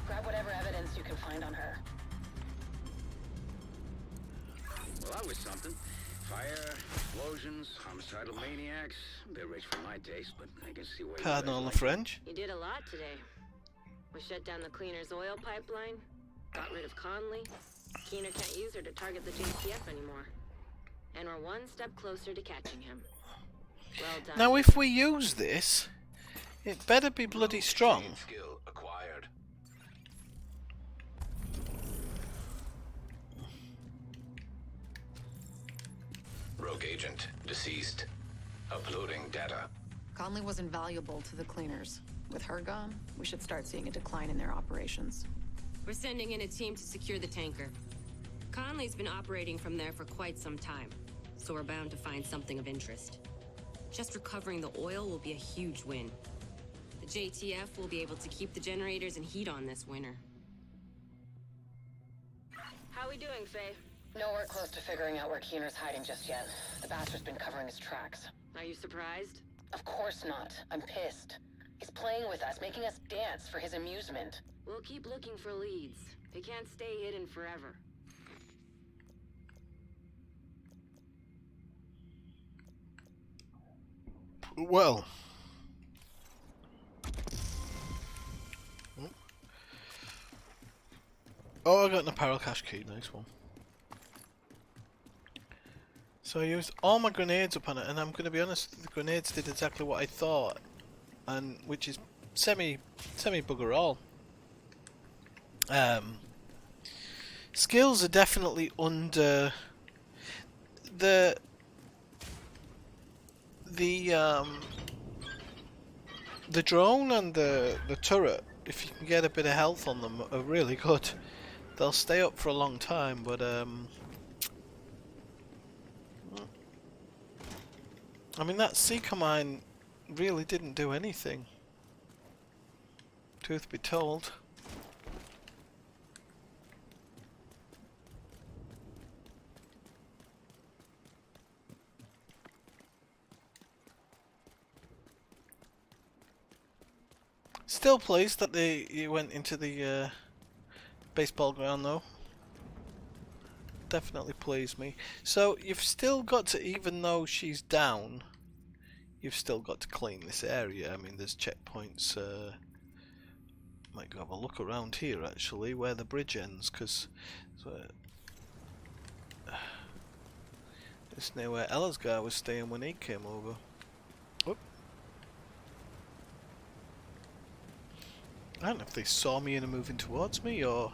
Grab whatever evidence you can find on her. Well, that was something. Fire, explosions, homicidal maniacs. A bit rich for my taste, but I can see why. Pardon all the French. You did a lot today. We shut down the cleaner's oil pipeline, got rid of Conley. Keener can't use her to target the JTF anymore. And we're one step closer to catching him. Well done. Now if we use this, it better be bloody strong. Skill acquired. Rogue agent deceased. Uploading data. Conley was invaluable to the cleaners. With her gone, we should start seeing a decline in their operations. We're sending in a team to secure the tanker. Conley's been operating from there for quite some time, so we're bound to find something of interest. Just recovering the oil will be a huge win. The JTF will be able to keep the generators and heat on this winter. How we doing, Faye? Nowhere close to figuring out where Keener's hiding just yet. The bastard's been covering his tracks. Are you surprised? Of course not. I'm pissed. He's playing with us, making us dance for his amusement. We'll keep looking for leads. They can't stay hidden forever. Well. Oh, I got an apparel cache key. Nice one. So I used all my grenades upon it, and I'm going to be honest, the grenades did exactly what I thought, and which is semi bugger all. Skills are definitely under the drone and the turret. If you can get a bit of health on them, are really good. They'll stay up for a long time, but I mean, that Seeker mine really didn't do anything, truth be told. Still pleased that you went into the baseball ground though. Definitely pleased me. So you've still got to, even though she's down, you've still got to clean this area. I mean, there's checkpoints. Might go have a look around here actually, where the bridge ends, because it's near where Ella's guy was staying when he came over. Whoop. I don't know if they saw me and are moving towards me, or...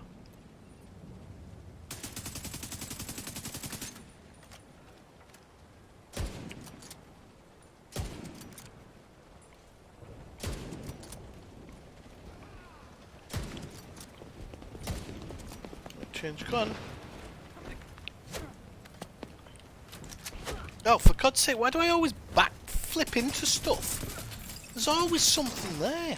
Change gun. Oh, for God's sake, why do I always backflip into stuff? There's always something there.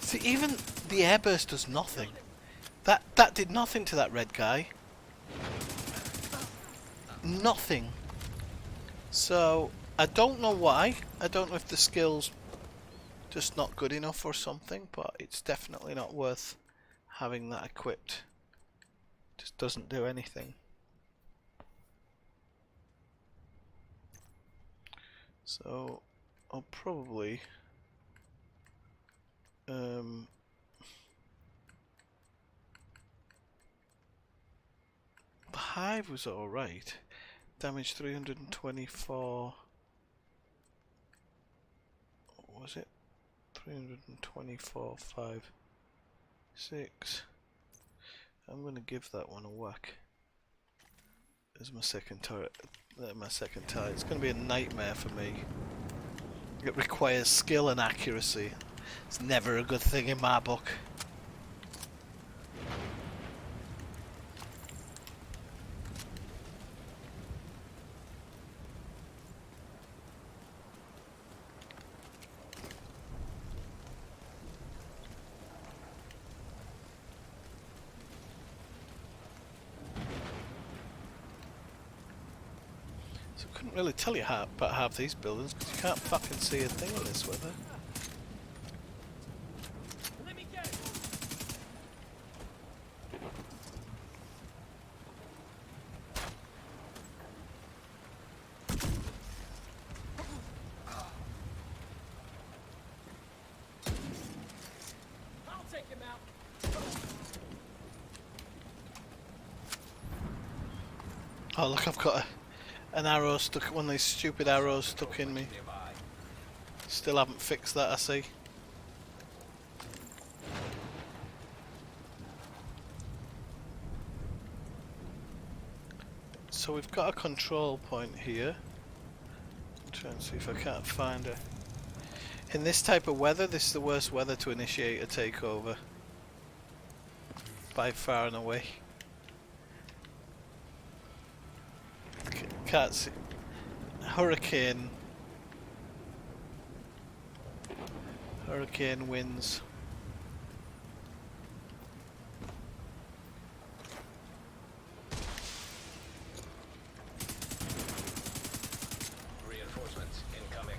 See, even the airburst does nothing. That did nothing to that red guy. Nothing. So, I don't know why. I don't know if the skill's just not good enough or something, but it's definitely not worth having that equipped. Just doesn't do anything. So, I'll probably... the hive was alright. Damage 324. What was it? 324, 5, 6. I'm gonna give that one a whack. There's my second turret. My second turret. It's gonna be a nightmare for me. It requires skill and accuracy. It's never a good thing in my book. So I couldn't really tell you about half these buildings because you can't fucking see a thing in this weather. Oh look, I've got an arrow stuck, one of these stupid arrows stuck in me. Still haven't fixed that, I see. So we've got a control point here. I'll try and see if I can't find it. In this type of weather, this is the worst weather to initiate a takeover. By far and away. Can't see. Hurricane winds. Reinforcements incoming.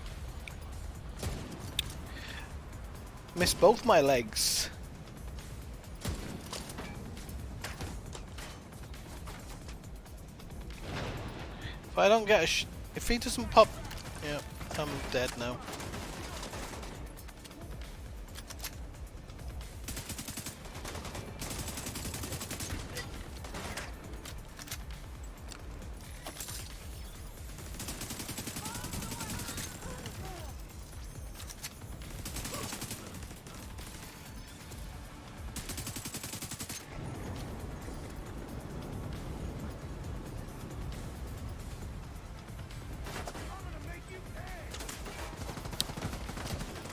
Missed both my legs. If I don't get a if he doesn't pop, yeah, I'm dead now.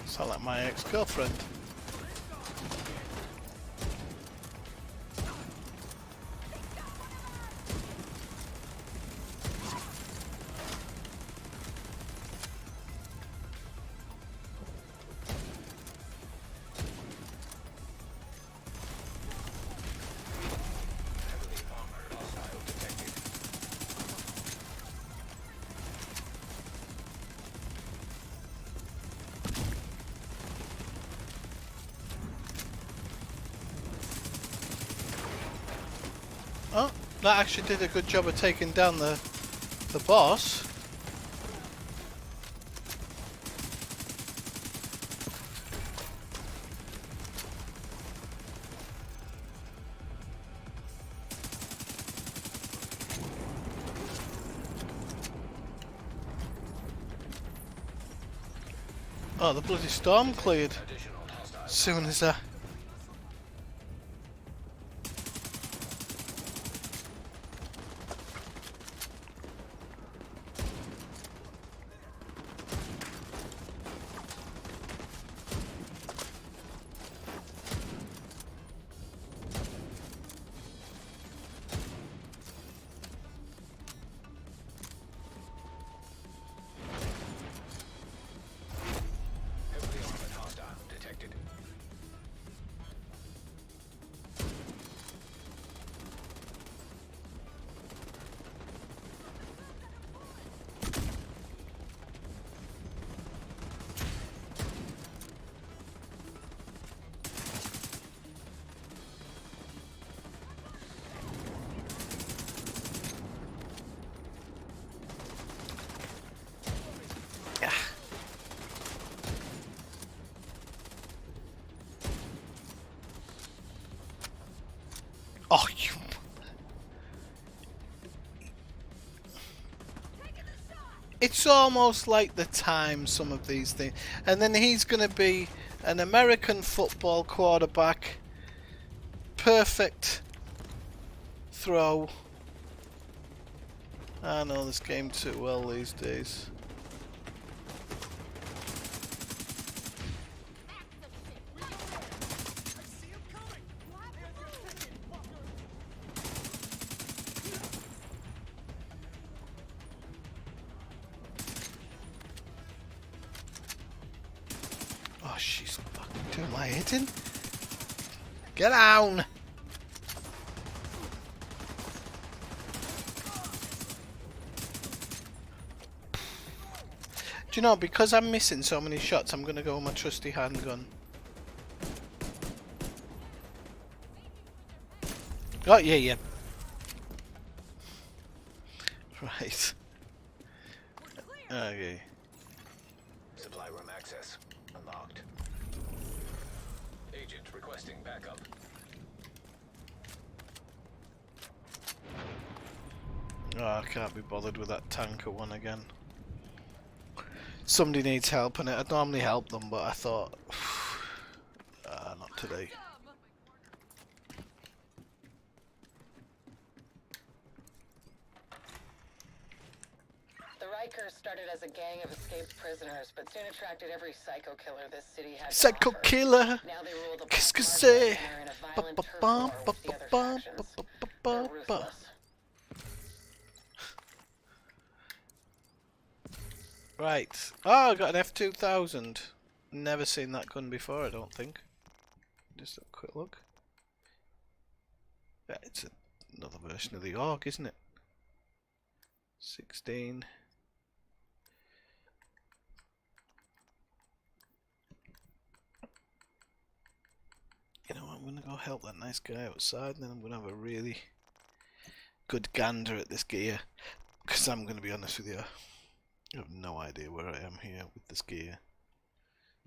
Sound like my ex-girlfriend. Oh, that actually did a good job of taking down the boss. Oh, the bloody storm cleared as soon as I... Oh, you... It's almost like the time some of these things. And then he's going to be an American football quarterback. Perfect throw. I know this game too well these days. Oh, she's fucking doing my hitting. Get down! Do you know, because I'm missing so many shots, I'm gonna go with my trusty handgun. Oh, yeah. Right. Okay. Supply room access unlocked. Agent requesting backup. Oh, I can't be bothered with that tanker one again. Somebody needs help, and I'd normally help them, but I thought, not today. The Rikers started as a gang of escaped prisoners, but soon attracted every psycho killer this city had to Psycho offer. killer! Now they rule the Qu'est-ce que black c'est? market and are in a violent turf war with the other factions. They're ruthless. Right. Oh, I got an F2000. Never seen that gun before, I don't think. Just a quick look. Yeah, it's another version of the AUG, isn't it? 16. help that nice guy outside, and then I'm going to have a really good gander at this gear. Because I'm going to be honest with you, I have no idea where I am here with this gear.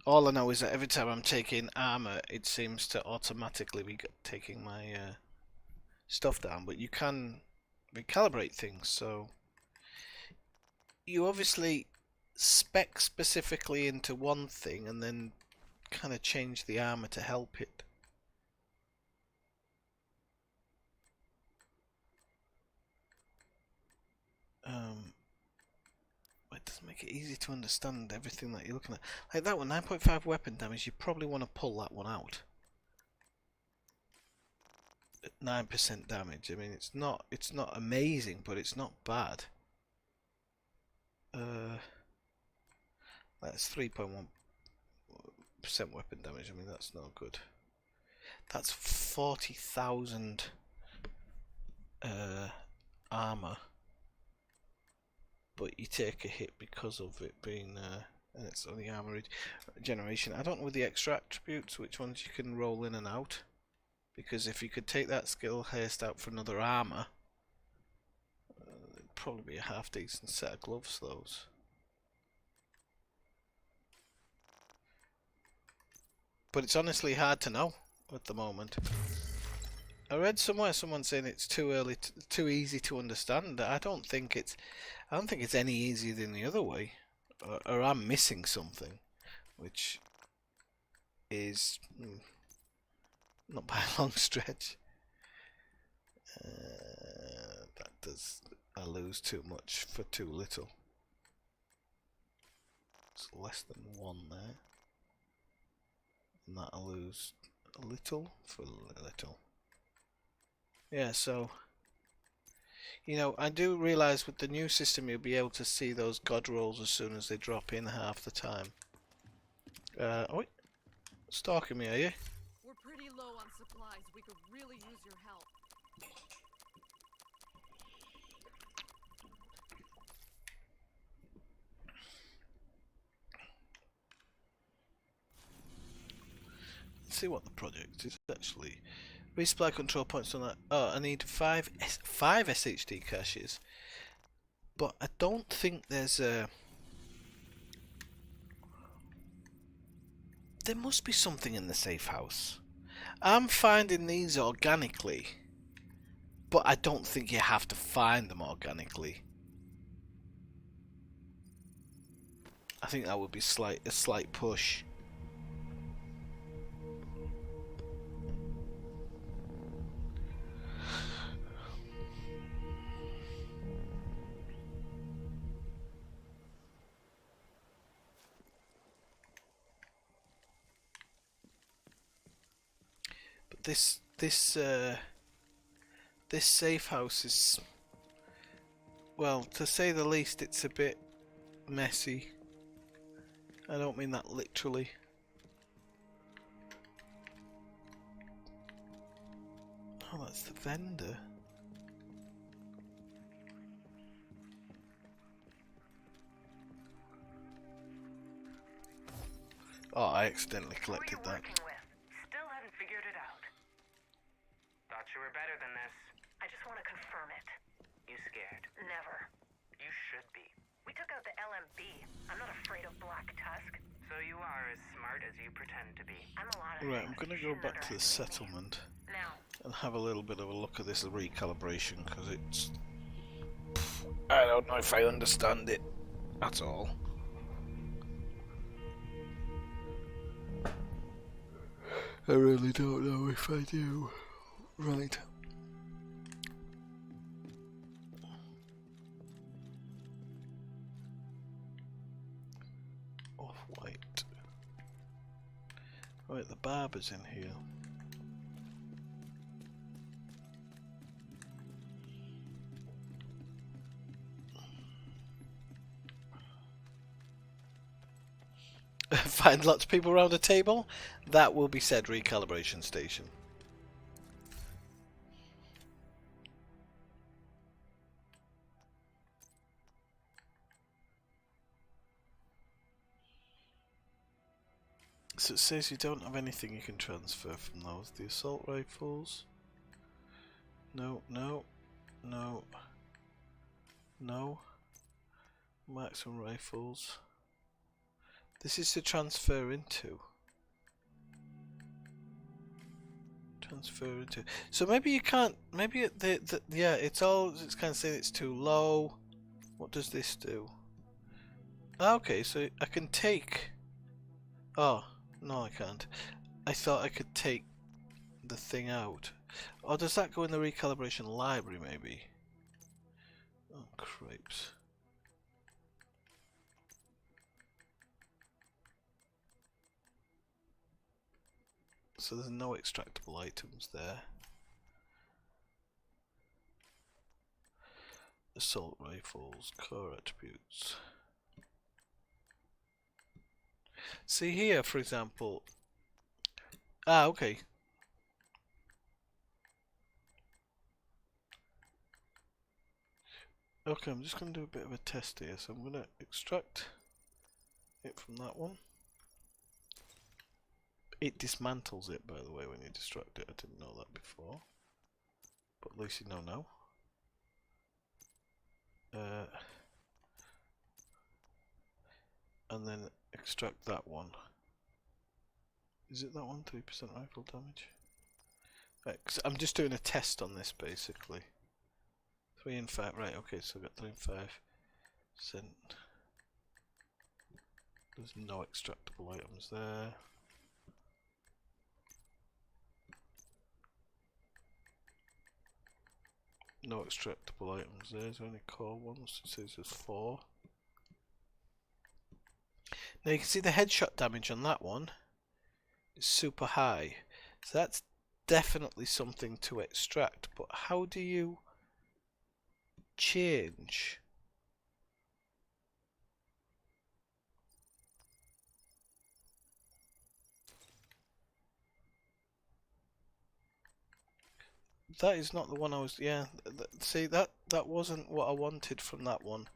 All I know is that every time I'm taking armor, it seems to automatically be taking my stuff down. But you can recalibrate things, so you obviously spec specifically into one thing and then kind of change the armor to help it. It doesn't make it easy to understand everything that you're looking at. Like that one, 9.5 weapon damage, you probably want to pull that one out. At 9% damage. I mean, it's not amazing, but it's not bad. That's 3.1% weapon damage. I mean, that's not good. That's 40,000 armor. But you take a hit because of it being and it's only armor regeneration. I don't know with the extra attributes which ones you can roll in and out, because if you could take that skill haste out for another armor, it'd probably be a half decent set of gloves. Those. But it's honestly hard to know at the moment. I read somewhere someone saying it's too early, too easy to understand. I don't think it's any easier than the other way, or I'm missing something, which is not by a long stretch. I lose too much for too little. It's less than 1 there, and that I lose a little for little. Yeah, so, you know, I do realise with the new system you'll be able to see those god rolls as soon as they drop in half the time. Oh, stalking me, are you? We're pretty low on supplies. We could really use your help. Let's see what the project is actually. Resupply control points on that. Oh, I need 5 SHD caches, but I don't think there's a. There must be something in the safe house. I'm finding these organically, but I don't think you have to find them organically. I think that would be a slight push. This safe house is, well, to say the least, it's a bit messy. I don't mean that literally. Oh, that's the vendor. Oh, I accidentally collected that. Still haven't figured it out. Thought you were better than this. I just want to confirm it. You scared? Never. You should be. We took out the LMB. I'm not afraid of Black Tusk. So you are as smart as you pretend to be. I'm a lot of Right, I'm gonna go back to the settlement and have a little bit of a look at this recalibration, because it's... I don't know if I understand it at all. I really don't know if I do. Right. Off-white. Right, the barber's in here. Find lots of people around a table. That will be said recalibration station. So it says you don't have anything you can transfer from those. The assault rifles. No, no, no, no. Maximum rifles. This is to transfer into. Transfer into. So maybe you can't. Maybe yeah, it's kind of saying it's too low. What does this do? Okay, so I can take. Oh no, I can't. I thought I could take the thing out. Or does that go in the recalibration library? Maybe. Oh crapes. So there's no extractable items there. Assault rifles, core attributes. See here, for example. Ah, okay. Okay, I'm just going to do a bit of a test here. So I'm going to extract it from that one. It dismantles it, by the way, when you destruct it. I didn't know that before. But at least you know now. And then extract that one. Is it that one? 3% rifle damage? Right, 'cause I'm just doing a test on this basically. 3 and 5, right, okay, so I've got 3 and 5%. There's no extractable items there. No extractable items there. Is there any core ones? It says there's 4. Now you can see the headshot damage on that one is super high. So that's definitely something to extract. But how do you change? That is not the one I was. Yeah, see that wasn't what I wanted from that one.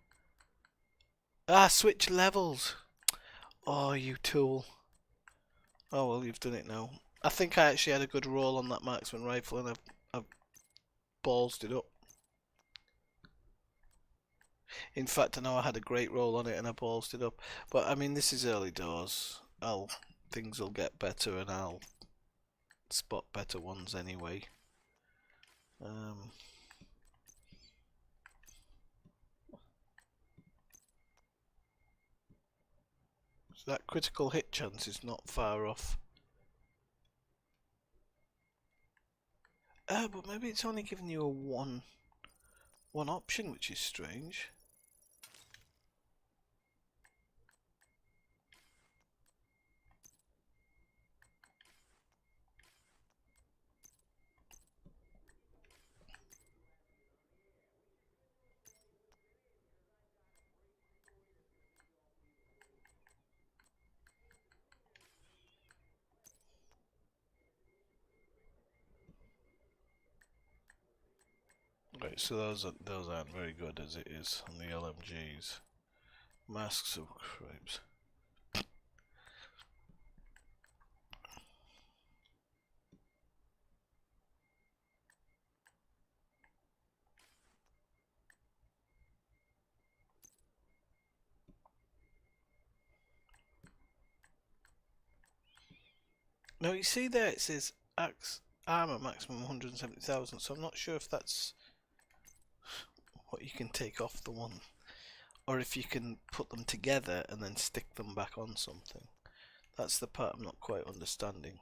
Ah, switch levels. Oh, you tool. Oh well, you've done it now. I think I actually had a good roll on that marksman rifle, and I've ballsed it up. In fact, I know I had a great roll on it, and I ballsed it up. But I mean, this is early doors. Things will get better, and I'll spot better ones anyway. So that critical hit chance is not far off. But maybe it's only giving you a one option, which is strange. Right, so those aren't very good as it is on the LMGs. Masks of cripes. Now you see there it says axe armor maximum 170,000, so I'm not sure if that's what you can take off the one, or if you can put them together and then stick them back on something. That's the part I'm not quite understanding.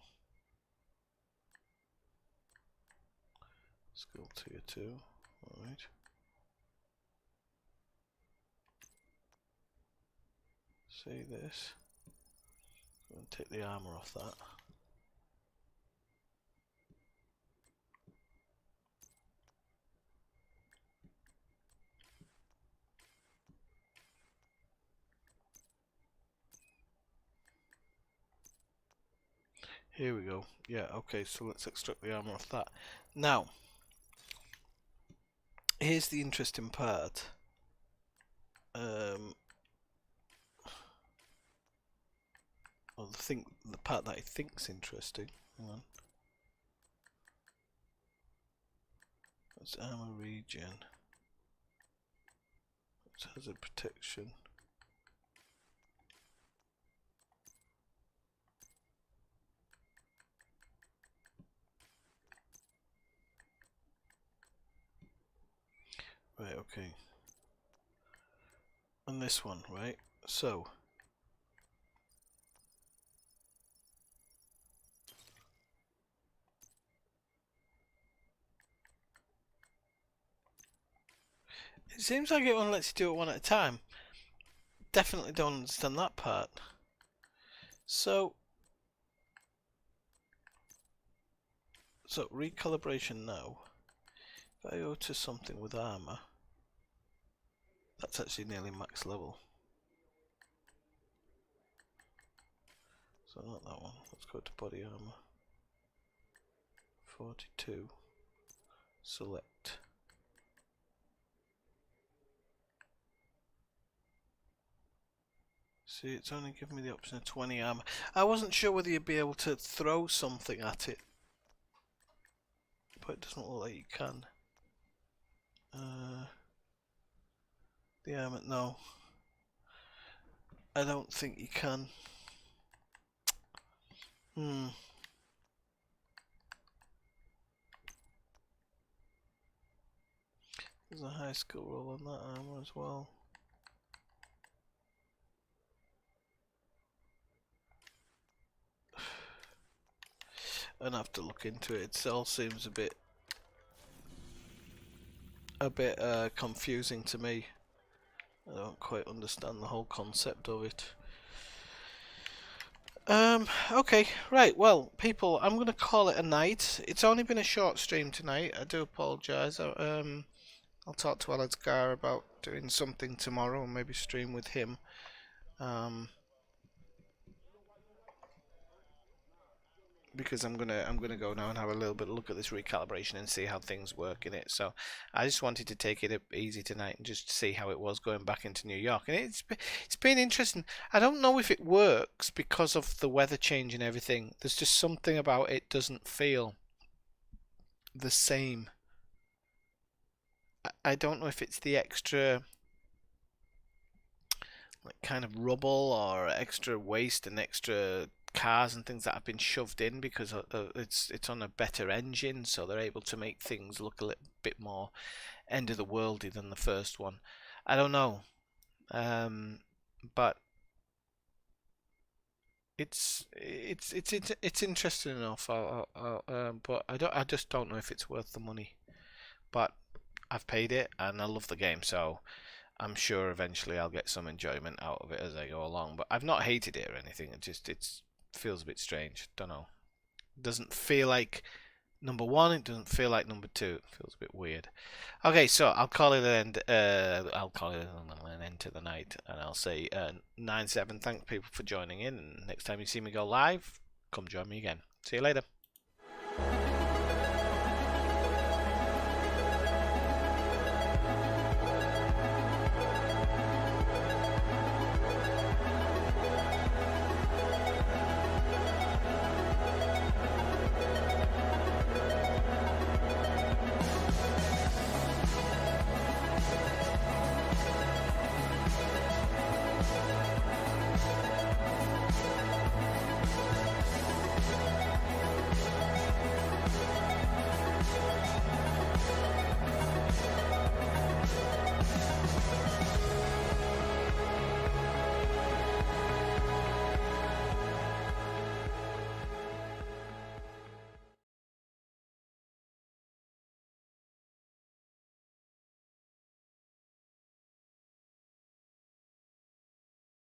Skill tier 2, alright. See this? I'm going to take the armor off that. Here we go. Yeah, okay, so let's extract the armor off that. Now, here's the interesting part. Oh, the part that I think's interesting. Hang on. That's armor region. That's hazard protection. Right, okay. And this one, right? So it seems like it only lets you do it one at a time. Definitely don't understand that part. So recalibration now. If I go to something with armor, that's actually nearly max level. So not that one. Let's go to body armor. 42. Select. See, it's only giving me the option of 20 armor. I wasn't sure whether you'd be able to throw something at it, but it doesn't look like you can. The armor, no. I don't think you can. There's a high skill roll on that armor as well. I'd have to look into it. It all seems a bit confusing to me. I don't quite understand the whole concept of it. Okay, right, well, people, I'm going to call it a night. It's only been a short stream tonight. I do apologise. I'll talk to Alexgar about doing something tomorrow and maybe stream with him. Because I'm gonna go now and have a little bit of look at this recalibration and see how things work in it. So I just wanted to take it easy tonight and just see how it was going back into New York, and it's been interesting. I don't know if it works because of the weather change and everything. There's just something about it doesn't feel the same. I don't know if it's the extra like kind of rubble or extra waste and extra cars and things that have been shoved in because it's on a better engine, so they're able to make things look a little bit more end of the worldy than the first one. I don't know, but it's interesting enough. But I just don't know if it's worth the money. But I've paid it and I love the game, so I'm sure eventually I'll get some enjoyment out of it as I go along. But I've not hated it or anything. It feels a bit strange. Don't know. It doesn't feel like number one. It doesn't feel like number two. It feels a bit weird. Okay, so I'll call it an end. I'll call it an end to the night, and I'll say 9/7. Thanks people for joining in. And next time you see me go live, come join me again. See you later.